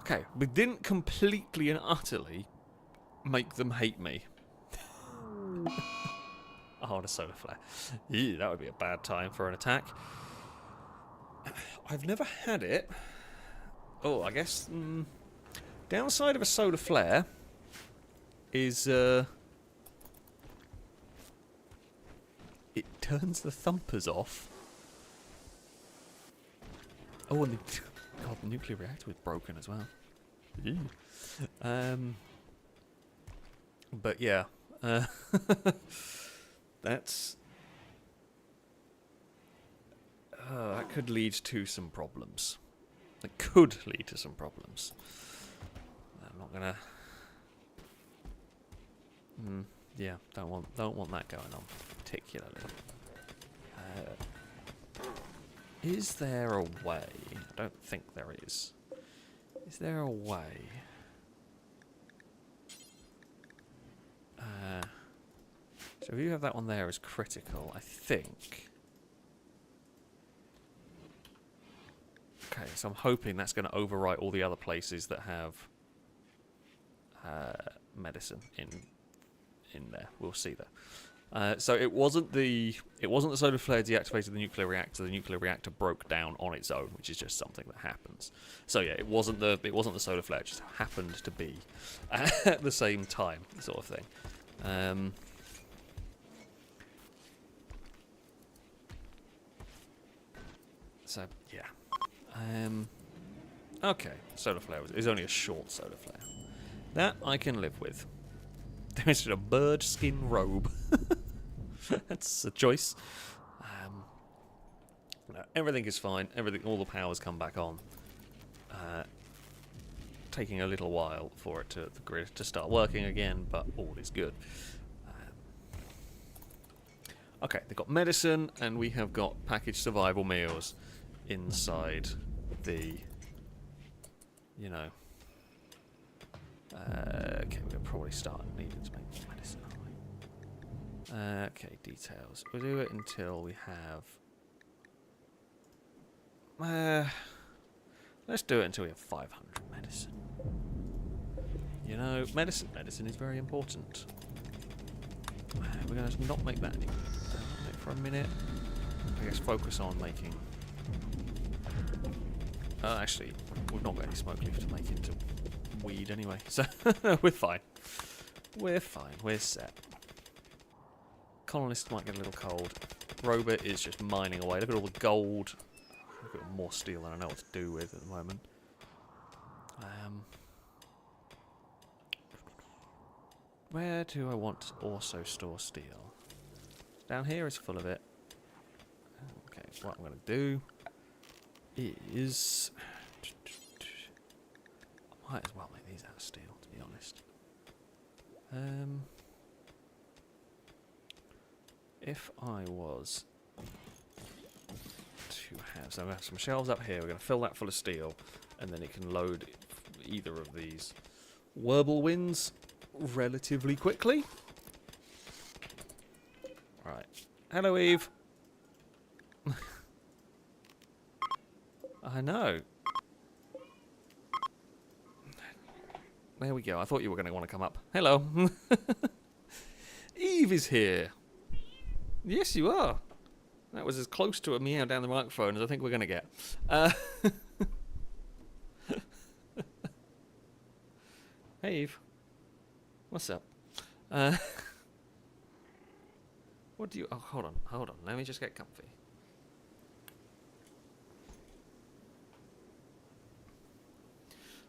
Okay, we didn't completely and utterly make them hate me. Oh, the solar flare. Ew, that would be a bad time for an attack. I've never had it. Oh, I guess... downside of a solar flare is... it turns the thumpers off. Oh, and the... God, the nuclear reactor was broken as well. Ew. But yeah. That's... that could lead to some problems. It could lead to some problems. I'm not gonna... yeah, don't want that going on, particularly. Is there a way? I don't think there is. Is there a way? So if you have that one there as critical, I think. Okay, so I'm hoping that's going to overwrite all the other places that have medicine in there. We'll see though. So it wasn't the solar flare deactivated the nuclear reactor. The nuclear reactor broke down on its own, which is just something that happens. So yeah, it wasn't the solar flare. It just happened to be at the same time, sort of thing. So yeah. Okay, solar flare is only a short solar flare. That I can live with. There's a bird skin robe. That's a choice. No, everything is fine. All the powers come back on. Taking a little while for it the grid to start working again, but all is good. Okay, they've got medicine, and we have got packaged survival meals inside the, you know. Okay, we'll probably start needing to make more medicine, aren't we? Okay, details. We'll do it until we have... Let's do it until we have 500 medicine. You know, medicine is very important. We're going to not make that anymore. For a minute. I guess focus on making... actually, we've not got any smoke leaf to make into weed anyway, so we're fine. We're fine. We're set. Colonist might get a little cold. Robot is just mining away. Look at all the gold. I've got more steel than I know what to do with at the moment. Where do I want to also store steel? Down here is full of it. Okay, what I'm going to do is... I might as well make these out of steel, to be honest. If I was to have... So I'm going to have some shelves up here. We're going to fill that full of steel, and then it can load either of these whirlwinds relatively quickly. Right. Hello, Eve. I know. There we go. I thought you were going to want to come up. Hello. Eve is here. Yes, you are. That was as close to a meow down the microphone as I think we're going to get. Hey, Eve. What's up? What do you... Oh, hold on. Let me just get comfy.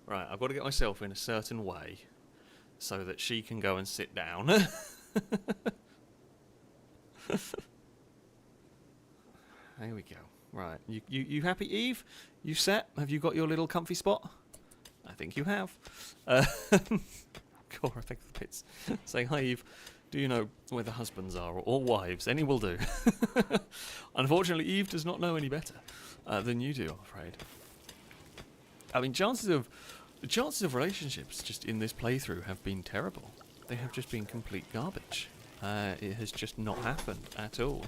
Right, I've got to get myself in a certain way so that she can go and sit down. There we go. Right, you happy, Eve? You set? Have you got your little comfy spot? I think you have. Cora, thanks for the bits. Saying, hi, Eve. Do you know where the husbands are, or wives? Any will do. Unfortunately, Eve does not know any better than you do, I'm afraid. I mean, the chances of relationships just in this playthrough have been terrible. They have just been complete garbage. It has just not happened at all.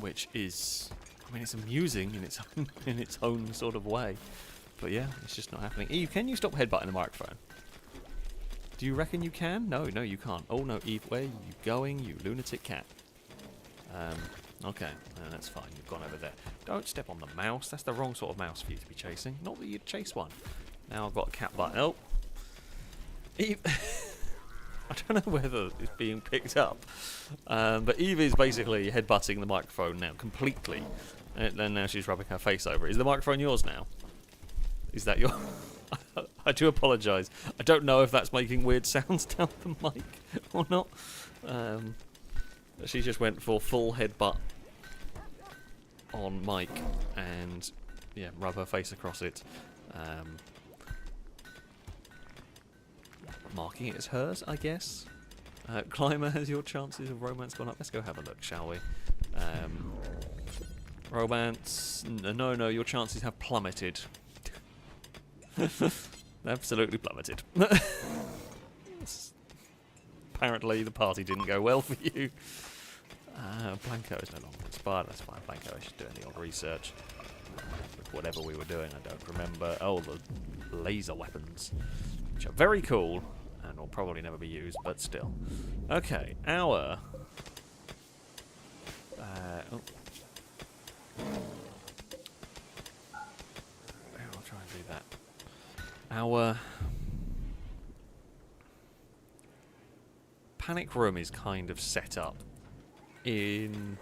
Which is, I mean, it's amusing in its own sort of way. But yeah, it's just not happening. Eve, can you stop headbutting the microphone? Do you reckon you can? No, you can't. Oh no, Eve, where are you going, you lunatic cat? Okay, that's fine. You've gone over there. Don't step on the mouse. That's the wrong sort of mouse for you to be chasing. Not that you'd chase one. Now I've got a cat button. Oh, Eve. I don't know whether it's being picked up, but Eve is basically headbutting the microphone now completely, and now she's rubbing her face over it. Is the microphone yours now? Is that your... I do apologise. I don't know if that's making weird sounds down the mic or not. She just went for full headbutt on mic and, yeah, rub her face across it. Marking it as hers, I guess. Climber, has your chances of romance gone up? Let's go have a look, shall we? Romance... No, your chances have plummeted. Absolutely plummeted. Apparently the party didn't go well for you. Blanco is no longer inspired. That's fine. Blanco is just doing the old research. Whatever we were doing, I don't remember. Oh, the laser weapons, which are very cool and will probably never be used, but still. Okay, our... I'll try and do that. Our panic room is kind of set up in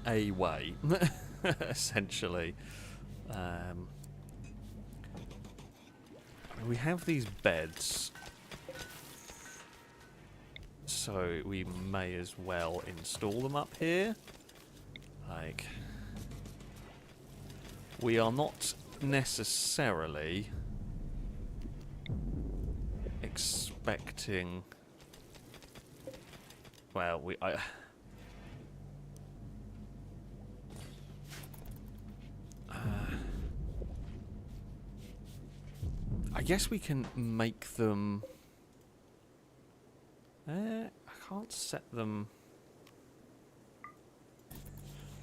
a way, essentially. We have these beds, so we may as well install them up here. Like, we are not necessarily expecting... Well, I guess we can make them... I can't set them...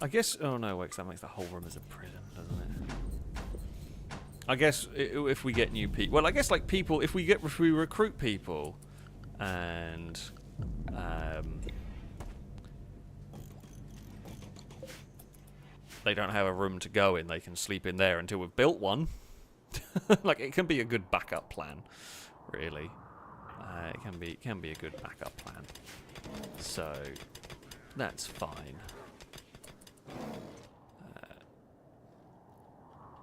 I guess... Oh, no, wait, 'cause that makes the whole room as a prison, doesn't it? I guess if we get new people... Well, I guess, like, people... If we recruit people and... they don't have a room to go in, they can sleep in there until we've built one. Like, it can be a good backup plan, really. It can be a good backup plan. So, that's fine.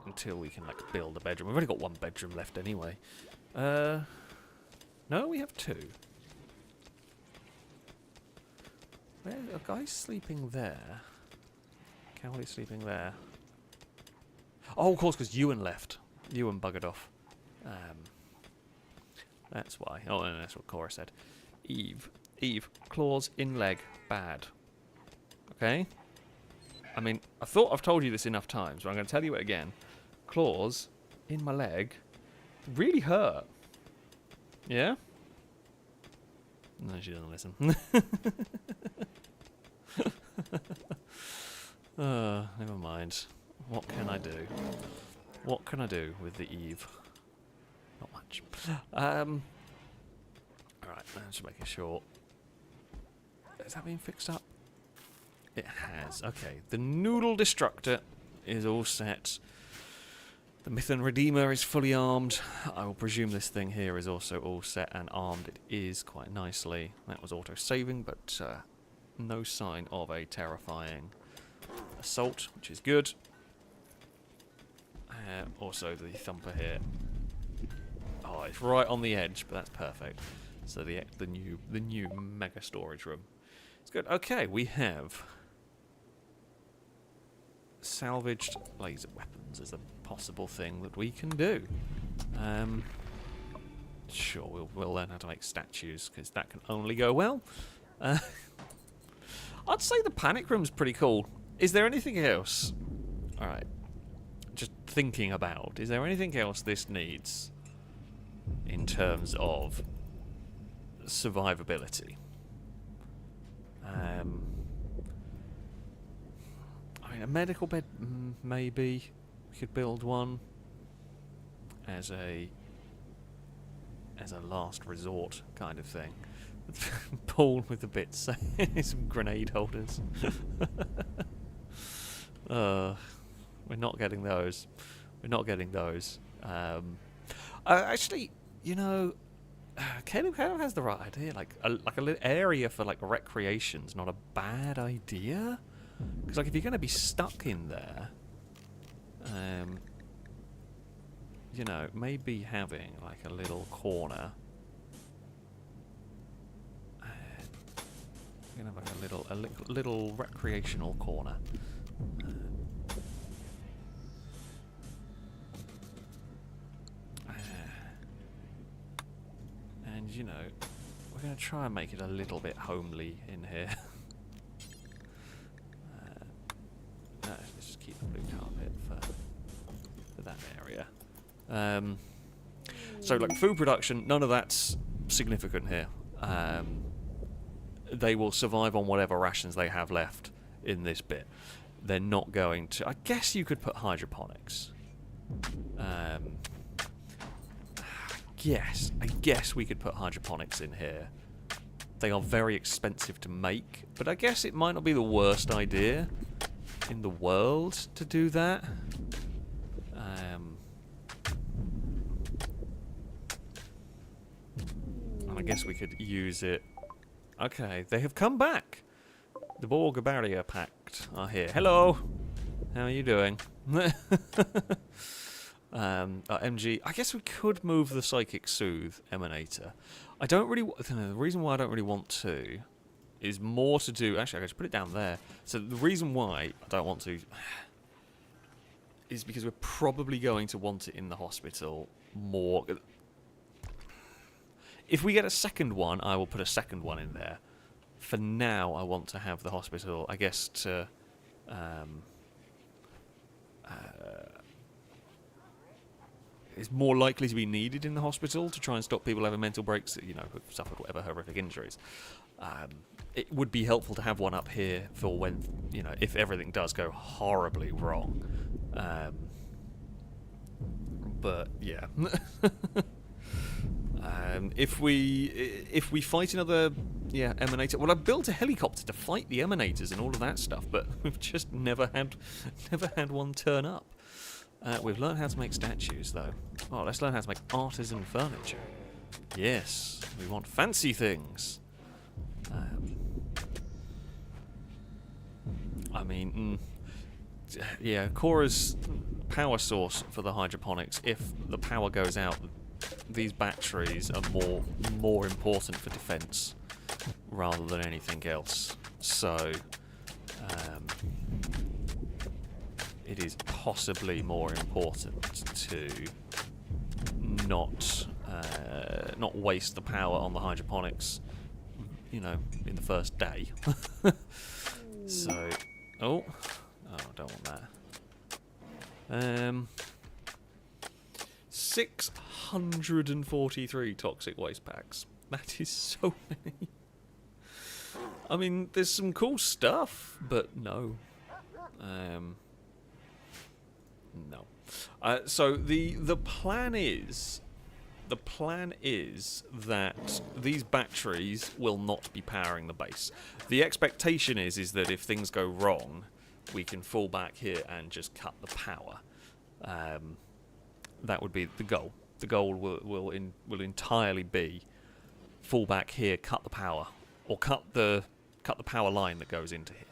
Until we can, like, build a bedroom. We've only got one bedroom left anyway. No, we have two. Where a guy's sleeping there. Cowley's sleeping there. Oh, of course, because Ewan left. Ewan buggered off. That's why. Oh, and that's what Cora said. Eve, claws in leg, bad. Okay? I mean, I thought I've told you this enough times, but I'm going to tell you it again. Claws in my leg really hurt. Yeah? No, she doesn't listen. Never mind. What can I do? What can I do with the Eve? Not much. Alright, just making sure. Is that being fixed up? It has. Okay, the Noodle Destructor is all set. The Mython Redeemer is fully armed. I will presume this thing here is also all set and armed. It is quite nicely. That was auto-saving, but no sign of a terrifying assault, which is good. Also, the Thumper here. Oh, it's right on the edge, but that's perfect. So the new mega storage room. It's good. Okay, we have salvaged laser weapons as a possible thing that we can do. Sure, we'll learn how to make statues, because that can only go well. I'd say the panic room's pretty cool. Is there anything else? Alright. Just thinking about, is there anything else this needs in terms of survivability? I mean, a medical bed, maybe. We could build one as a last resort kind of thing. Pool with the bits, some grenade holders. We're not getting those. We're not getting those. Actually, you know, Caleb has the right idea. Like a little area for like recreation's not a bad idea. Because like if you're going to be stuck in there, you know, maybe having like a little corner. We're gonna have like a little recreational corner. And you know, we're gonna try and make it a little bit homely in here. No, let's just keep the blue carpet for that area. So like food production, none of that's significant here. They will survive on whatever rations they have left in this bit. They're not going to... I guess you could put hydroponics. I guess we could put hydroponics in here. They are very expensive to make, but I guess it might not be the worst idea in the world to do that. And I guess we could use it. Okay, they have come back. The Borg Barrier Pact are here. Hello! How are you doing? MG, I guess we could move the Psychic Soothe Emanator. I don't really... the reason why I don't really want to is more to do... Actually, I can just put it down there. So the reason why I don't want to is because we're probably going to want it in the hospital more... If we get a second one, I will put a second one in there. For now, I want to have the hospital, I guess, to... is more likely to be needed in the hospital to try and stop people having mental breaks, you know, who've suffered whatever horrific injuries. It would be helpful to have one up here for when, you know, if everything does go horribly wrong. But yeah. If we fight another emanator, well, I've built a helicopter to fight the emanators and all of that stuff, but we've just never had one turn up. We've learned how to make statues though. Oh, let's learn how to make artisan furniture. Yes, we want fancy things. I mean, yeah, Cora's power source for the hydroponics. If the power goes out, these batteries are more important for defense rather than anything else. So it is possibly more important to not waste the power on the hydroponics, you know, in the first day. So, oh, I don't want that. 643 toxic waste packs. That is so many. I mean, there's some cool stuff, but no. No. So the plan is that these batteries will not be powering the base. The expectation is that if things go wrong, we can fall back here and just cut the power. That would be the goal. The goal will entirely be fall back here, cut the power, or cut the power line that goes into here.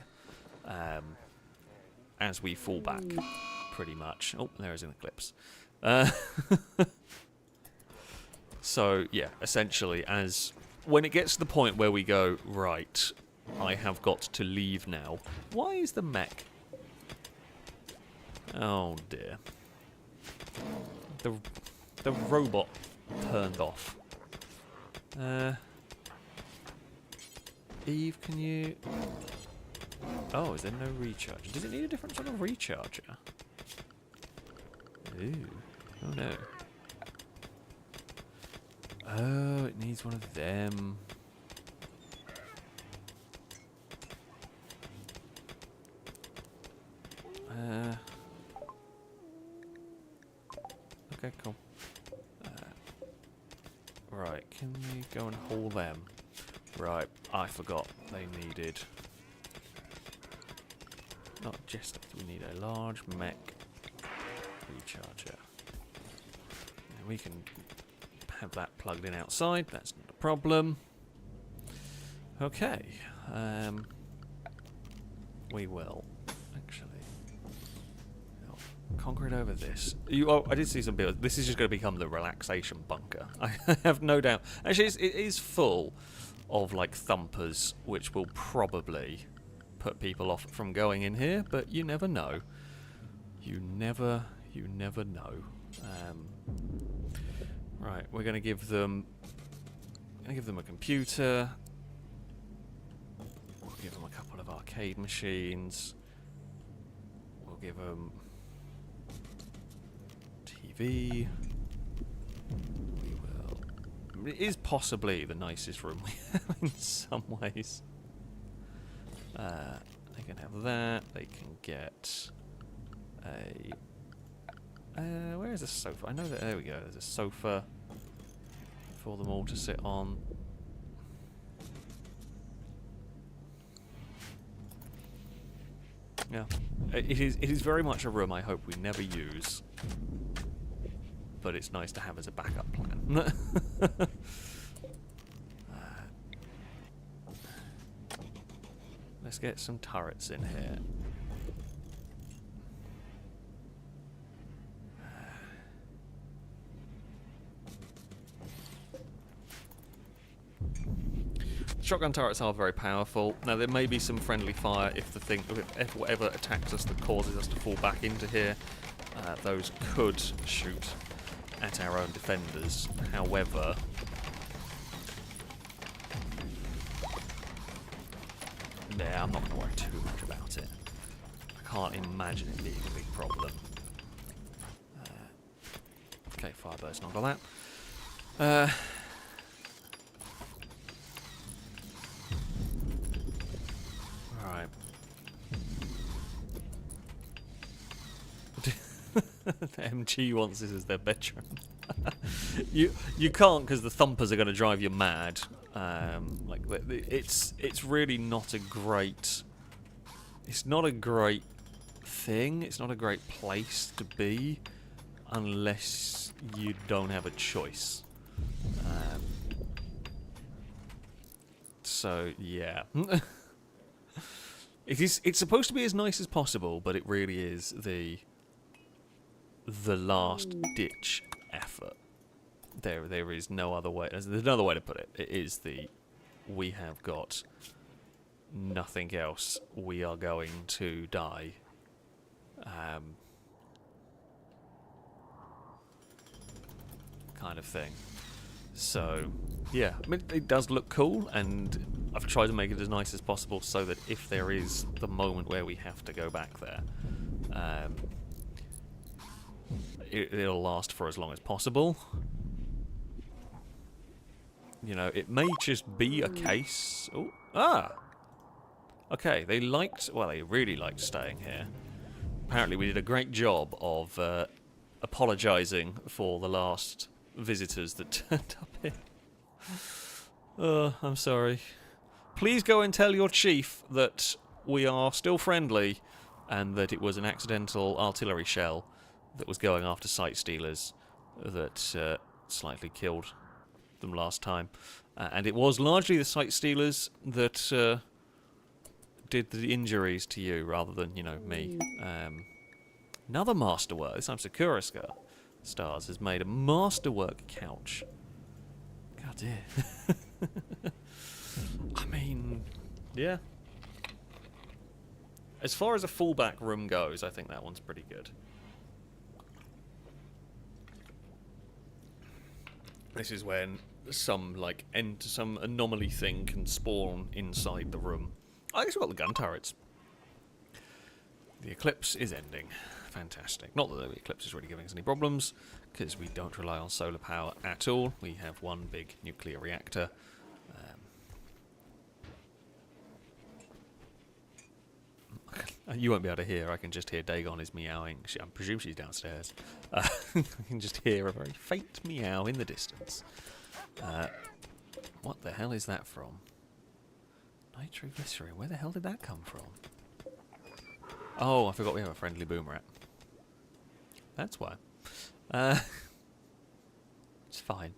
As we fall back, pretty much. Oh, there is an eclipse. So yeah, essentially, as when it gets to the point where we go, right, I have got to leave now. Why is the mech? Oh dear. The robot turned off. Eve, can you... Oh, is there no recharger? Does it need a different sort of recharger? Ooh. Oh no. Oh, it needs one of them. Okay, cool. Right, can we go and haul them? Right, I forgot they needed... Not just... We need a large mech recharger. And we can have that plugged in outside, that's not a problem. Okay. We will... Actually... Concrete over this. Oh, I did see some builds. This is just going to become the relaxation bunker. I have no doubt. Actually, it is full of like thumpers, which will probably put people off from going in here. But you never know. You never know. Right, we're going to give them. A computer. We'll give them a couple of arcade machines. We'll give them. TV. We will. It is possibly the nicest room we have in some ways. They can have that. They can get a. Where is the sofa? I know that. There we go. There's a sofa for them all to sit on. Yeah, it is very much a room I hope we never use. But it's nice to have as a backup plan. Let's get some turrets in here. Shotgun turrets are very powerful. Now there may be some friendly fire if whatever attacks us that causes us to fall back into here. Those could shoot at our own defenders. However, yeah, I'm not going to worry too much about it. I can't imagine it being a big problem. Okay, Fireburst, not got that. Alright. MG wants this as their bedroom. you can't, because the thumpers are going to drive you mad. Like it's really not a great. It's not a great thing. It's not a great place to be, unless you don't have a choice. So yeah. It's supposed to be as nice as possible, but it really is the last ditch effort. There is no other way. There's another way to put it. It is we have got nothing else. We are going to die. Kind of thing. So yeah, I mean, it does look cool, and I've tried to make it as nice as possible so that if there is the moment where we have to go back there, it'll last for as long as possible. You know, it may just be a case... Okay, they really liked staying here. Apparently we did a great job of apologising for the last visitors that turned up here. I'm sorry. Please go and tell your chief that we are still friendly and that it was an accidental artillery shell that was going after sight stealers that slightly killed them last time. And it was largely the sight stealers that did the injuries to you rather than, you know, me. Another masterwork. This time Sakura Stars has made a masterwork couch. God dear. I mean, yeah. As far as a fallback room goes, I think that one's pretty good. This is when some anomaly thing can spawn inside the room. I guess we've got the gun turrets. The eclipse is ending. Fantastic. Not that the eclipse is really giving us any problems, because we don't rely on solar power at all. We have one big nuclear reactor. You won't be able to hear. I can just hear Dagon is meowing. I presume she's downstairs. I can just hear a very faint meow in the distance. What the hell is that from? Nitroglycerin. Where the hell did that come from? Oh, I forgot we have a friendly boom rat. That's why. It's fine.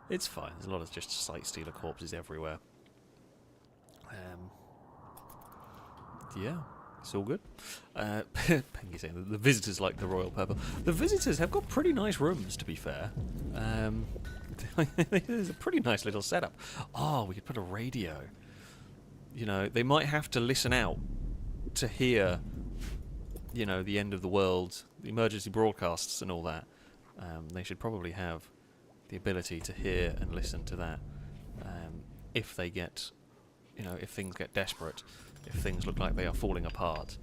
It's fine. There's a lot of just sight stealer corpses everywhere. Yeah. It's all good. Pengu's saying the visitors like the royal purple. The visitors have got pretty nice rooms, to be fair. There's a pretty nice little setup. Oh, we could put a radio. You know, they might have to listen out to hear, you know, the end of the world, the emergency broadcasts and all that. They should probably have the ability to hear and listen to that. If they get, you know, if things get desperate. If things look like they are falling apart,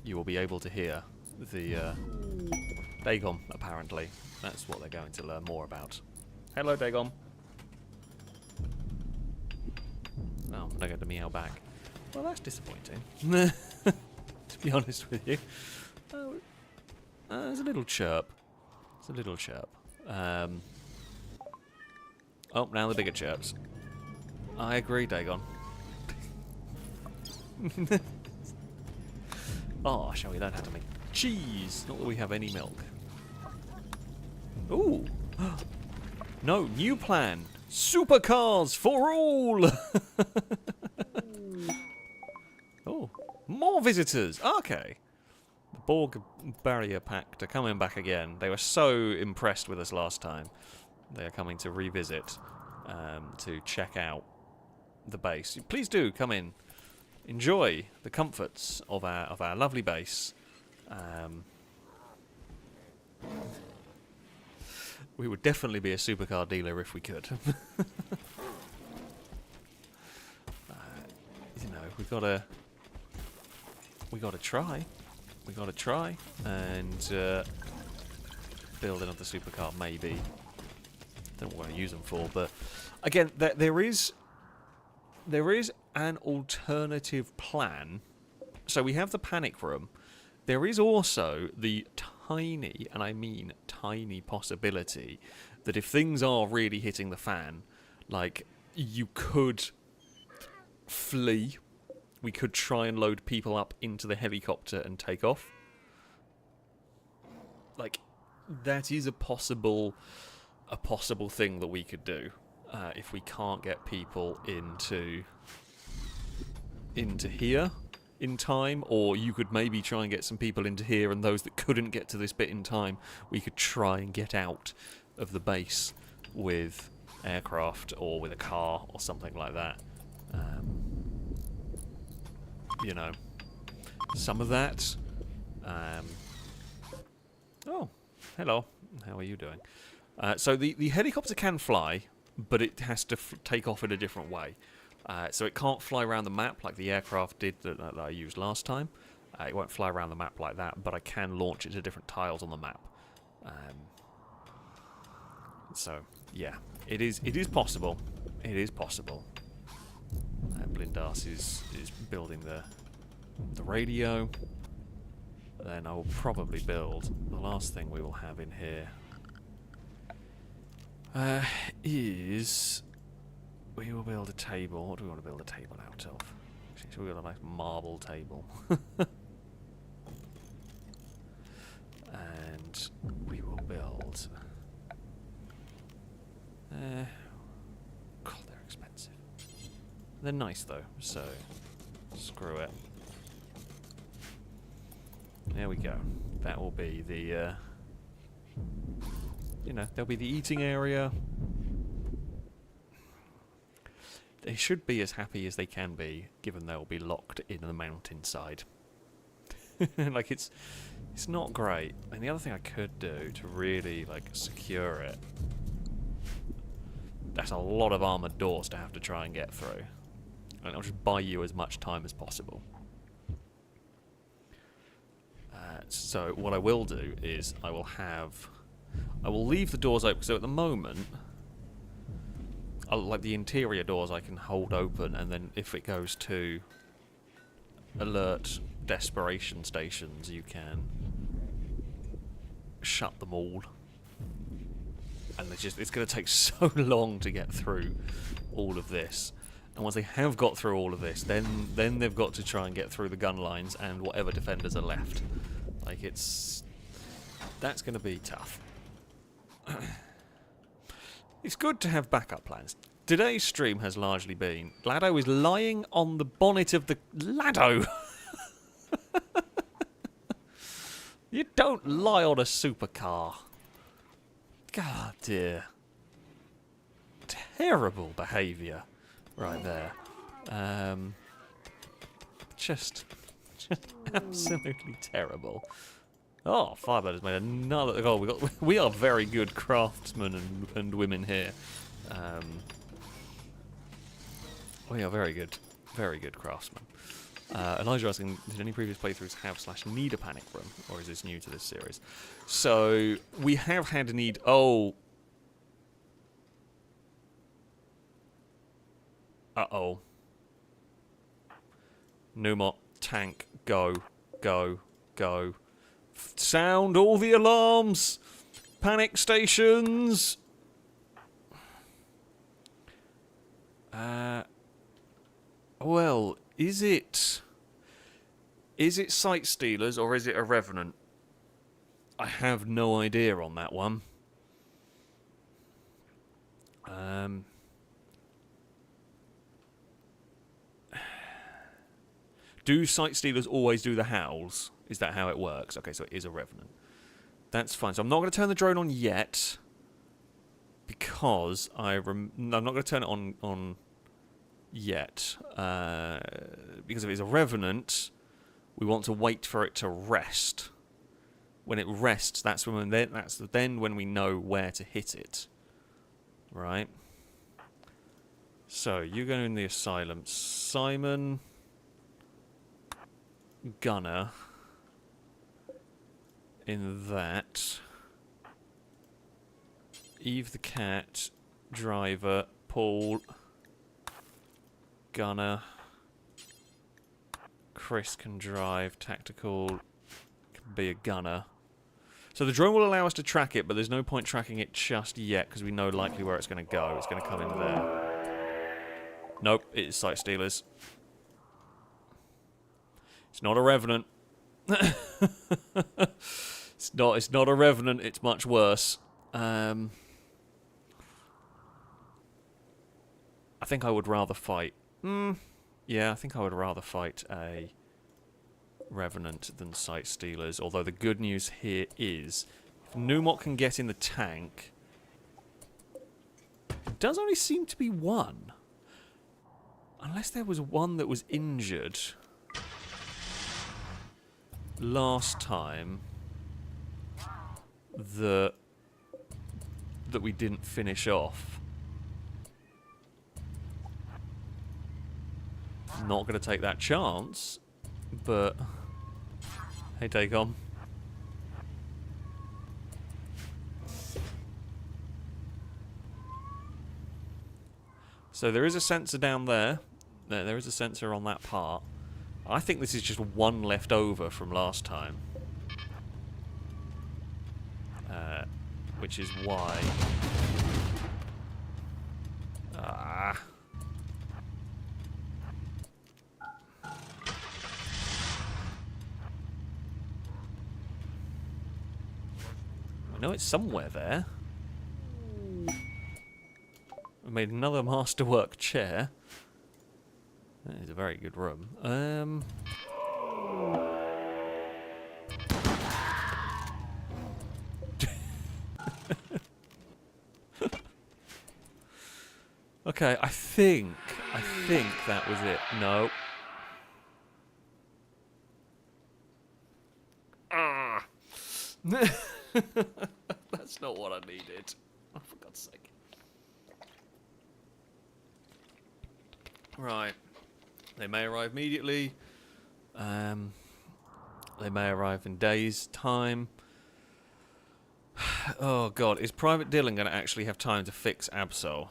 you will be able to hear the Dagon, apparently. That's what they're going to learn more about. Hello, Dagon. Oh, I get to meow back. Well, that's disappointing. To be honest with you. There's a little chirp. It's a little chirp. Oh, now the bigger chirps. I agree, Dagon. Oh, shall we learn how to make cheese? Not that we have any milk. Ooh. No, new plan. Supercars for all! Oh, more visitors. Okay. The Borg Barrier Pact are coming back again. They were so impressed with us last time. They are coming to revisit, to check out the base. Please do come in. Enjoy the comforts of our lovely base. We would definitely be a supercar dealer if we could. You know, we gotta try. We gotta try, and build another supercar, maybe. Don't know what I use them for, but again, there is an alternative plan. So we have the panic room. There is also the tiny, and I mean tiny, possibility that if things are really hitting the fan, like, you could flee. We could try and load people up into the helicopter and take off. Like, that is a possible thing that we could do if we can't get people into here in time, or you could maybe try and get some people into here, and those that couldn't get to this bit in time, we could try and get out of the base with aircraft or with a car or something like that. You know, some of that. Oh, hello. How are you doing? So the helicopter can fly, but it has to take off in a different way. So it can't fly around the map like the aircraft did that I used last time. It won't fly around the map like that, but I can launch it to different tiles on the map. So yeah, it is possible. It is possible. Blindas is building the radio. Then I will probably build the last thing we will have in here. Is we will build a table. What do we want to build a table out of? So we got a nice marble table. And we will build. God, they're expensive. They're nice though, so screw it. There we go. That will be the. You know, there'll be the eating area. They should be as happy as they can be, given they'll be locked in the mountainside. Like, it's not great. And the other thing I could do to really, like, secure it... That's a lot of armoured doors to have to try and get through. And I'll just buy you as much time as possible. So what I will do is I will leave the doors open. So at the moment, like the interior doors I can hold open, and then if it goes to alert desperation stations, you can shut them all. And it's going to take so long to get through all of this. And once they have got through all of this, then they've got to try and get through the gun lines and whatever defenders are left. Like, that's going to be tough. It's good to have backup plans. Today's stream has largely been... Lado is lying on the bonnet of the... Lado! You don't lie on a supercar. God dear. Terrible behaviour right there. Just absolutely terrible. Oh, Firebird has made another... Oh, we are very good craftsmen and women here. We are very good craftsmen. Elijah asking, did any previous playthroughs have / need a panic room, or is this new to this series? So we have had a need. Oh. Uh-oh. Numot, tank, go. Sound all the alarms! Panic stations! Well, is it Sight Stealers or is it a Revenant? I have no idea on that one. Do Sight Stealers always do the howls? Is that how it works? Okay, so it is a Revenant. That's fine. So I'm not going to turn the drone on yet, because I'm not going to turn it on yet, because if it's a Revenant, we want to wait for it to rest. When it rests, that's then when we know where to hit it, right? So you go in the asylum, Simon, Gunner, in that. Eve the cat, driver, Paul, gunner, Chris can drive, tactical, can be a gunner. So the drone will allow us to track it, but there's no point tracking it just yet because we know likely where it's going to go. It's going to come in there. Nope, it's Sight Stealers. It's not a Revenant. It's not a Revenant, it's much worse. I think I would rather fight. Yeah, I think I would rather fight a Revenant than Sight Stealers. Although the good news here is, if Numot can get in the tank, it does only seem to be one. Unless there was one that was injured last time that we didn't finish off. Not going to take that chance, but hey, Dacom. So there is a sensor down there. There is a sensor on that part. I think this is just one left over from last time. Which is why... I know it's somewhere there. We made another masterwork chair. That is a very good room. Okay, I think that was it. No. Ah. That's not what I needed. Oh, for God's sake. Right. They may arrive immediately. They may arrive in days' time. Oh God, is Private Dylan going to actually have time to fix Absol?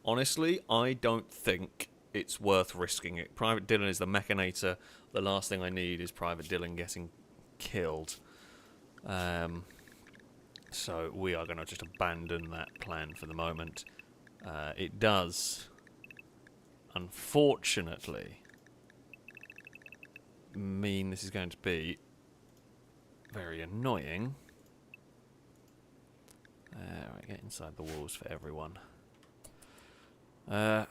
Honestly, I don't think it's worth risking it. Private Dylan is the mechanator. The last thing I need is Private Dylan getting killed. So we are going to just abandon that plan for the moment. It does, unfortunately, mean this is going to be very annoying. Right, get inside the walls for everyone. Right.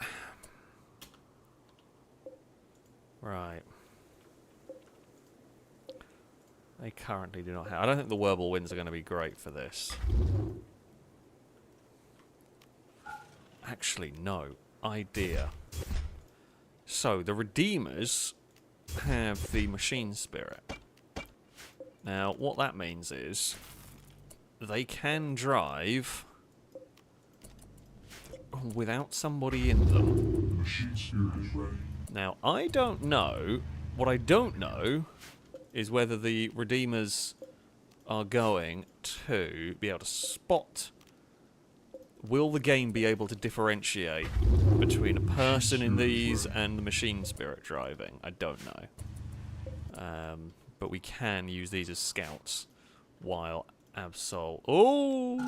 They currently do not have... I don't think the Whirlwinds are going to be great for this. Actually, no. Idea. So, the Redeemers have the Machine Spirit. Now, what that means is they can drive without somebody in them. The machine spirit is ready. Now, I don't know... What I don't know is whether the Redeemers are going to be able to spot... Will the game be able to differentiate between a person in these and the machine spirit driving? I don't know. But we can use these as scouts while Absol... Oh!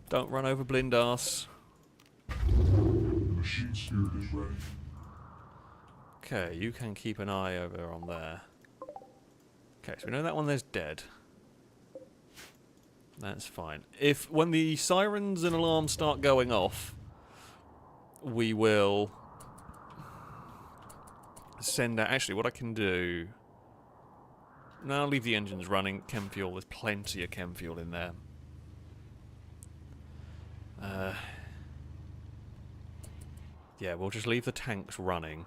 Don't run over Blindass. The machine spirit is ready. Okay, you can keep an eye over on there. Okay, so we know that one there's dead. That's fine. If when the sirens and alarms start going off, we will send out... Actually, what I can do... No, I'll leave the engines running. Chem fuel, there's plenty of chem fuel in there. Yeah, we'll just leave the tanks running.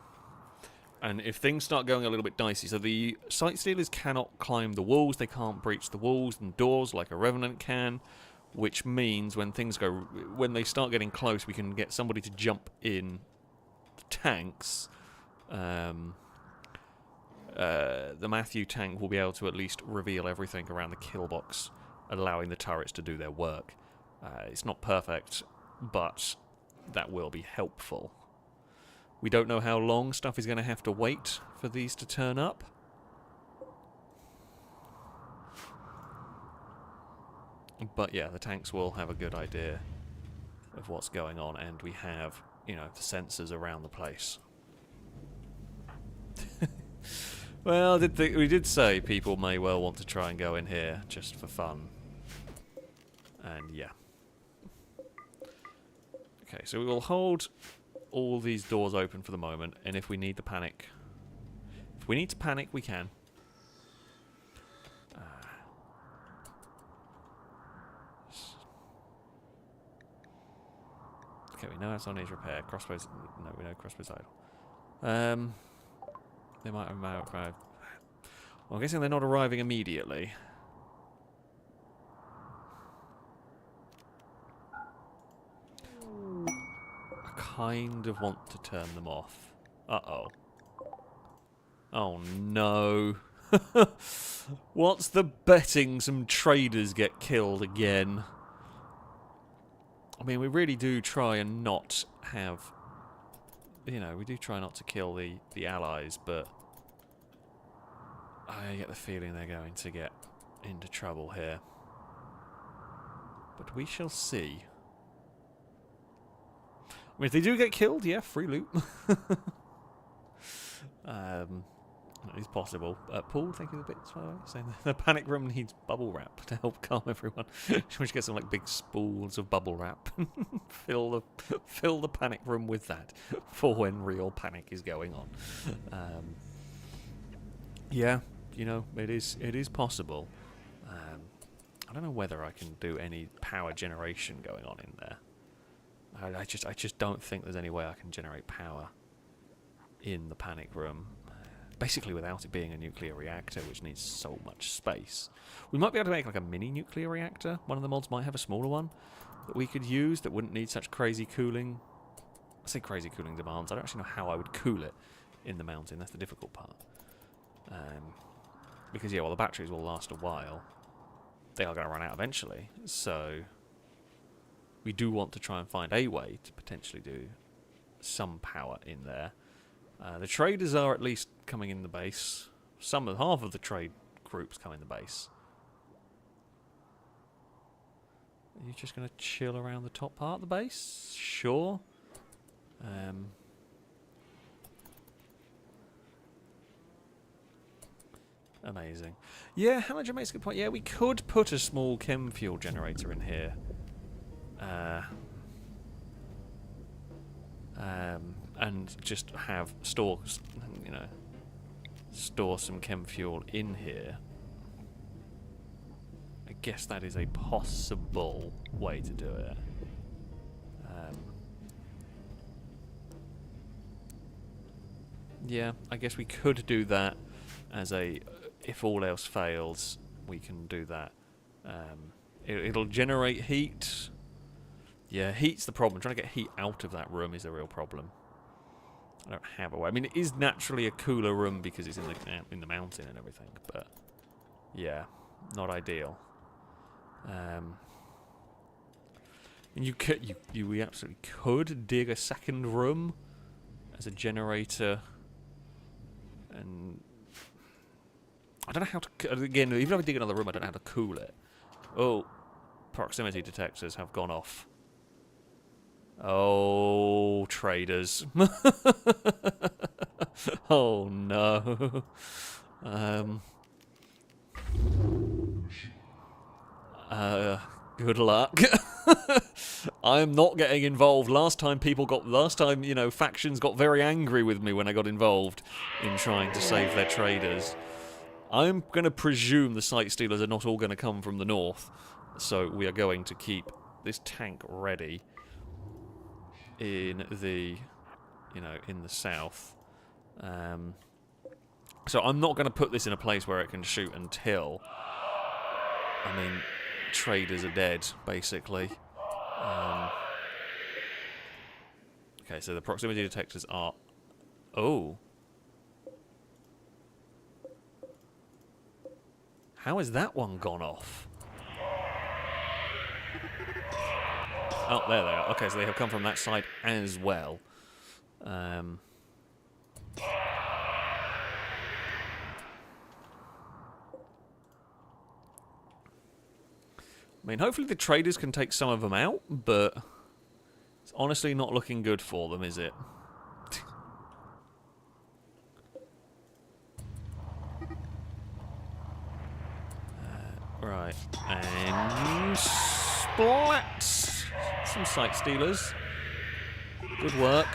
And if things start going a little bit dicey, so the Sight Stealers cannot climb the walls, they can't breach the walls and doors like a Revenant can, which means when things go, when they start getting close, we can get somebody to jump in the tanks. The Matthew tank will be able to at least reveal everything around the kill box. allowing the turrets to do their work. It's not perfect, but that will be helpful. We don't know how long stuff is going to have to wait for these to turn up. But yeah, the tanks will have a good idea of what's going on, and we have, you know, the sensors around the place. Well, we did say people may well want to try and go in here just for fun. And yeah. Okay, so we will hold all these doors open for the moment, and if we need to panic, we can. Okay, we know that's on his repair. Crossbows, no, we know crossbows idle. They might have arrived. Well, I'm guessing they're not arriving immediately. I kind of want to turn them off. Uh-oh. Oh no. What's the betting some traders get killed again? I mean, we really do try and not have... You know, we do try not to kill the allies, but... I get the feeling they're going to get into trouble here. But we shall see. I mean, if they do get killed, yeah, free loot. It's possible. Paul, thank you for the bits, by the way. Saying the panic room needs bubble wrap to help calm everyone. We should get some like big spools of bubble wrap. fill the panic room with that for when real panic is going on. Yeah, you know, it is possible. I don't know whether I can do any power generation going on in there. I just don't think there's any way I can generate power in the panic room. Basically without it being a nuclear reactor, which needs so much space. We might be able to make like a mini nuclear reactor. One of the mods might have a smaller one that we could use that wouldn't need such crazy cooling. I say crazy cooling demands. I don't actually know how I would cool it in the mountain. That's the difficult part. Because yeah, well, the batteries will last a while. They are going to run out eventually. So we do want to try and find a way to potentially do some power in there. The traders are at least coming in the base. Half of the trade groups come in the base. Are you just going to chill around the top part of the base? Sure. Amazing. Yeah, Halogen makes a good point. Yeah, we could put a small chem fuel generator in here. And just have store some chem fuel in here. I guess that is a possible way to do it. Yeah, I guess we could do that as a, if all else fails, we can do that. It'll generate heat. Yeah, heat's the problem. Trying to get heat out of that room is a real problem. I don't have a way. I mean, it is naturally a cooler room because it's in the mountain and everything, but yeah, not ideal. And we absolutely could dig a second room as a generator, and I don't know how to. Again, even if I dig another room, I don't know how to cool it. Oh, proximity detectors have gone off. Oh, traders. Oh no. Good luck. I am not getting involved. Last time, you know, factions got very angry with me when I got involved in trying to save their traders. I'm going to presume the Sight Stealers are not all going to come from the north, so we are going to keep this tank ready in the, in the south. So I'm not going to put this in a place where it can shoot until, I mean, traders are dead, basically. Okay, so the proximity detectors are... Oh. How has that one gone off? Oh, there they are. Okay, so they have come from that side as well. I mean, hopefully the traders can take some of them out, but it's honestly not looking good for them, is it? Right, and splat! Some sight stealers. Good work.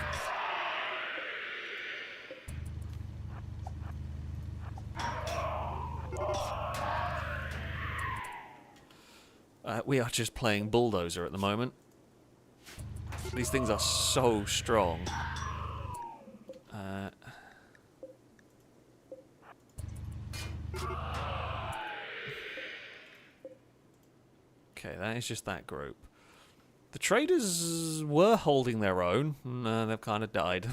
We are just playing bulldozer at the moment. These things are so strong. Okay, that is just that group. The traders were holding their own. No, they've kind of died.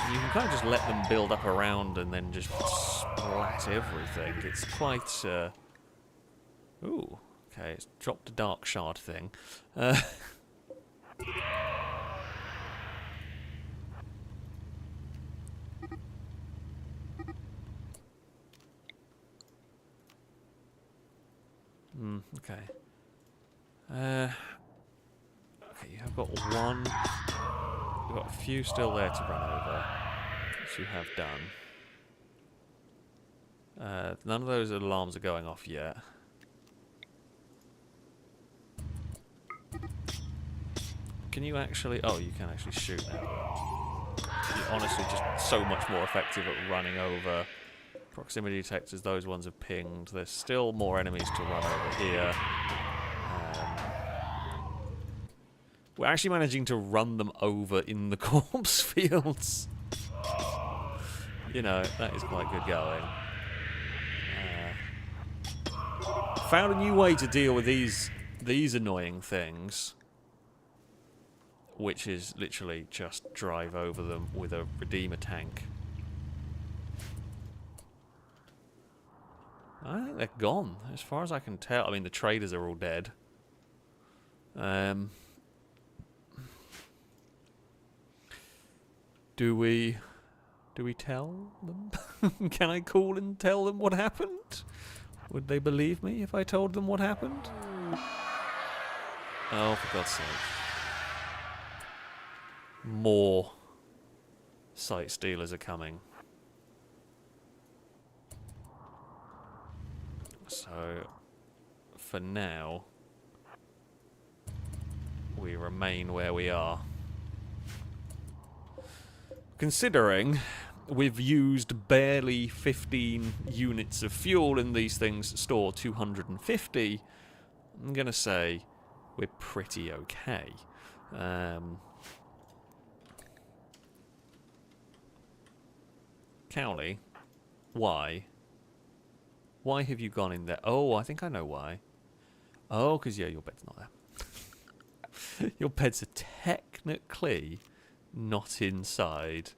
You can kind of just let them build up around and then just splat everything. It's quite... Ooh, okay, it's dropped a dark shard thing. Okay. Okay, you have got one... You've got a few still there to run over, which you have done. None of those alarms are going off yet. Can you actually... Oh, you can actually shoot now. You're honestly just so much more effective at running over. Proximity detectors, those ones have pinged. There's still more enemies to run over here. We're actually managing to run them over in the corpse fields. You know, that is quite good going. Found a new way to deal with these annoying things, which is literally just drive over them with a Redeemer tank. I think they're gone, as far as I can tell. I mean, the traders are all dead. Do we tell them? Can I call and tell them what happened? Would they believe me if I told them what happened? Oh, for God's sake. More sight stealers are coming. So, for now, we remain where we are. Considering we've used barely 15 units of fuel and these things store 250, I'm going to say we're pretty okay. Cowley, why? Why have you gone in there? Oh, I think I know why. Oh, because, yeah, your bed's not there. Your beds are technically not inside.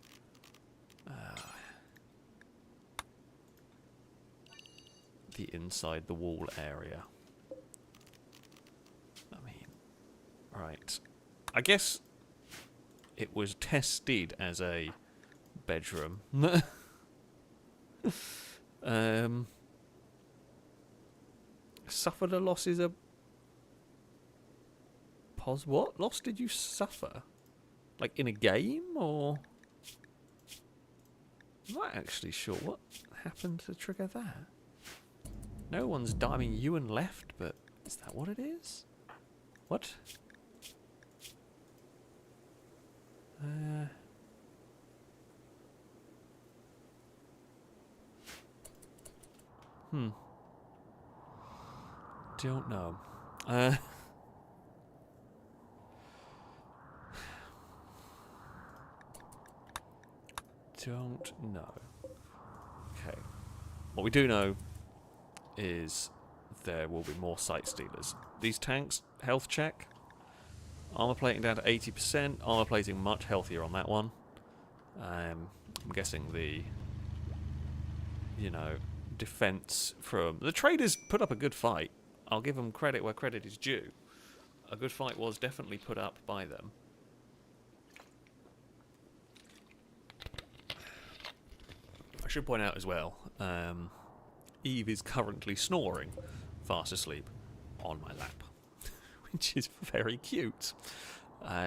The inside the wall area. I mean, right. I guess it was tested as a bedroom. Suffered a loss is a... What loss did you suffer? Like in a game, or... I'm not actually sure what happened to trigger that. No one's died. I mean, Ewan left, but is that what it is? What? Don't know. Don't know. Okay. What we do know is there will be more sight stealers. These tanks, health check. Armor plating down to 80%. Armor plating much healthier on that one. I'm guessing the you know, defense from... The traders put up a good fight. I'll give them credit where credit is due. A good fight was definitely put up by them. I should point out as well, Eve is currently snoring, fast asleep, on my lap, which is very cute.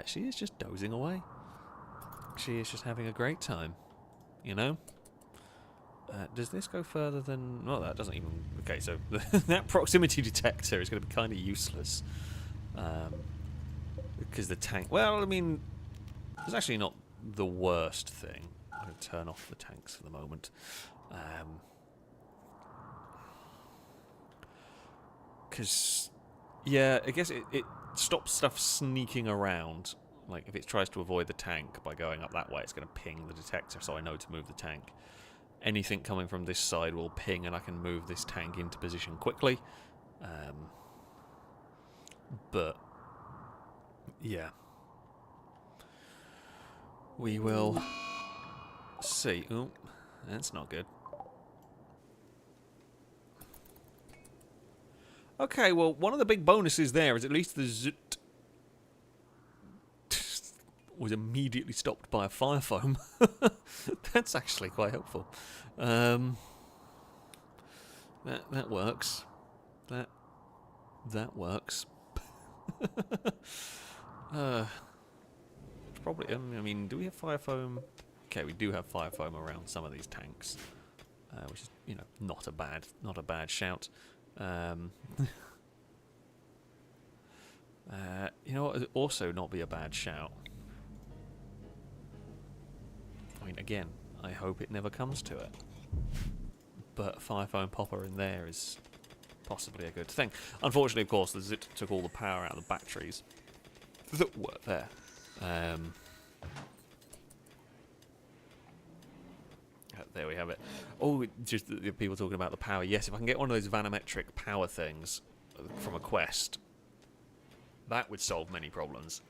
She is just dozing away. She is just having a great time, you know? Does this go further than... Well, that doesn't even... Okay, so that proximity detector is going to be kind of useless. Because the tank... Well, I mean, it's actually not the worst thing. I'm going to turn off the tanks for the moment. Because, yeah, I guess it stops stuff sneaking around. Like, if it tries to avoid the tank by going up that way, it's going to ping the detector, so I know to move the tank. Anything coming from this side will ping, and I can move this tank into position quickly. But, yeah. We will see. Oh, that's not good. Okay, well, one of the big bonuses there is at least the Zut was immediately stopped by a fire foam. That's actually quite helpful. That works. That works. Probably. I mean, do we have fire foam? Okay, we do have fire foam around some of these tanks, which is, you know, not a bad shout. You know what would also not be a bad shout? I mean, again, I hope it never comes to it. But fire foam popper in there is possibly a good thing. Unfortunately, of course, the Zit took all the power out of the batteries that were there. There we have it. Oh, just the people talking about the power. Yes, if I can get one of those vanometric power things from a quest, that would solve many problems.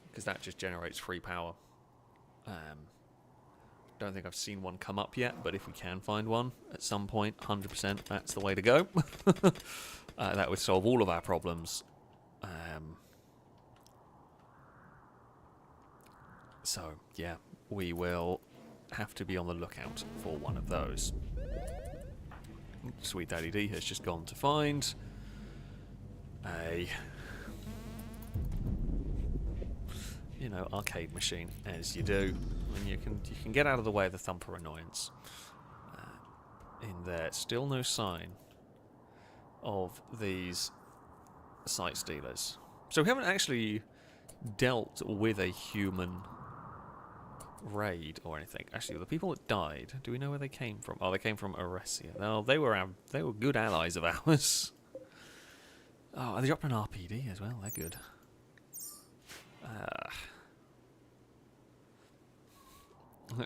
Because that just generates free power. Don't think I've seen one come up yet, but if we can find one at some point, 100%, that's the way to go. That would solve all of our problems. So, yeah, we will have to be on the lookout for one of those. Sweet Daddy D has just gone to find a, you know, arcade machine, as you do, and you can get out of the way of the thumper annoyance. In there, still no sign of these site stealers. So we haven't actually dealt with a human raid or anything. Actually, the people that died, do we know where they came from? Oh, they came from Eresia. No, they were good allies of ours. Oh, they dropped an RPD as well. They're good.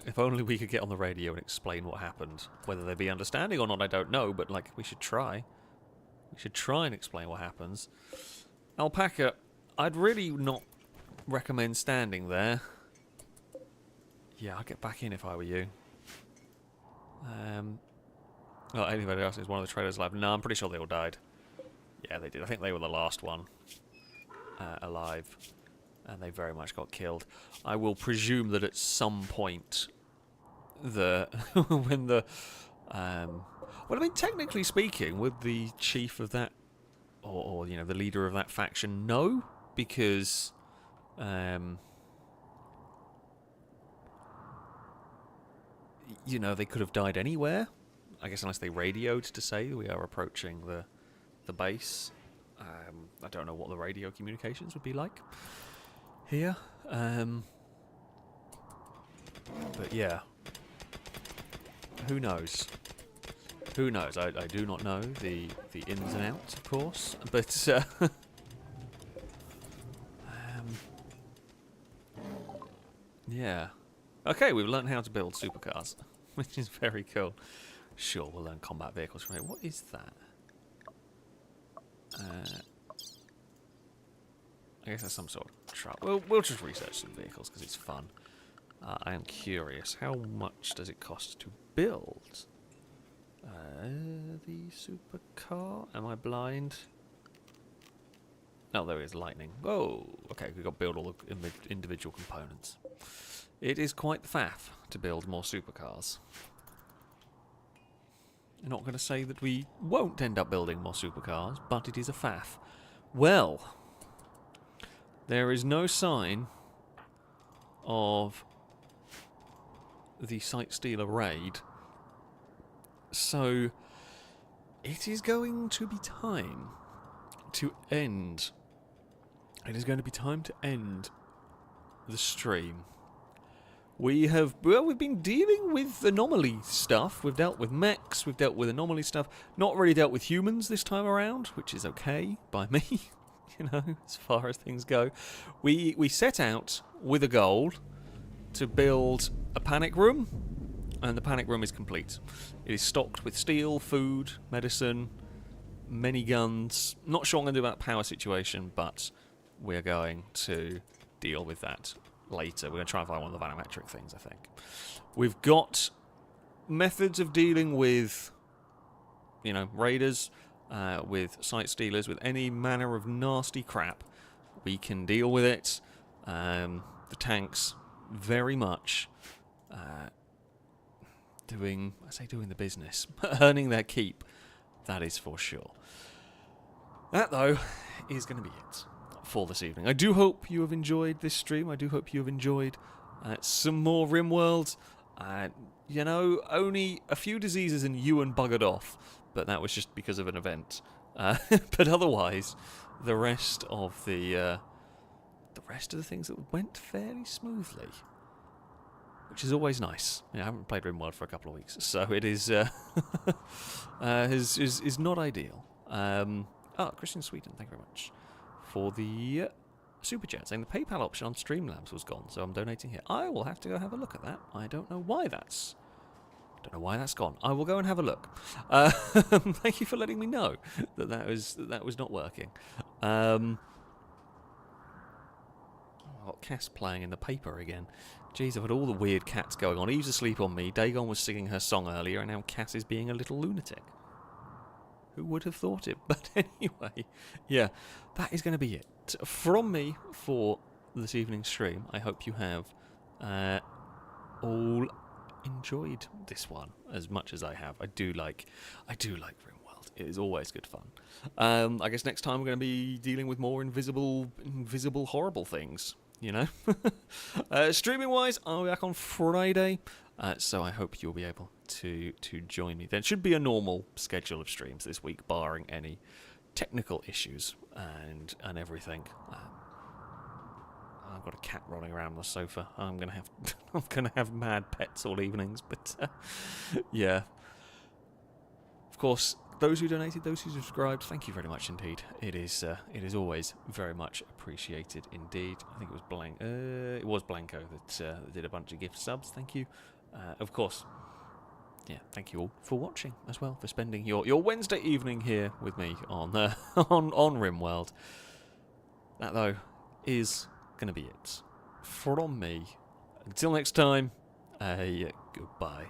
If only we could get on the radio and explain what happened. Whether they'd be understanding or not, I don't know, but, like, we should try. We should try and explain what happens. Alpaca, I'd really not recommend standing there. Yeah, I'd get back in if I were you. Well, anybody else is one of the traders alive? No, I'm pretty sure they all died. Yeah, they did. I think they were the last one alive. And they very much got killed. I will presume that at some point, when the, well, I mean, technically speaking, would the chief of that, or you know, the leader of that faction know? Because, you know, they could have died anywhere. I guess unless they radioed to say we are approaching the base. I don't know what the radio communications would be like here, but yeah, who knows? Who knows? I do not know the ins and outs, of course, but yeah. Okay, we've learned how to build supercars, which is very cool. Sure, we'll learn combat vehicles from here. What is that? I guess that's some sort of truck. We'll just research some vehicles because it's fun. I am curious. How much does it cost to build? The supercar? Am I blind? Oh, there is lightning. Oh, okay, we've got to build all the individual components. It is quite the faff to build more supercars. I'm not going to say that we won't end up building more supercars, but it is a faff. Well, there is no sign of the Sight Stealer raid, so it is going to be time to end. It is going to be time to end the stream. We've been dealing with Anomaly stuff. We've dealt with mechs, we've dealt with Anomaly stuff. Not really dealt with humans this time around, which is okay by me, you know, as far as things go. We set out with a goal to build a panic room, and the panic room is complete. It is stocked with steel, food, medicine, many guns. Not sure what I'm going to do about the power situation, but we're going to deal with that later. We're going to try and find one of the volumetric things, I think. We've got methods of dealing with, you know, raiders, with sight stealers, with any manner of nasty crap. We can deal with it. The tanks, very much doing the business, earning their keep. That is for sure. That, though, is going to be it for this evening. I do hope you have enjoyed this stream. I do hope you have enjoyed some more Rimworld. You know, only a few diseases and Ewan buggered off, but that was just because of an event. But otherwise, the rest of the things that went fairly smoothly, which is always nice. I haven't played Rimworld for a couple of weeks, so it is is not ideal. Christian Sweden, thank you very much for the super chat, saying the PayPal option on Streamlabs was gone, so I'm donating here. I will have to go have a look at that. I don't know why that's gone. I will go and have a look. Thank you for letting me know that was not working. Got Cass playing in the paper again. Jeez, I've had all the weird cats going on. Eve's asleep on me. Dagon was singing her song earlier, and now Cass is being a little lunatic. Who would have thought it? But anyway, yeah, that is going to be it from me for this evening's stream. I hope you have all enjoyed this one as much as I have. I do like Rimworld. It is always good fun. I guess next time we're going to be dealing with more invisible, horrible things. You know, streaming wise, I'll be back on Friday. So I hope you'll be able to join me then. It should be a normal schedule of streams this week, barring any technical issues and everything. I've got a cat rolling around on the sofa. I'm gonna have mad pets all evenings, but yeah. Of course, those who donated, those who subscribed, thank you very much indeed. It is always very much appreciated indeed. I think it was Blanco that did a bunch of gift subs. Thank you. Of course, yeah, thank you all for watching as well, for spending your Wednesday evening here with me on on Rimworld. That, though, is going to be it from me. Until next time, goodbye.